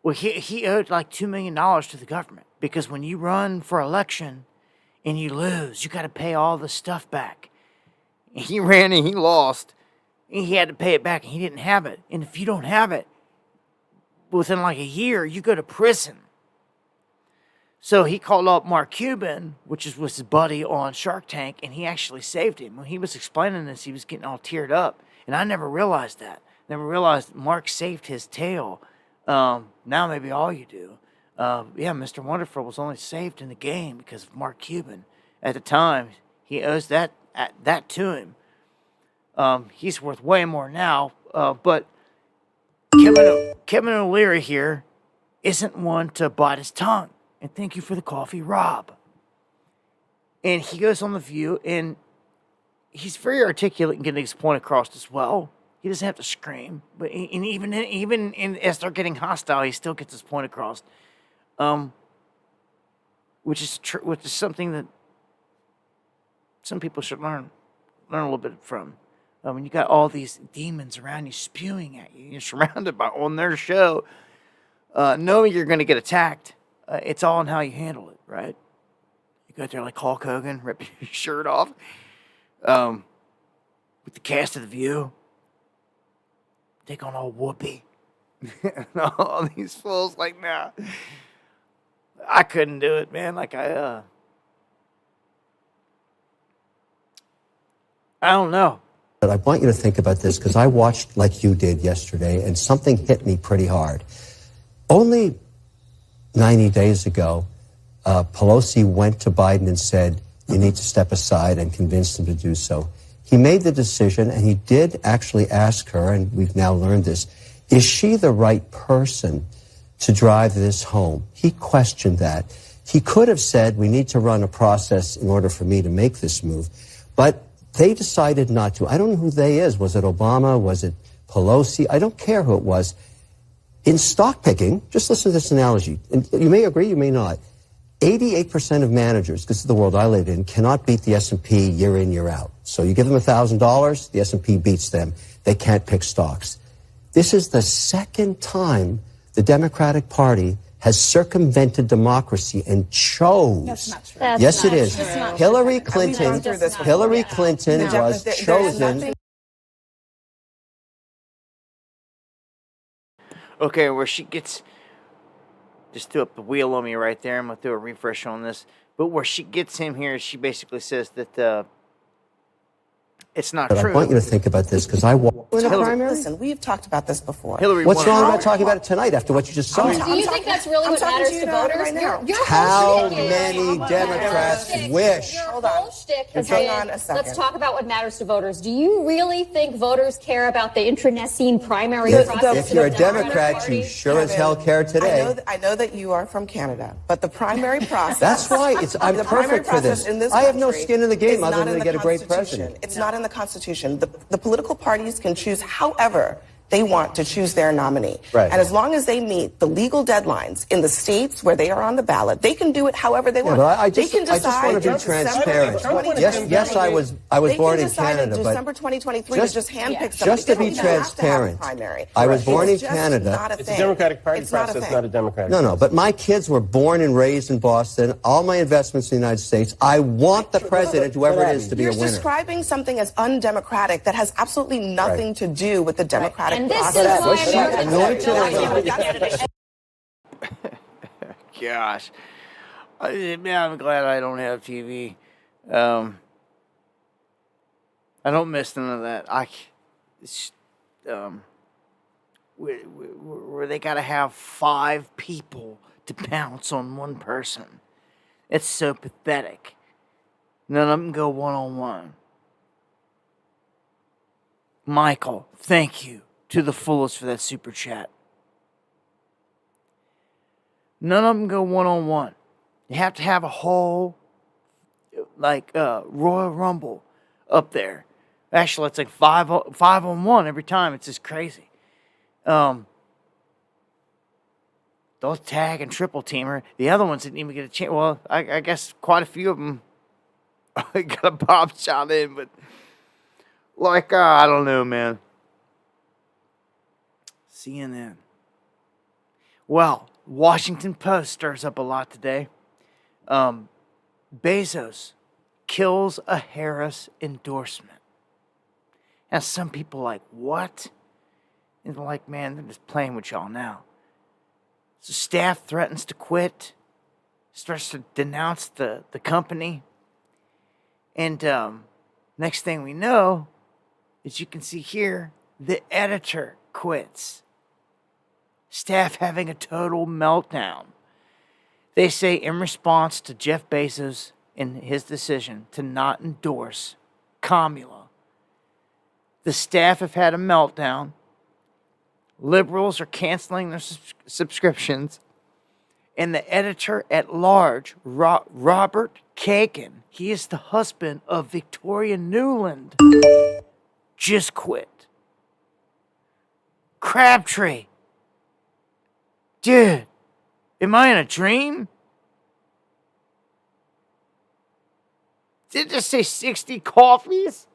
Well, he owed like $2 million to the government because when you run for election and you lose, you got to pay all the stuff back. And he ran and he lost, and he had to pay it back, and he didn't have it. And if you don't have it, within like a year, you go to prison. So he called up Mark Cuban, which was his buddy on Shark Tank, and he actually saved him. When he was explaining this, he was getting all teared up, and I never realized that. Never realized Mark saved his tail. Now maybe all you do. Yeah, Mr. Wonderful was only saved in the game because of Mark Cuban. At the time, he owes that to him. He's worth way more now, but Kevin O'Leary here isn't one to bite his tongue. And thank you for the coffee, Rob. And he goes on The View, and he's very articulate in getting his point across as well. He doesn't have to scream, but even as they're getting hostile, he still gets his point across. Which is something that some people should learn a little bit from. When you got all these demons around you spewing at you, you're surrounded by on their show, knowing you're going to get attacked. It's all in how you handle it, right? You go out there like Hulk Hogan, rip your shirt off, with the cast of The View. Take on all Whoopi. All these fools, like, nah. I couldn't do it, man. Like, I don't know.
But I want you to think about this because I watched like you did yesterday, and something hit me pretty hard. Only 90 days ago, Pelosi went to Biden and said, you need to step aside, and convinced him to do so. He made the decision, and he did actually ask her, and we've now learned this, is she the right person to drive this home? He questioned that. He could have said, we need to run a process in order for me to make this move. But they decided not to. I don't know who they is. Was it Obama? Was it Pelosi? I don't care who it was. In stock picking, just listen to this analogy, and you may agree, you may not. 88% of managers, this is the world I live in, cannot beat the S&P year in, year out. So you give them $1,000, the S&P beats them. They can't pick stocks. This is the second time the Democratic Party has circumvented democracy and chose. That's not true. Yes, it is. Hillary Clinton was chosen.
Okay, where she gets, just threw up the wheel on me right there. I'm going to do a refresh on this. But where she gets him here, she basically says that it's not
But
true.
I want you to think about this because I won in a primary.
Listen, we've talked about this before.
Hillary
What's
won
wrong
a
about talking about it tonight after what you just saw?
Do you think that's really what matters to voters?
Right now.
Your
How
whole shtick
many Democrats wish?
Your
Hold on.
whole shtick has
Hang
been,
on a second.
let's talk about what matters to voters. Do you really think voters care about the internecine primary
If,
process?
if you're a
of the Democratic
Democrat, you
Party?
sure as hell care today.
I know that you are from Canada, but the primary process.
That's why I'm
the primary
perfect for this.
process in this
I have no
country
skin in the game
is
other
not
than
in
to
the
get a great
Constitution.
president.
It's not in the Constitution. The political parties can choose however they want to choose their nominee.
Right.
And as long as they meet the legal deadlines in the states where they are on the ballot, they can do it however they want.
But I
they
just,
can
I just want to be
decide
transparent. Yes, I was born in Canada, but
December 2023 to just handpick somebody.
just to
They
be
don't even have to have a
transparent,
primary.
I was born in
It's just
Canada.
not a
It's a
thing.
Democratic Party
It's not a
process,
thing.
not a Democratic
No,
process.
but my kids were born and raised in Boston. All my investments in the United States. I want the president, whoever it is, to be a
You're
winner.
describing something as undemocratic that has absolutely nothing to do with the democratic
And this
process.
is why
Was she anointed
Gosh. I'm glad I don't have TV. I don't miss none of that. Where they got to have 5 people to pounce on one person. It's so pathetic. None of them go one-on-one. Michael, thank you to the fullest for that super chat. None of them go one-on-one. You have to have a whole, Royal Rumble up there. Actually, it's like 5-on-1 every time. It's just crazy. Those tag and triple teamer. The other ones didn't even get a chance. Well, I guess quite a few of them got a pop shot in, but I don't know, man. CNN. Well, Washington Post stirs up a lot today. Bezos kills a Harris endorsement. And some people are like, what? And they're like, man, they're just playing with y'all now. So staff threatens to quit, starts to denounce the company. And next thing we know, as you can see here, the editor quits. Staff having a total meltdown. They say in response to Jeff Bezos and his decision to not endorse Kamala, the staff have had a meltdown. Liberals are canceling their subscriptions. And the editor at large, Robert Kagan, he is the husband of Victoria Nuland, just quit. Crabtree. Dude, am I in a dream? Did it just say 60 coffees?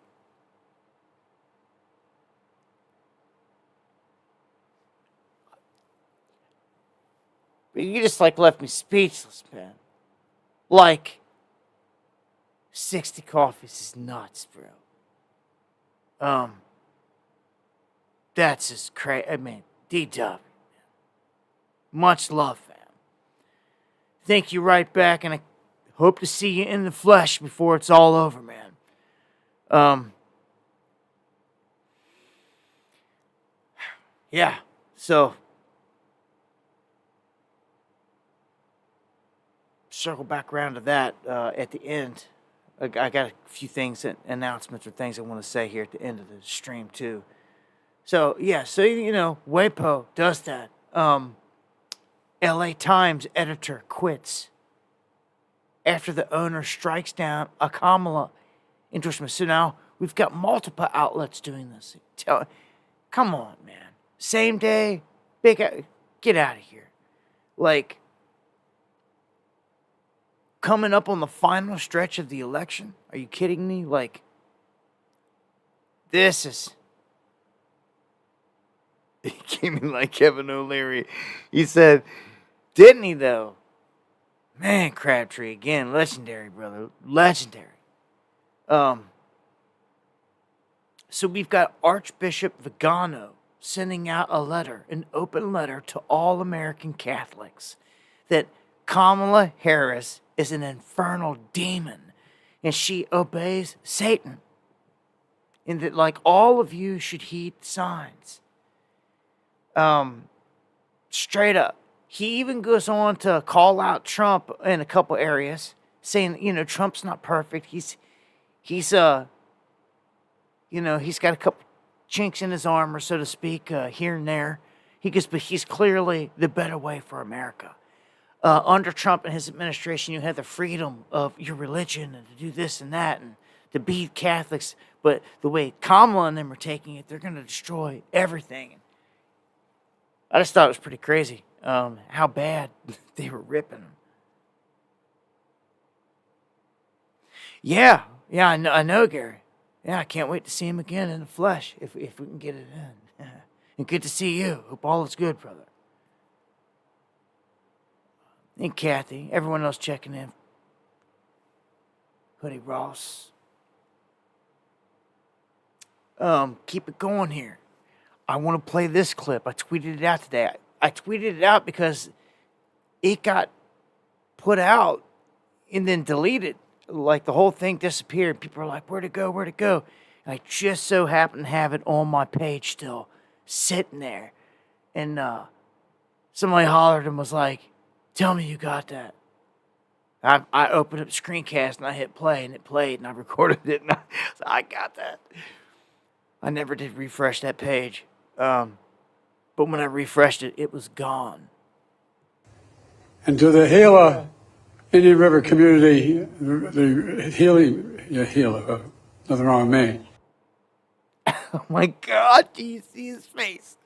But you just left me speechless, man. 60 coffees is nuts, bro. That's just crazy. I mean, D-Dub. Much love, fam. Thank you right back, and I hope to see you in the flesh before it's all over, man. Yeah, so circle back around to that at the end. I got a few things, announcements or things I want to say here at the end of the stream, too. So, yeah, WAPO does that. LA Times editor quits after the owner strikes down a Kamala endorsement. So now we've got multiple outlets doing this. Come on, man. Same day, get out of here. Coming up on the final stretch of the election? Are you kidding me? This is... He came in like Kevin O'Leary. He said, didn't he, though? Man, Crabtree, again, legendary, brother. Legendary. So we've got Archbishop Vigano sending out a letter, an open letter to all American Catholics that Kamala Harris is an infernal demon and she obeys Satan. And that, like, all of you should heed signs. Straight up. He even goes on to call out Trump in a couple areas, saying, Trump's not perfect. He's got a couple chinks in his armor, so to speak, here and there. He goes, but he's clearly the better way for America. Under Trump and his administration, you had the freedom of your religion and to do this and that and to be Catholics. But the way Kamala and them are taking it, they're going to destroy everything. I just thought it was pretty crazy how bad they were ripping him. Yeah, I know, Gary. Yeah, I can't wait to see him again in the flesh if we can get it in. And good to see you. Hope all is good, brother. And Kathy, everyone else checking in. Hoodie Ross. Keep it going here. I want to play this clip. I tweeted it out today. I tweeted it out because it got put out and then deleted. Like, the whole thing disappeared. People are like, where'd it go? Where'd it go? And I just so happen to have it on my page still, sitting there. And somebody hollered and was like, tell me you got that. I opened up Screencast and I hit play and it played and I recorded it and I got that. I never did refresh that page. But when I refreshed it, it was gone.
And to the Gila Indian River community, the Gila, nothing wrong with me.
Oh my God, do you see his face?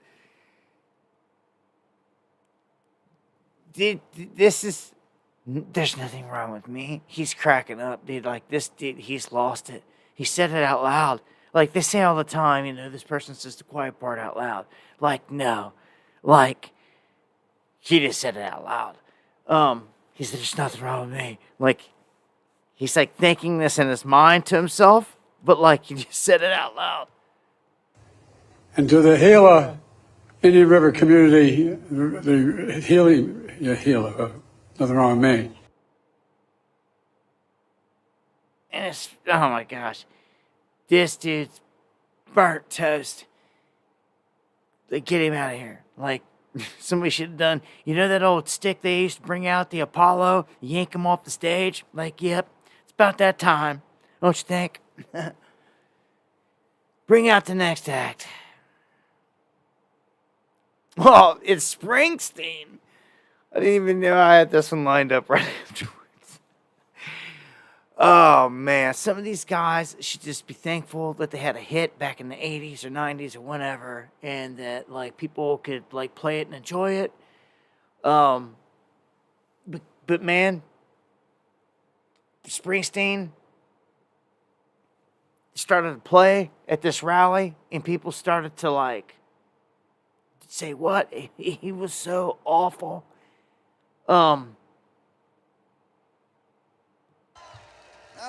There's nothing wrong with me. He's cracking up, dude. Like, this dude, he's lost it. He said it out loud. Like, they say all the time, this person says the quiet part out loud. Like, no. Like, he just said it out loud. He said, there's nothing wrong with me. Like, he's like thinking this in his mind to himself, but like, he just said it out loud.
And to the Gila Indian River community, the Gila, nothing wrong with me.
And it's, oh my gosh. This dude's burnt toast. Like, get him out of here. Like, somebody should have done, that old stick they used to bring out, the Apollo, yank him off the stage? Like, yep, it's about that time, don't you think? Bring out the next act. Oh, it's Springsteen. I didn't even know I had this one lined up right afterwards. Oh, man. Some of these guys should just be thankful that they had a hit back in the 80s or 90s or whenever, and that, like, people could, like, play it and enjoy it. But man, Springsteen started to play at this rally, and people started to, like, say, what? He was so awful.
Now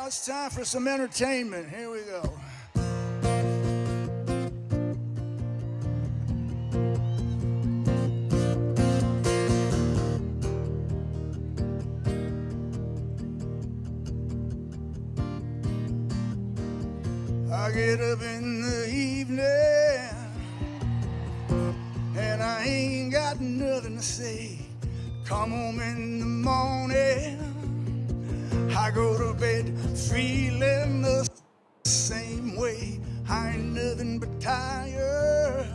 it's time for some entertainment. Here we go. I get up in the evening and I ain't got nothing to say. Come home in the morning, I go to bed feeling the same way. I ain't nothing but tired.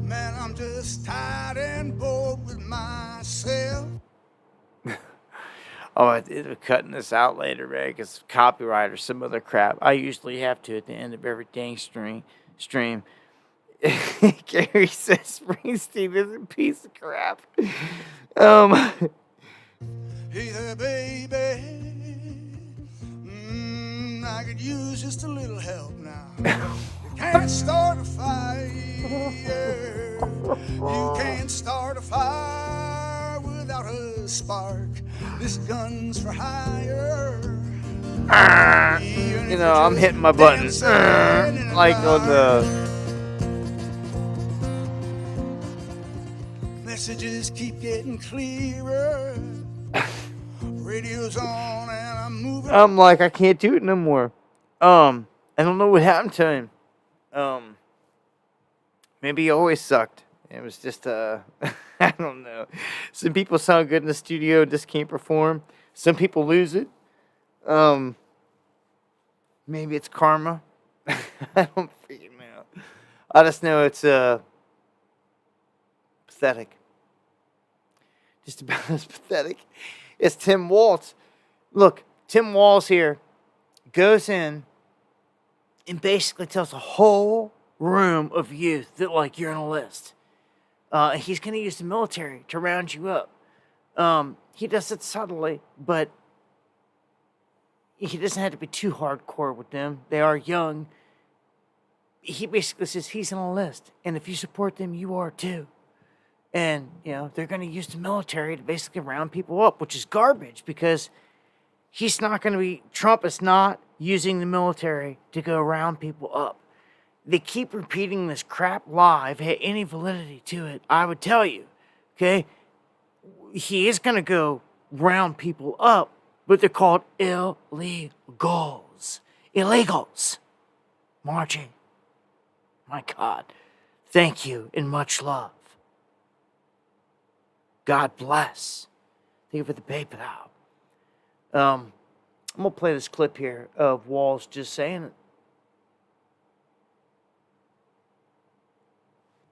Man, I'm just tired and bored with myself.
Oh, I'm cutting this out later, man, because copyright or some other crap. I usually have to at the end of every dang stream. Gary says Springsteen is a piece of crap.
Hey there, baby. I could use just a little help now. You can't start a fire. You can't start a fire without a spark. This gun's for hire.
I'm hitting my buttons. Like on the
messages keep getting clearer. Radio's on and I'm moving.
I'm like, I can't do it no more. I don't know what happened to him. Maybe he always sucked. It was just, I don't know. Some people sound good in the studio, just can't perform. Some people lose it. Maybe it's karma. I don't freaking know. I just know it's, pathetic. Just about as pathetic as Tim Waltz. Look, Tim Waltz here goes in and basically tells a whole room of youth that, like, you're on a list. He's going to use the military to round you up. He does it subtly, but he doesn't have to be too hardcore with them. They are young. He basically says he's on a list, and if you support them, you are too. And, you know, they're going to use the military to basically round people up, which is garbage because he's not going to be, Trump is not using the military to go round people up. They keep repeating this crap lie. If it had any validity to it, I would tell you, okay? He is going to go round people up, but they're called illegals. Illegals. Marching. My God. Thank you and much love. God bless. Thank you for the PayPal. I'm going to play this clip here of Walls just saying it.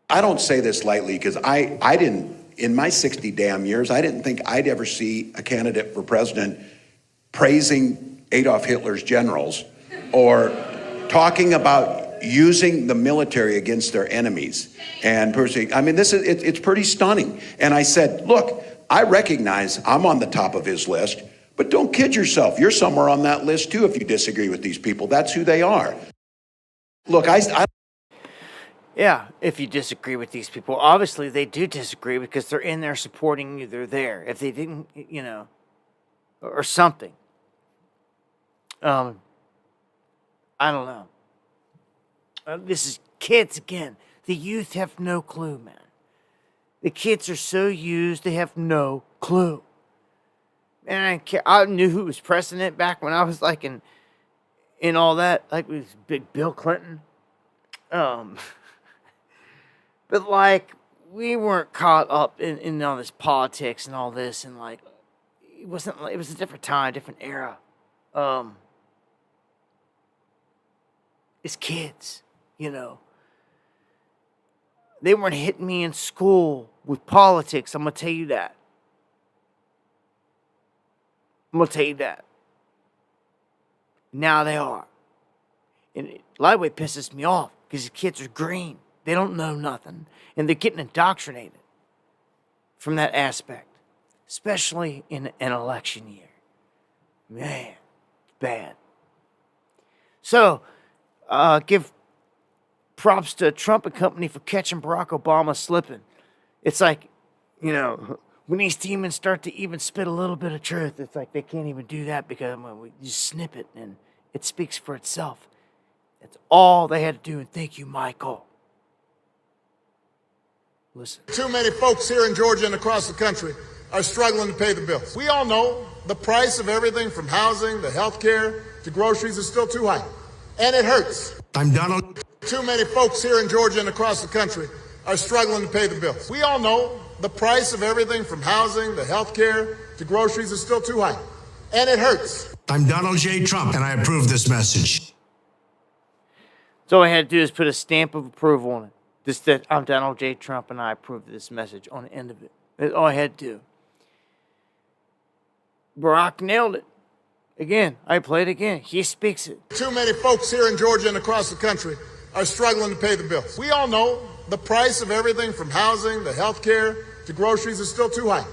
I don't say this lightly because I didn't, in my 60 damn years, I didn't think I'd ever see a candidate for president praising Adolf Hitler's generals or talking about using the military against their enemies. And I mean, it's pretty stunning. And I said, look, I recognize I'm on the top of his list, but don't kid yourself. You're somewhere on that list too if you disagree with these people. That's who they are. Look,
yeah, if you disagree with these people, obviously they do disagree because they're in there supporting you. They're there. If they didn't, you know, or something. I don't know. This is kids again. The youth have no clue, man. The kids are so used, they have no clue. Man, I knew who was president back when I was like in all that. Like, it was big Bill Clinton. But like, we weren't caught up in all this politics and all this, and like, it was a different time, different era. It's kids, you know. They weren't hitting me in school with politics, I'm going to tell you that. Now they are. And a lot of it pisses me off because the kids are green. They don't know nothing. And they're getting indoctrinated from that aspect, especially in an election year. Man, it's bad. So, give props to Trump and company for catching Barack Obama slipping. It's like, you know, when these demons start to even spit a little bit of truth, it's like they can't even do that because we just snip it and it speaks for itself. That's all they had to do, and thank you, Michael. Listen.
Too many folks here in Georgia and across the country are struggling to pay the bills. We all know the price of everything from housing to health care to groceries is still too high. And it hurts.
I'm Donald.
Too many folks here in Georgia and across the country are struggling to pay the bills. We all know the price of everything from housing to health care to groceries is still too high. And it hurts.
I'm Donald J. Trump, and I approve this message.
So all I had to do is put a stamp of approval on it. Just that I'm Donald J. Trump and I approve this message on the end of it. That's all I had to do. Barack nailed it. Again, I played again. He speaks it.
Too many folks here in Georgia and across the country are struggling to pay the bills. We all know the price of everything from housing to health care to groceries is still too high.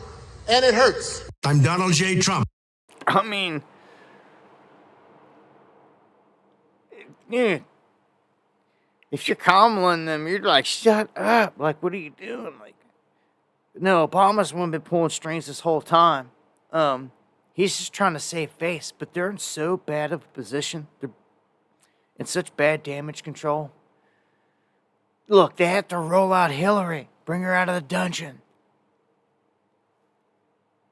And it hurts.
I'm Donald J. Trump.
I mean, yeah. If you're calling them, you're like, shut up. Like, what are you doing? Like, no, Obama's one been pulling strings this whole time. He's just trying to save face, but they're in so bad of a position. They're in such bad damage control. Look, they have to roll out Hillary, bring her out of the dungeon.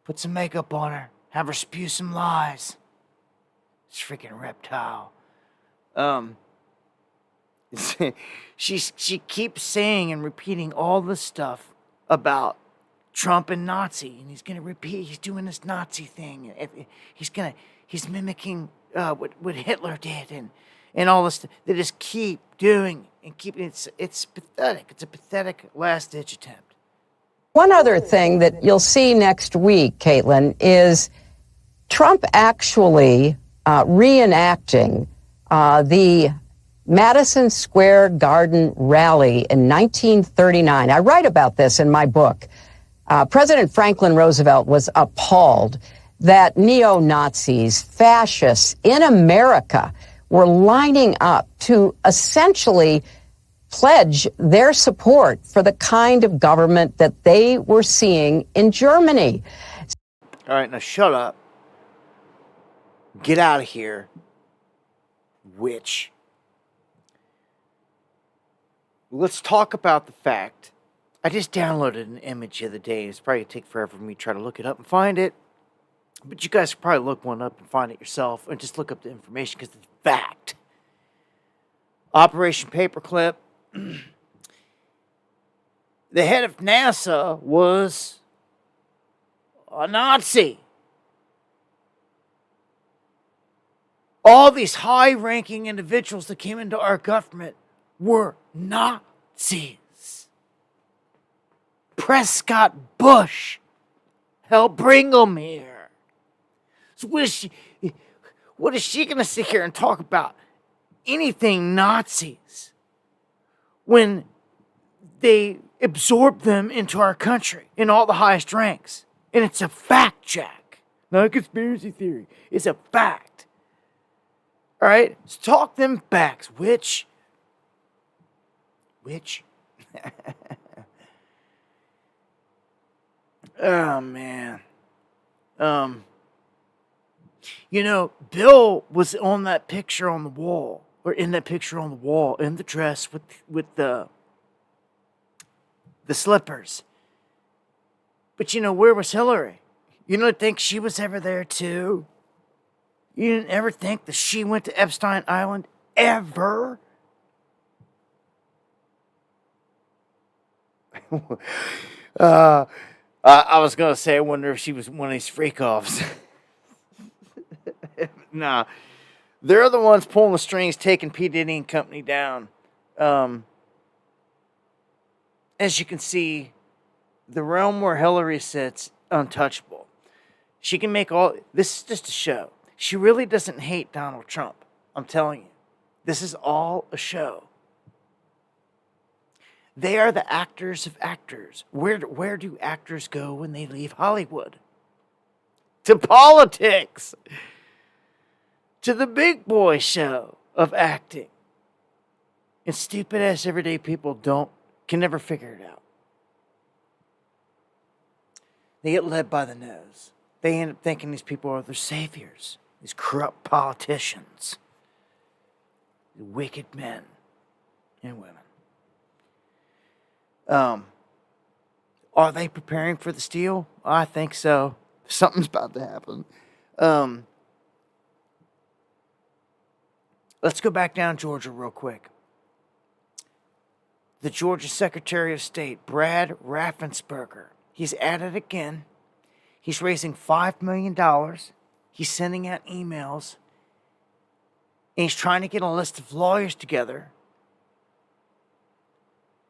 Put some makeup on her. Have her spew some lies. This freaking reptile. She keeps saying and repeating all this stuff about Trump and Nazi, and he's gonna repeat. He's doing this Nazi thing. He's mimicking what Hitler did, and all this. They just keep doing and keep. It's pathetic. It's a pathetic last ditch attempt.
One other thing that you'll see next week, Caitlin, is Trump actually reenacting the Madison Square Garden rally in 1939. I write about this in my book. President Franklin Roosevelt was appalled that neo-Nazis, fascists in America were lining up to essentially pledge their support for the kind of government that they were seeing in Germany.
All right, now shut up. Get out of here, witch. Let's talk about the fact. I just downloaded an image the other day. It's probably going to take forever for me to try to look it up and find it. But you guys can probably look one up and find it yourself and just look up the information because it's fact. Operation Paperclip. The head of NASA was a Nazi. All these high-ranking individuals that came into our government were Nazis. Prescott Bush helped bring them here. So what is she going to sit here and talk about anything Nazis when they absorbed them into our country in all the highest ranks? And it's a fact, Jack. Not a conspiracy theory. It's a fact. All right? So talk them facts, witch. Oh, man. You know, Bill was on that picture on the wall, or in that picture on the wall, in the dress with the slippers. But you know, where was Hillary? You don't think she was ever there too? You didn't ever think that she went to Epstein Island ever? I was going to say, I wonder if she was one of these freak-offs. Nah. They're the ones pulling the strings, taking P. Diddy and company down. As you can see, the realm where Hillary sits, untouchable. She can make all... This is just a show. She really doesn't hate Donald Trump. I'm telling you. This is all a show. They are the actors of actors. Where do actors go when they leave Hollywood? To politics. To the big boy show of acting. And stupid ass everyday people can never figure it out. They get led by the nose. They end up thinking these people are their saviors. These corrupt politicians. Wicked men and women. Are they preparing for the steal? I think so. Something's about to happen. Let's go back down Georgia real quick. The Georgia Secretary of State, Brad Raffensperger, he's at it again. He's raising $5 million. He's sending out emails. And he's trying to get a list of lawyers together.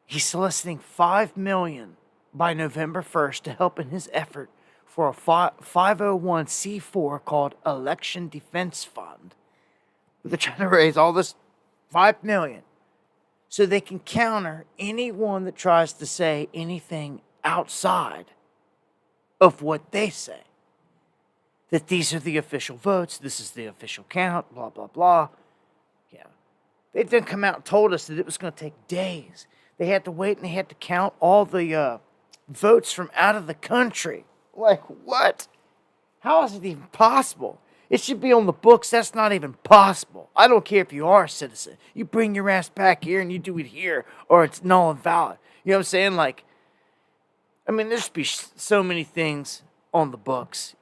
He's soliciting $5 million by November 1st to help in his effort for a 501c4 called Election Defense Fund. They're trying to raise all this $5 million so they can counter anyone that tries to say anything outside of what they say. That these are the official votes, this is the official count, blah, blah, blah. Yeah. They didn't come out and told us that it was going to take days. They had to wait and they had to count all the votes from out of the country. Like, what? How is it even possible? It should be on the books. That's not even possible. I don't care if you are a citizen. You bring your ass back here and you do it here, or it's null and valid. You know what I'm saying? Like, I mean, there's be so many things on the books,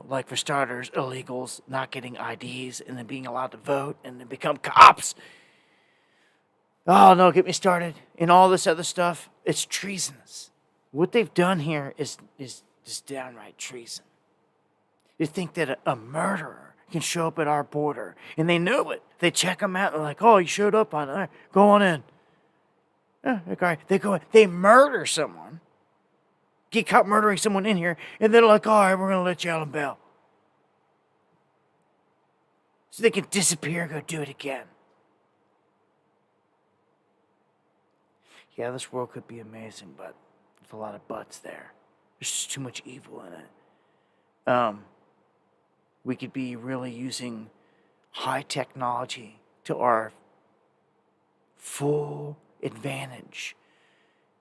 like for starters, illegals not getting IDs and then being allowed to vote and then become cops. Oh, no, get me started. And all this other stuff, it's treasonous. What they've done here is just downright treason. You think that a murderer can show up at our border, and they know it. They check them out, and they're like, oh, you showed up on it. Go on in. Yeah, okay. They murder someone, get caught murdering someone in here, and they're like, all right, we're going to let you out on bail. So they can disappear and go do it again. Yeah, this world could be amazing, but there's a lot of buts there. There's just too much evil in it. We could be really using high technology to our full advantage,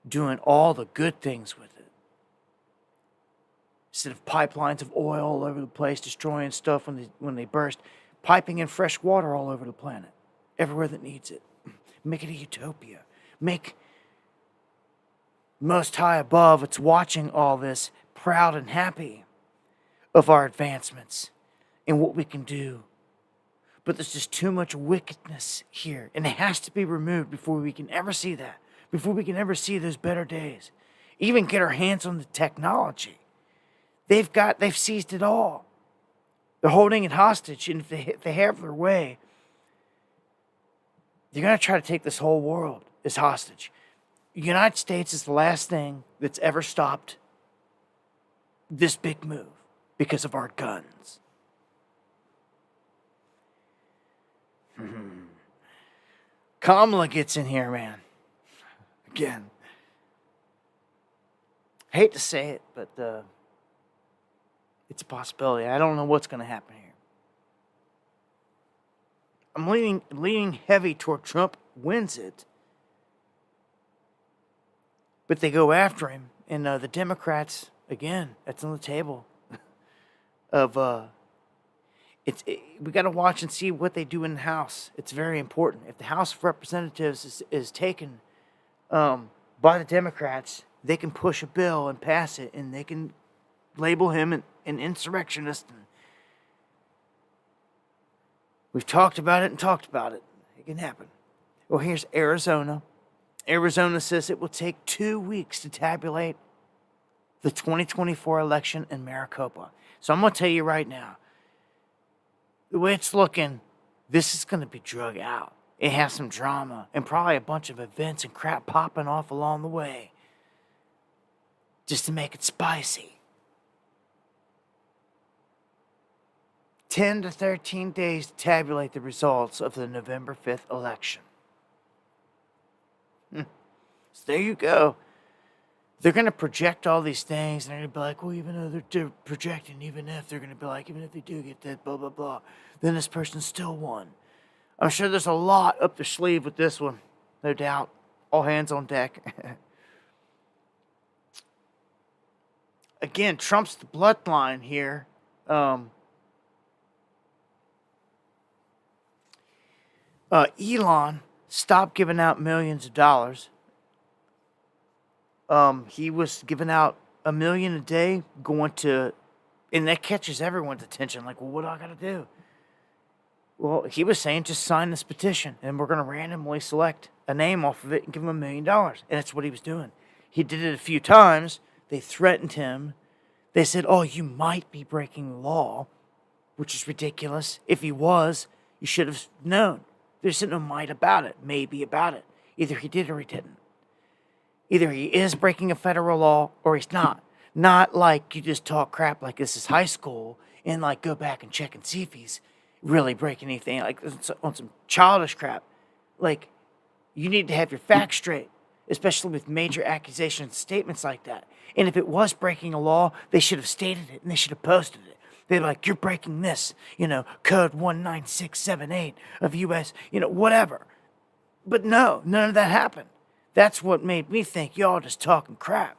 doing all the good things with it. Instead of pipelines of oil all over the place, destroying stuff when they burst, piping in fresh water all over the planet, everywhere that needs it. Make it a utopia. Make Most High above, it's watching all this, proud and happy of our advancements and what we can do. But there's just too much wickedness here, and it has to be removed before we can ever see that, before we can ever see those better days. Even get our hands on the technology. They've seized it all. They're holding it hostage, and if they have their way, they're going to try to take this whole world as hostage. The United States is the last thing that's ever stopped this big move because of our guns. Kamala gets in here, man. Again. I hate to say it, but it's a possibility. I don't know what's going to happen here. I'm leaning heavy toward Trump wins it. But they go after him. And the Democrats, again, that's on the table of... we got to watch and see what they do in the House. It's very important. If the House of Representatives is taken by the Democrats, they can push a bill and pass it, and they can label him an insurrectionist. We've talked about it and talked about it. It can happen. Well, here's Arizona. Arizona says it will take 2 weeks to tabulate the 2024 election in Maricopa. So I'm going to tell you right now, the way it's looking, this is going to be drug out. It has some drama and probably a bunch of events and crap popping off along the way just to make it spicy. 10 to 13 days to tabulate the results of the November 5th election. So there you go. They're going to project all these things, and they're going to be like, well, even though they're projecting, even if they're going to be like, even if they do get that, blah, blah, blah, then this person still won. I'm sure there's a lot up their sleeve with this one, no doubt. All hands on deck. Again, Trump's the bloodline here. Elon stopped giving out millions of dollars. He was giving out $1 million a day, going to, and that catches everyone's attention. Like, well, what do I got to do? Well, he was saying, just sign this petition, and we're going to randomly select a name off of it and give him $1 million. And that's what he was doing. He did it a few times. They threatened him. They said, oh, you might be breaking the law, which is ridiculous. If he was, you should have known. There's no might about it, maybe about it. Either he did or he didn't. Either he is breaking a federal law or he's not. Not like you just talk crap like this is high school and like go back and check and see if he's really breaking anything. Like on some childish crap. Like you need to have your facts straight, especially with major accusations and statements like that. And if it was breaking a law, they should have stated it and they should have posted it. They're like, you're breaking this, code 19678 of U.S., whatever. But no, none of that happened. That's what made me think y'all just talking crap.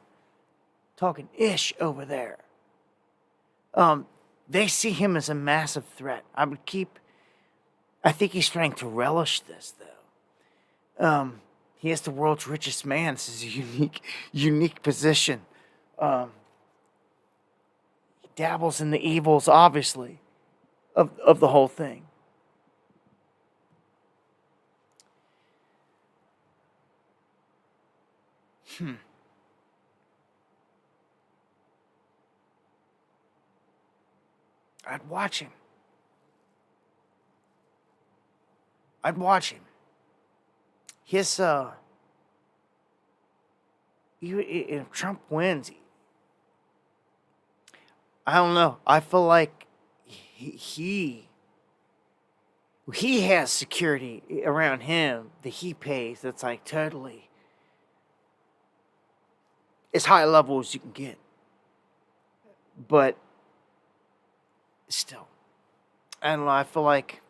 Talking ish over there. They see him as a massive threat. I think he's trying to relish this, though. He is the world's richest man. This is a unique position. dabbles in the evils, obviously, of the whole thing. I'd watch him. His, if Trump wins, I don't know. I feel like he has security around him that he pays that's like totally as high level as you can get. But still, I don't know. I feel like,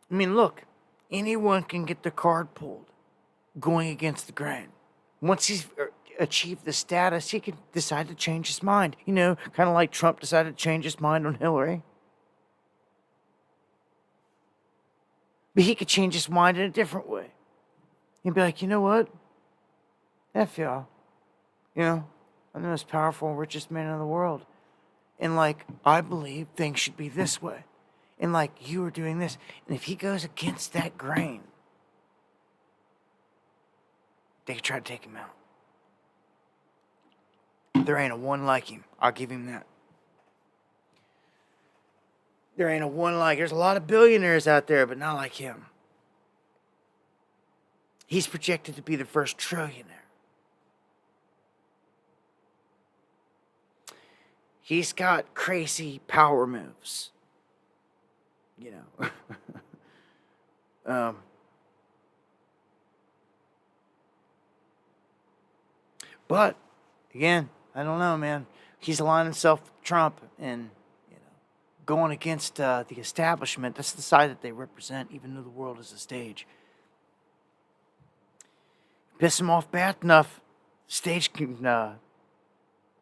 I mean, look, anyone can get their card pulled going against the grain. Once he's achieved the status, he can decide to change his mind. You know, kind of like Trump decided to change his mind on Hillary. But he could change his mind in a different way. He'd be like, you know what? F y'all. You know, I'm the most powerful and richest man in the world. And like, I believe things should be this way. And like, you are doing this. And if he goes against that grain, they could try to take him out. There ain't a one like him. I'll give him that. There ain't a one like. There's a lot of billionaires out there, but not like him. He's projected to be the first trillionaire. He's got crazy power moves. You know. But, again, I don't know, man. He's aligning himself with Trump and, you know, going against the establishment. That's the side that they represent, even though the world is a stage. Piss him off bad enough, stage can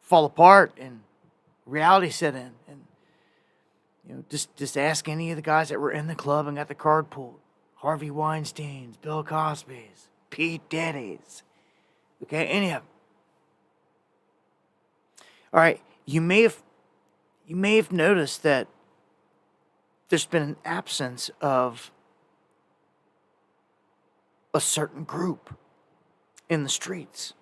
fall apart and reality set in. And, you know, just ask any of the guys that were in the club and got the card pulled. Harvey Weinstein's, Bill Cosby's, Pete Diddy's. Okay, any of them. All right, you may have noticed that there's been an absence of a certain group in the streets.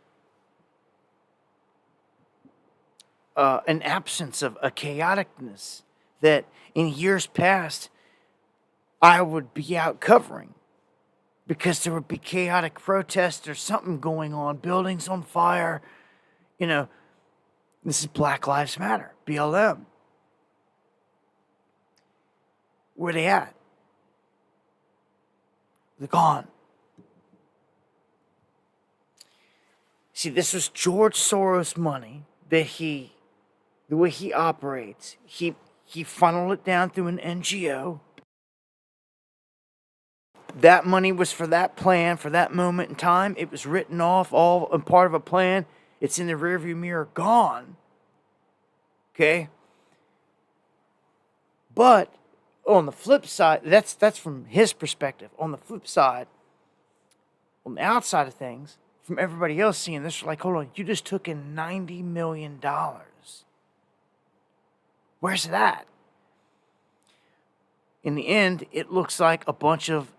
An absence of a chaoticness that in years past I would be out covering because there would be chaotic protests or something going on, buildings on fire. You know, this is Black Lives Matter, BLM. Where they at? They're gone. See, this was George Soros' money that the way he operates, he funneled it down through an NGO. That money was for that plan, for that moment in time. It was written off, all a part of a plan. It's in the rearview mirror, gone. Okay? But on the flip side, that's from his perspective. On the flip side, on the outside of things, from everybody else seeing this, like, hold on, you just took in $90 million. Where's it at? In the end, it looks like a bunch of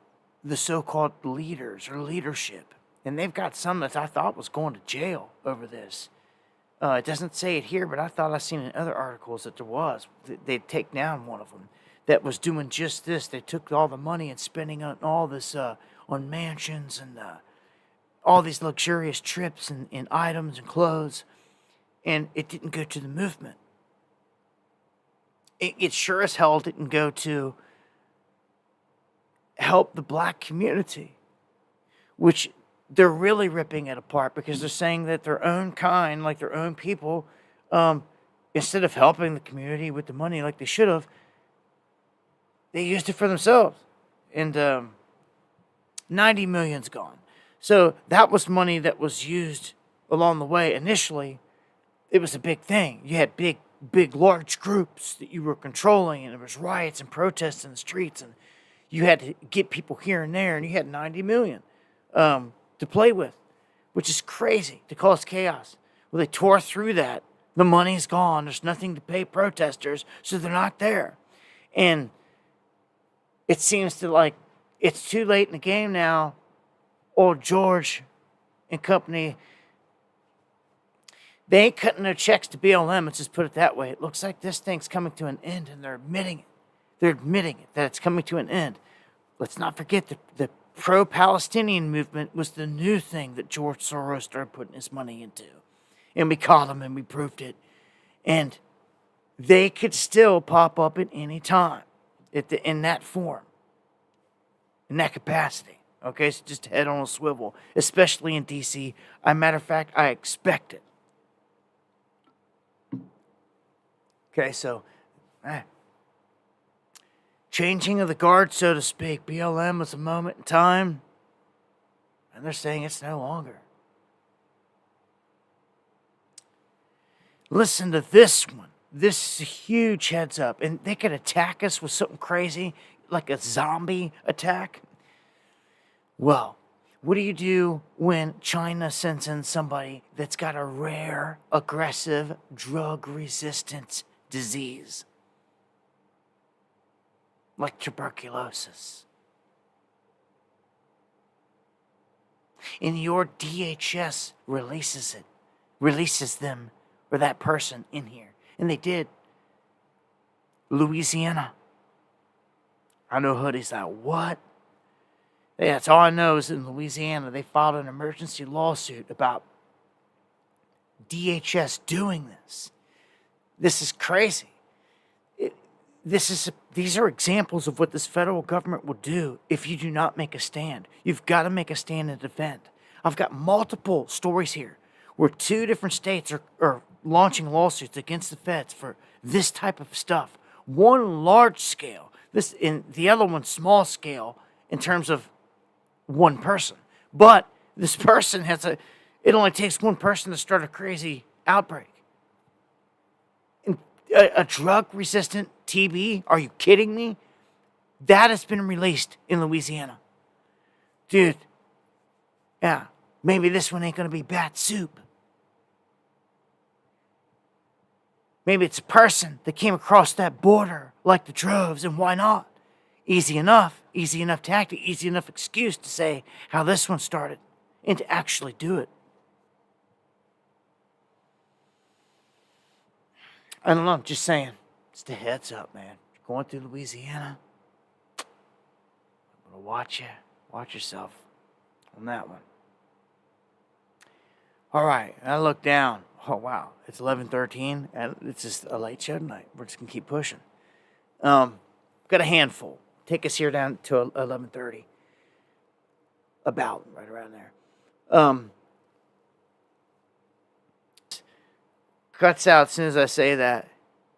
the so-called leaders or leadership. And they've got some that I thought was going to jail over this. It doesn't say it here, but I thought I seen in other articles that there was. They'd take down one of them that was doing just this. They took all the money and spending on all this, on mansions and all these luxurious trips and items and clothes. And it didn't go to the movement. It sure as hell didn't go to help the black community, which they're really ripping it apart because they're saying that their own kind, like their own people, instead of helping the community with the money like they should have, they used it for themselves. And 90 million's gone. So that was money that was used along the way. Initially, it was a big thing. You had big, large groups that you were controlling, and there was riots and protests in the streets, and you had to get people here and there, and you had 90 million to play with, which is crazy to cause chaos. Well, they tore through that. The money's gone. There's nothing to pay protesters, so they're not there. And it seems to like it's too late in the game now. Old George and company, they ain't cutting their checks to BLM. Let's just put it that way. It looks like this thing's coming to an end, and they're admitting it. They're admitting it, that it's coming to an end. Let's not forget the pro-Palestinian movement was the new thing that George Soros started putting his money into. And we caught him and we proved it. And they could still pop up at any time in that form, in that capacity. Okay, so just head on a swivel, especially in D.C. As a matter of fact, I expect it. Okay, so changing of the guard, so to speak. BLM was a moment in time, and they're saying it's no longer. Listen to this one. This is a huge heads up. And they could attack us with something crazy, like a zombie attack. Well, what do you do when China sends in somebody that's got a rare, aggressive, drug-resistant disease? Like tuberculosis. And your DHS releases them or that person in here. And they did. Louisiana. I know hoodies like, what? Yeah, that's all I know is in Louisiana, they filed an emergency lawsuit about DHS doing this. This is crazy. These are examples of what this federal government will do if you do not make a stand. You've got to make a stand and defend. I've got multiple stories here where 2 different states are launching lawsuits against the feds for this type of stuff. One large scale, the other one small scale in terms of one person. But this person it only takes one person to start a crazy outbreak. A drug-resistant TB? Are you kidding me? That has been released in Louisiana. Dude, yeah, maybe this one ain't going to be bat soup. Maybe it's a person that came across that border like the droves, and why not? Easy enough tactic, easy enough excuse to say how this one started and to actually do it. I don't know, I'm just saying. It's the heads up, man. You're going through Louisiana. I'm gonna watch you. Watch yourself on that one. All right, I look down. Oh, wow. It's 11:13, and it's just a late show tonight. We're just going to keep pushing. Got a handful. Take us here down to 11:30. About right around there. Cuts out as soon as I say that.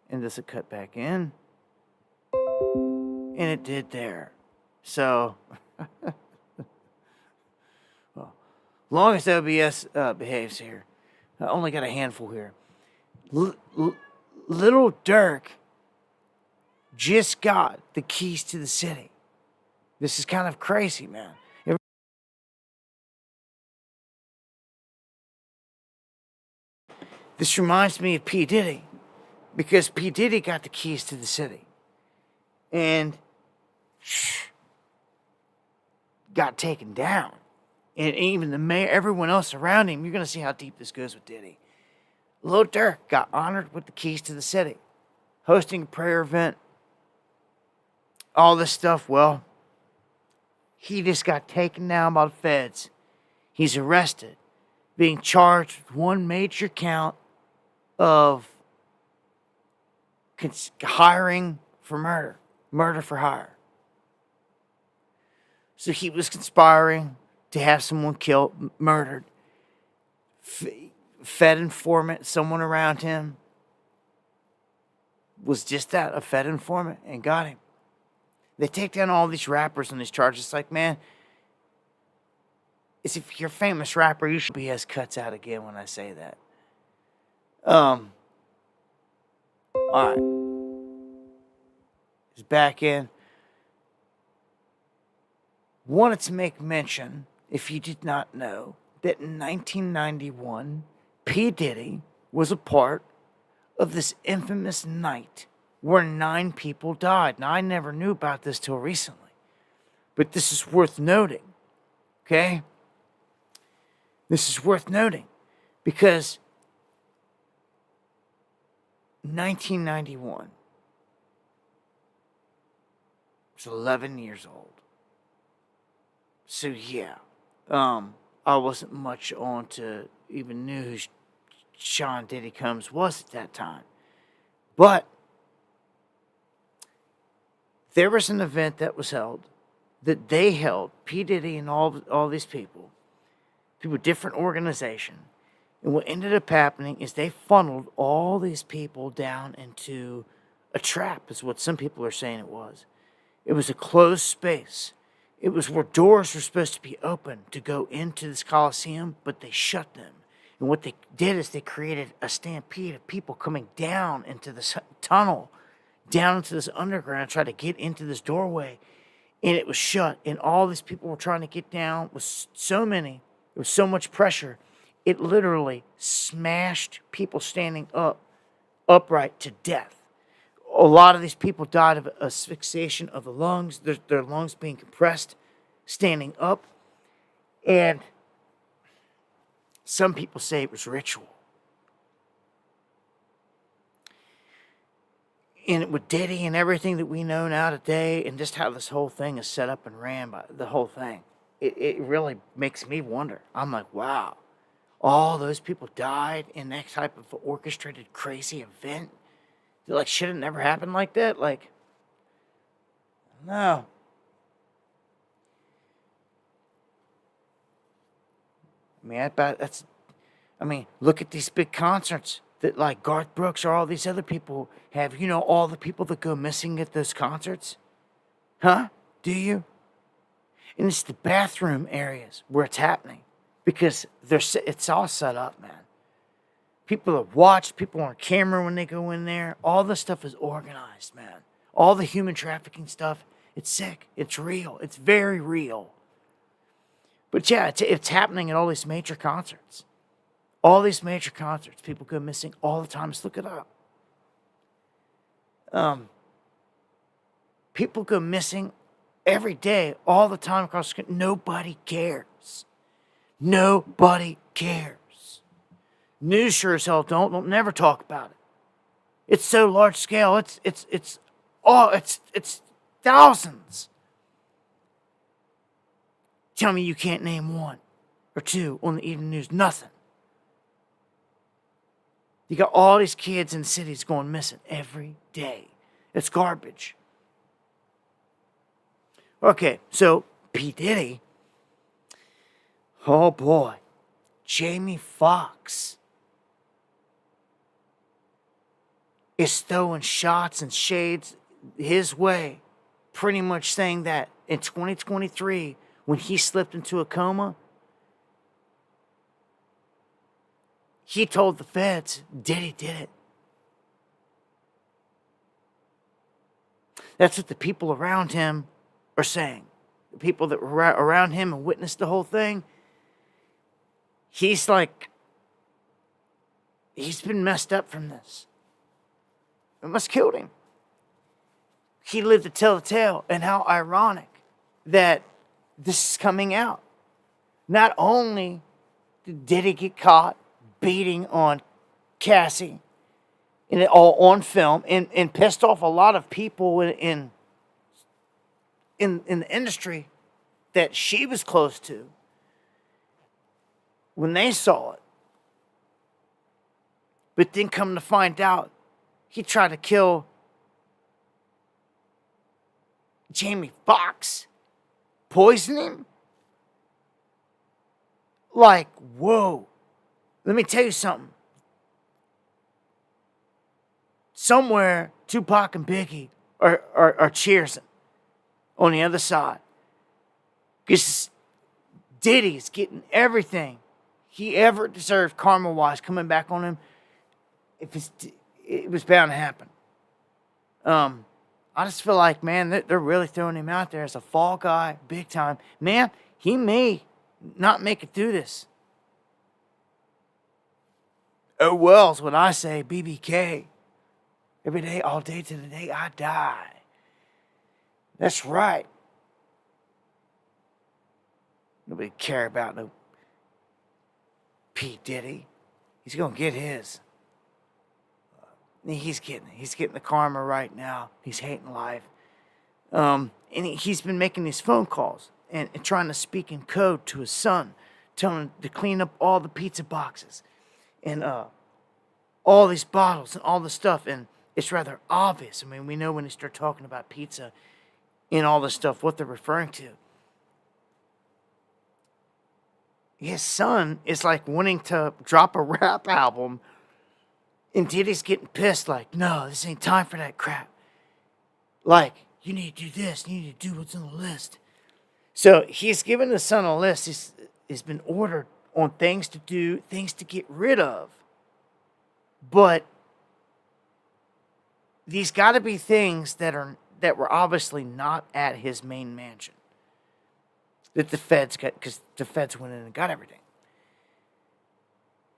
And does it cut back in? And it did there. So, well, as long as OBS behaves here. I only got a handful here. Lil Dirk just got the keys to the city. This is kind of crazy, man. This reminds me of P. Diddy, because P. Diddy got the keys to the city and got taken down. And even the mayor, everyone else around him, you're going to see how deep this goes with Diddy. Lil Dirk got honored with the keys to the city, hosting a prayer event, all this stuff. Well, he just got taken down by the feds. He's arrested, being charged with one major count of hiring for murder for hire. So he was conspiring to have someone killed, murdered, Fed informant, someone around him was just that, a Fed informant, and got him. They take down all these rappers on these charges. It's like, man, if you're a famous rapper, you should be as cuts out again when I say that. All right. He's back in. Wanted to make mention, if you did not know, that in 1991, P. Diddy was a part of this infamous night where 9 people died. Now, I never knew about this till recently, but this is worth noting, okay? This is worth noting because 1991, I was 11 years old. So, yeah, I wasn't much on to even knew who Sean Diddy Combs was at that time. But there was an event that was held, that they held, P. Diddy and all these people, different organization. And what ended up happening is they funneled all these people down into a trap, is what some people are saying it was. It was a closed space. It was where doors were supposed to be open to go into this Coliseum, but they shut them. And what they did is they created a stampede of people coming down into this tunnel, down into this underground, try to get into this doorway. And it was shut. And all these people were trying to get down. It was so many. There was so much pressure. It literally smashed people standing upright to death. A lot of these people died of asphyxiation of the lungs, their lungs being compressed, standing up. And some people say it was ritual. And with Diddy and everything that we know now today, and just how this whole thing is set up and ran by the whole thing, it really makes me wonder. I'm like, wow, all those people died in that type of orchestrated, crazy event? Like, shit had never happened like that? Like, no. I mean, look at these big concerts that, like, Garth Brooks or all these other people have. You know, all the people that go missing at those concerts? Huh? Do you? And it's the bathroom areas where it's happening. Because it's all set up, man. People are watched. People are on camera when they go in there. All this stuff is organized, man. All the human trafficking stuff, it's sick. It's real. It's very real. But yeah, it's happening at all these major concerts. All these major concerts. People go missing all the time. Just look it up. People go missing every day, all the time across the country. Nobody cares. Nobody cares. News sure as hell don't never talk about it. It's so large scale. It's thousands. Tell me you can't name 1 or 2 on the evening news. Nothing. You got all these kids in cities going missing every day. It's garbage. Okay, so P. Diddy. Oh boy. Jamie Foxx is throwing shots and shades his way, pretty much saying that in 2023, when he slipped into a coma, he told the feds Diddy did it. That's what the people around him are saying. The people that were around him and witnessed the whole thing. He's like, he's been messed up from this. It must have killed him. He lived to tell the tale, and how ironic that this is coming out. Not only did he get caught beating on Cassie, and it all on film, and pissed off a lot of people in the industry that she was close to when they saw it. But then come to find out, he tried to kill Jamie Foxx, poison him. Like, whoa. Let me tell you something. Somewhere, Tupac and Biggie are cheersing on the other side. Because Diddy's getting everything he ever deserved karma-wise coming back on him. It was bound to happen. I just feel like, man, they're really throwing him out there as a fall guy, big time. Man, he may not make it through this. Oh, well's when I say BBK. Every day, all day to the day I die. That's right. Nobody care about no P. Diddy. He's gonna get his. He's getting the karma right now. He's hating life. And he's been making these phone calls and trying to speak in code to his son, telling him to clean up all the pizza boxes and all these bottles and all the stuff. And it's rather obvious. I mean, we know when they start talking about pizza and all this stuff, what they're referring to. His son is like wanting to drop a rap album, and Diddy's getting pissed like, no, this ain't time for that crap. Like, you need to do this, you need to do what's on the list. So he's given his son a list. He's been ordered on things to do, things to get rid of. But these got to be things that were obviously not at his main mansion. That the feds got, because the feds went in and got everything.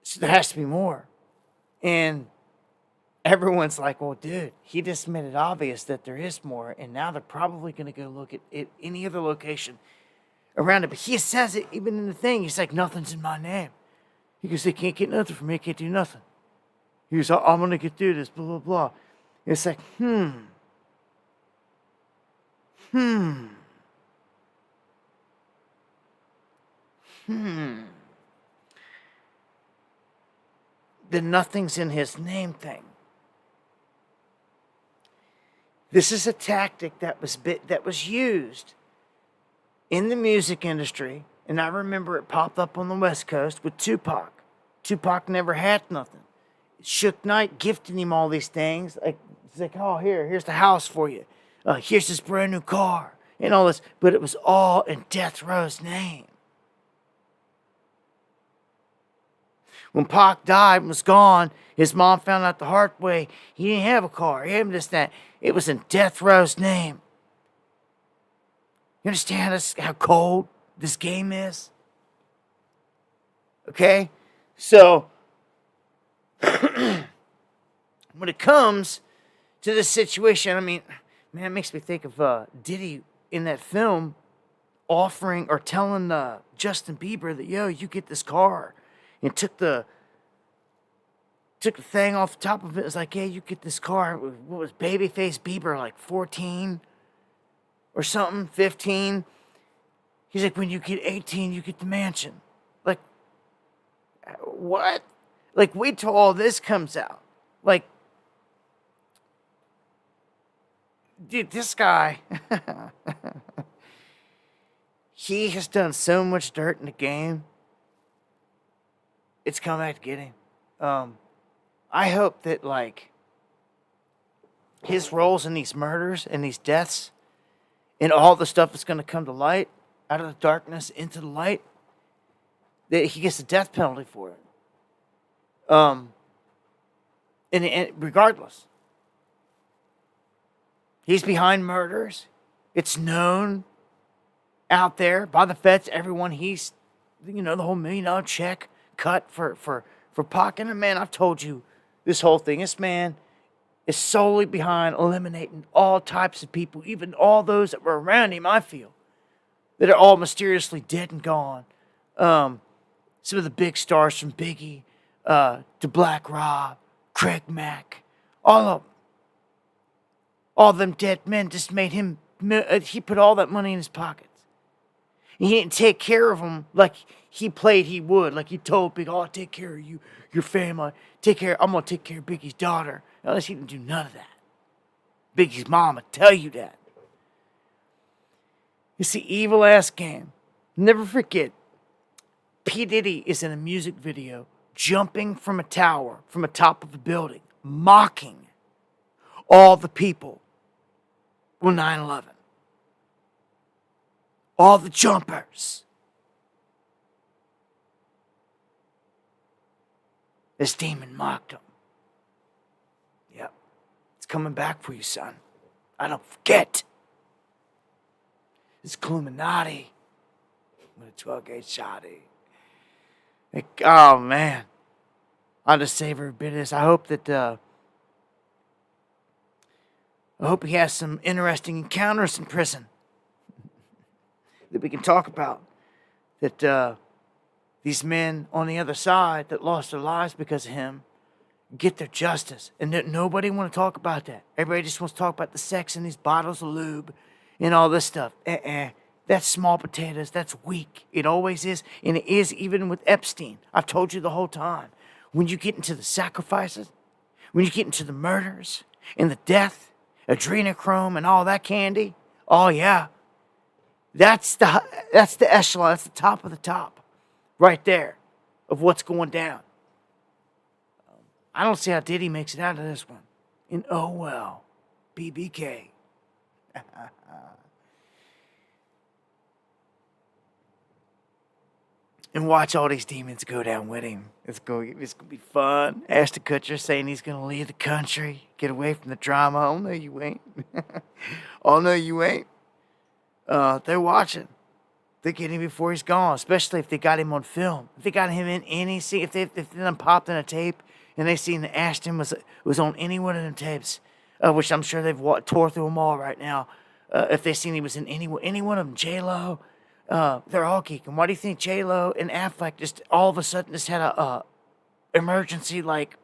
So there has to be more. And everyone's like, well, dude, he just made it obvious that there is more, and now they're probably going to go look at any other location around it. But he says it even in the thing. He's like, nothing's in my name. He goes, they can't get nothing from me. I can't do nothing. He goes, I'm going to get through this, blah, blah, blah. It's like, the nothing's in his name thing. This is a tactic that was used in the music industry, and I remember it popped up on the West Coast with Tupac. Tupac never had nothing. Suge Knight gifted him all these things. Like, it's like, oh, here's the house for you. Here's this brand new car and all this. But it was all in Death Row's name. When Pac died and was gone, his mom found out the hard way. He didn't have a car. He had this, that. It was in Death Row's name. You understand how cold this game is? Okay? So, when it comes to this situation, I mean, man, it makes me think of Diddy in that film offering or telling Justin Bieber that, yo, you get this car. And took the thing off the top of it. It was like, yeah, you get this car. What was Babyface Bieber, like 14 or something, 15? He's like, when you get 18, you get the mansion. Like, what? Like, wait till all this comes out. Like, dude, this guy, he has done so much dirt in the game. It's come back to get him. I hope that, like, his roles in these murders and these deaths and all the stuff that's going to come to light, out of the darkness into the light, that he gets the death penalty for it. And regardless, he's behind murders. It's known out there by the feds, everyone. He's, the whole $1 million check cut for Pac. And man, I've told you this whole thing. This man is solely behind eliminating all types of people, even all those that were around him, I feel, that are all mysteriously dead and gone. Some of the big stars from Biggie to Black Rob, Craig Mack, all of them. All them dead men just made him, he put all that money in his pockets. He didn't take care of them like he played he would. Like he told Big, I'll take care of you, your family. I'm going to take care of Biggie's daughter. Unless he didn't do none of that. Biggie's mama tell you that. It's the evil-ass game. Never forget, P. Diddy is in a music video jumping from a tower, from the top of a building, mocking all the people with 9/11. All the jumpers. This demon mocked him. Yep. It's coming back for you, son. I don't forget. It's Illuminati with a 12-gauge shotty. Oh, man. I'll just savor a bit of this. I hope he has some interesting encounters in prison that we can talk about. That these men on the other side that lost their lives because of him get their justice. And that nobody want to talk about that. Everybody just wants to talk about the sex in these bottles of lube and all this stuff. That's small potatoes. That's weak. It always is. And it is even with Epstein. I've told you the whole time. When you get into the sacrifices, when you get into the murders and the death, adrenochrome and all that candy, oh yeah. That's the echelon. That's the top of the top. Right there. Of what's going down. I don't see how Diddy makes it out of this one. And oh well. BBK. And watch all these demons go down with him. It's going to be fun. Ashton Kutcher saying he's going to leave the country. Get away from the drama. Oh, no, you ain't. Oh, no, you ain't. They're watching. They're getting him before he's gone. Especially if they got him on film. If they got him in any scene. If they done popped in a tape and they seen that Ashton was on any one of them tapes. Which I'm sure they've tore through them all right now. If they seen he was in any one of them. J-Lo. They're all geeking. Why do you think J-Lo and Affleck just all of a sudden just had a emergency like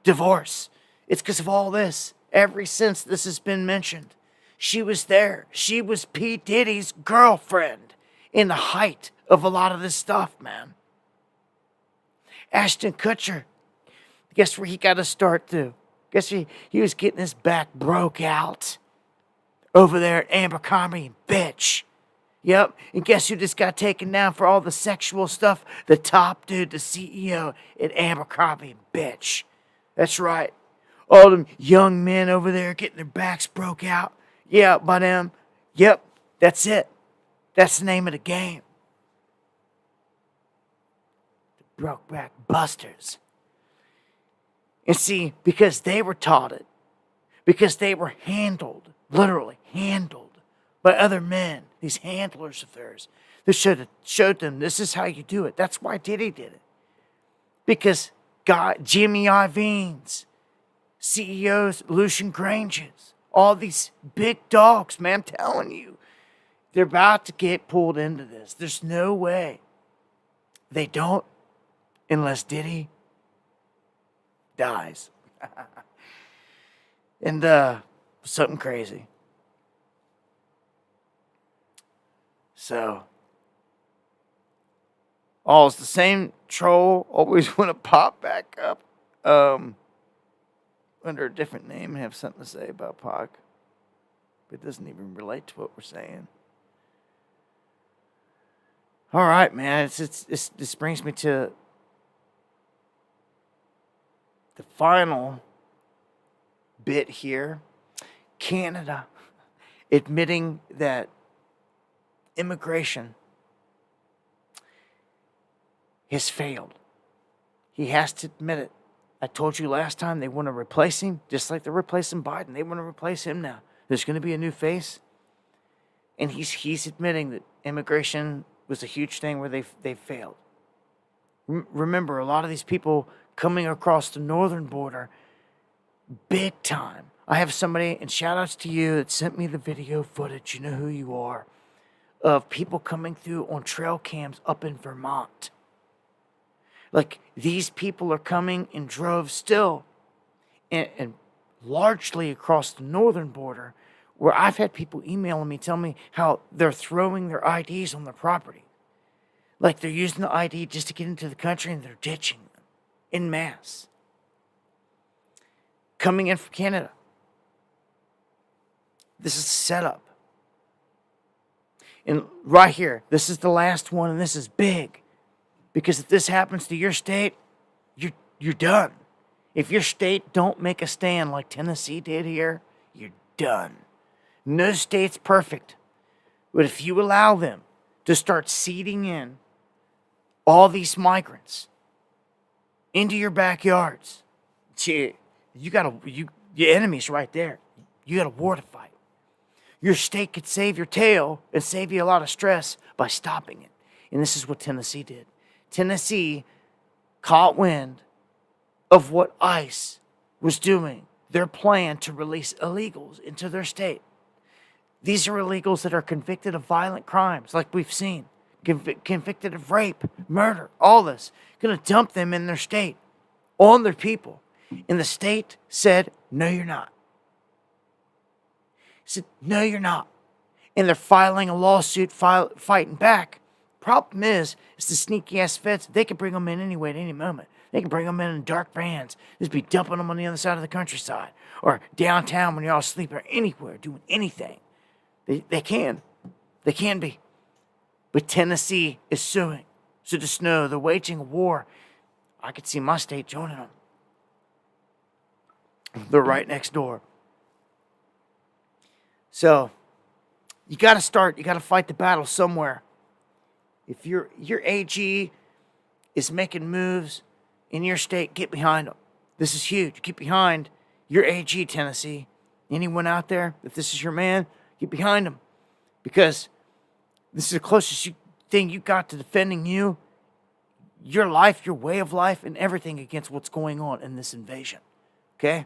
divorce? It's because of all this. Ever since this has been mentioned, she was there. She was P. Diddy's girlfriend in the height of a lot of this stuff, man. Ashton Kutcher, guess where he got to start to? Guess he was getting his back broke out over there at Abercrombie, bitch. Yep, and guess who just got taken down for all the sexual stuff? The top dude, the CEO at Abercrombie, bitch. That's right. All them young men over there getting their backs broke out. Yeah, by them. Yep, that's it. That's the name of the game. The Brokeback Busters. And see, because they were taught it, because they were handled, literally handled, by other men, these handlers of theirs, that showed them this is how you do it. That's why Diddy did it. Because Jimmy Iovine's, CEOs, Lucian Grange's, all these big dogs, man, I'm telling you, they're about to get pulled into this. There's no way they don't unless Diddy dies. And something crazy. So, it's the same troll always want to pop back up under a different name and have something to say about Pac. But it doesn't even relate to what we're saying. All right, man. This brings me to the final bit here. Canada admitting that immigration has failed. He has to admit it. I told you last time they want to replace him, just like they're replacing Biden. They want to replace him now. There's going to be a new face. And he's admitting that immigration was a huge thing where they failed. Remember, a lot of these people coming across the northern border, big time. I have somebody, and shout outs to you, that sent me the video footage. You know who you are. Of people coming through on trail cams up in Vermont. Like, these people are coming in droves still. And largely across the northern border, where I've had people emailing me, telling me how they're throwing their IDs on their property. Like, they're using the ID just to get into the country, and they're ditching them en masse. Coming in from Canada. This is the setup. And right here, this is the last one, and this is big. Because if this happens to your state, you're done. If your state don't make a stand like Tennessee did here, you're done. No state's perfect. But if you allow them to start seeding in all these migrants into your backyards, your enemy's right there. You got a war to fight. Your state could save your tail and save you a lot of stress by stopping it. And this is what Tennessee did. Tennessee caught wind of what ICE was doing, their plan to release illegals into their state. These are illegals that are convicted of violent crimes, like we've seen, convicted of rape, murder, all this. Going to dump them in their state, on their people. And the state said, no, you're not. Said, no, you're not. And they're filing a lawsuit, fighting back. Problem is the sneaky ass feds, they can bring them in anyway at any moment. They can bring them in dark vans, just be dumping them on the other side of the countryside, or downtown when you're all asleep, or anywhere, doing anything. They can be. But Tennessee is suing. So just know they're waging a war. I could see my state joining them. They're right next door. So you got to start. You got to fight the battle somewhere. If your AG is making moves in your state, get behind them. This is huge. Get behind your AG, Tennessee. Anyone out there, if this is your man, get behind him. Because this is the closest thing you got to defending you, your life, your way of life, and everything against what's going on in this invasion. Okay?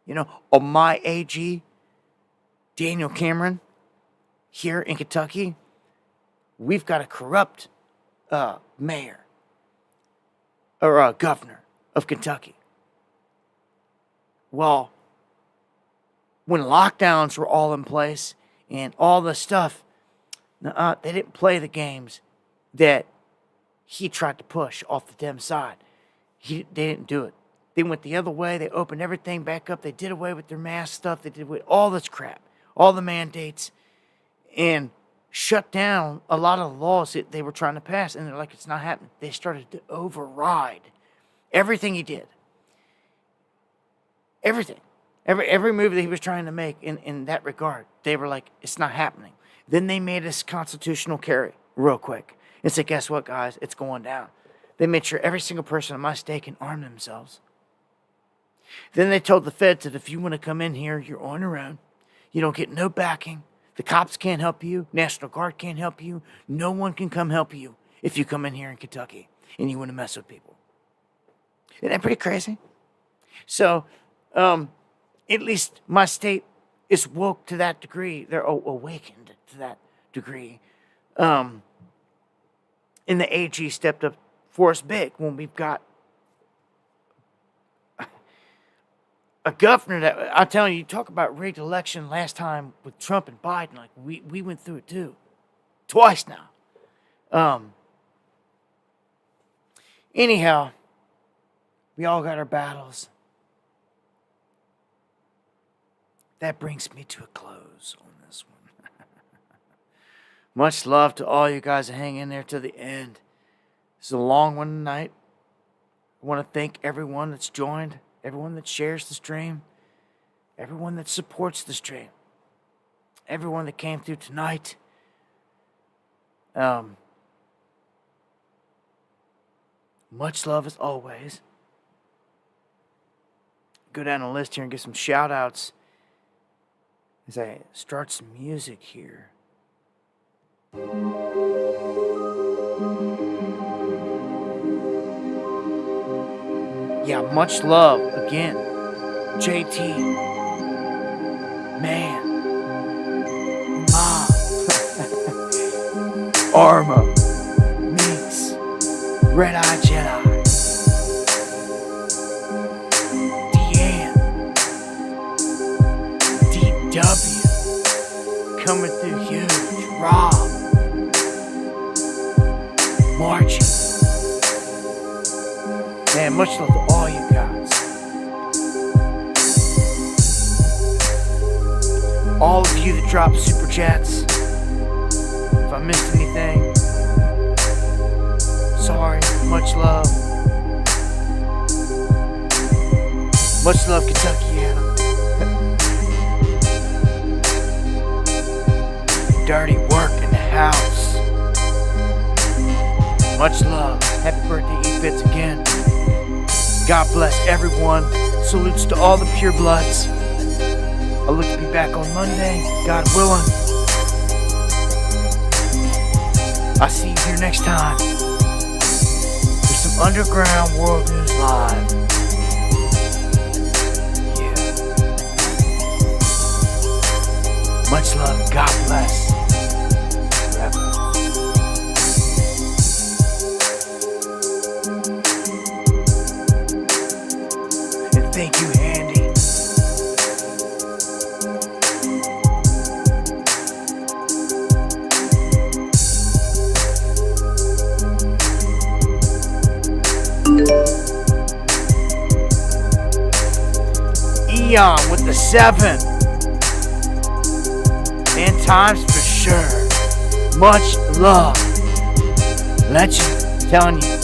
You know, on my AG, Daniel Cameron, here in Kentucky, we've got a corrupt mayor or governor of Kentucky. Well, when lockdowns were all in place and all the stuff, they didn't play the games that he tried to push off the Dem side. They didn't do it. They went the other way. They opened everything back up. They did away with their mask stuff. They did away with all this crap, all the mandates, and shut down a lot of the laws that they were trying to pass. And they're like, it's not happening. They started to override everything he did. Everything. Every move that he was trying to make in that regard, they were like, it's not happening. Then they made us constitutional carry real quick and said, guess what, guys? It's going down. They made sure every single person in my state can arm themselves. Then they told the feds that if you want to come in here, you're on your own. You don't get no backing. The cops can't help you. National Guard can't help you. No one can come help you if you come in here in Kentucky and you want to mess with people. Isn't that pretty crazy? So, at least my state is woke to that degree. They're awakened to that degree. And the AG stepped up for us big when we've got a governor that, I'm telling you, talk about rigged election last time with Trump and Biden. Like, we went through it too. Twice now. Anyhow, we all got our battles. That brings me to a close on this one. Much love to all you guys that hang in there to the end. It's a long one tonight. I want to thank everyone that's joined, everyone that shares the stream, everyone that supports the stream, everyone that came through tonight. Much love as always. Go down the list here and get some shout outs as I start some music here. Yeah, much love again. JT. Man. Mom. Arma. Minx. Red Eye Jedi. Deanne. DW. Coming through huge. Rob. Margie. Man, much love to all you guys. All of you that dropped super chats. If I missed anything, sorry. Much love. Much love, Kentuckiana. Dirty work in the house. Much love. Happy birthday, E-Fits again. God bless everyone. Salutes to all the pure bloods. I look to be back on Monday, God willing. I'll see you here next time for some Underground World News Live. Yeah. Much love. God bless. Forever. And thank you, Handy. Eon with the 7. And times for sure. Much love. Legend telling you.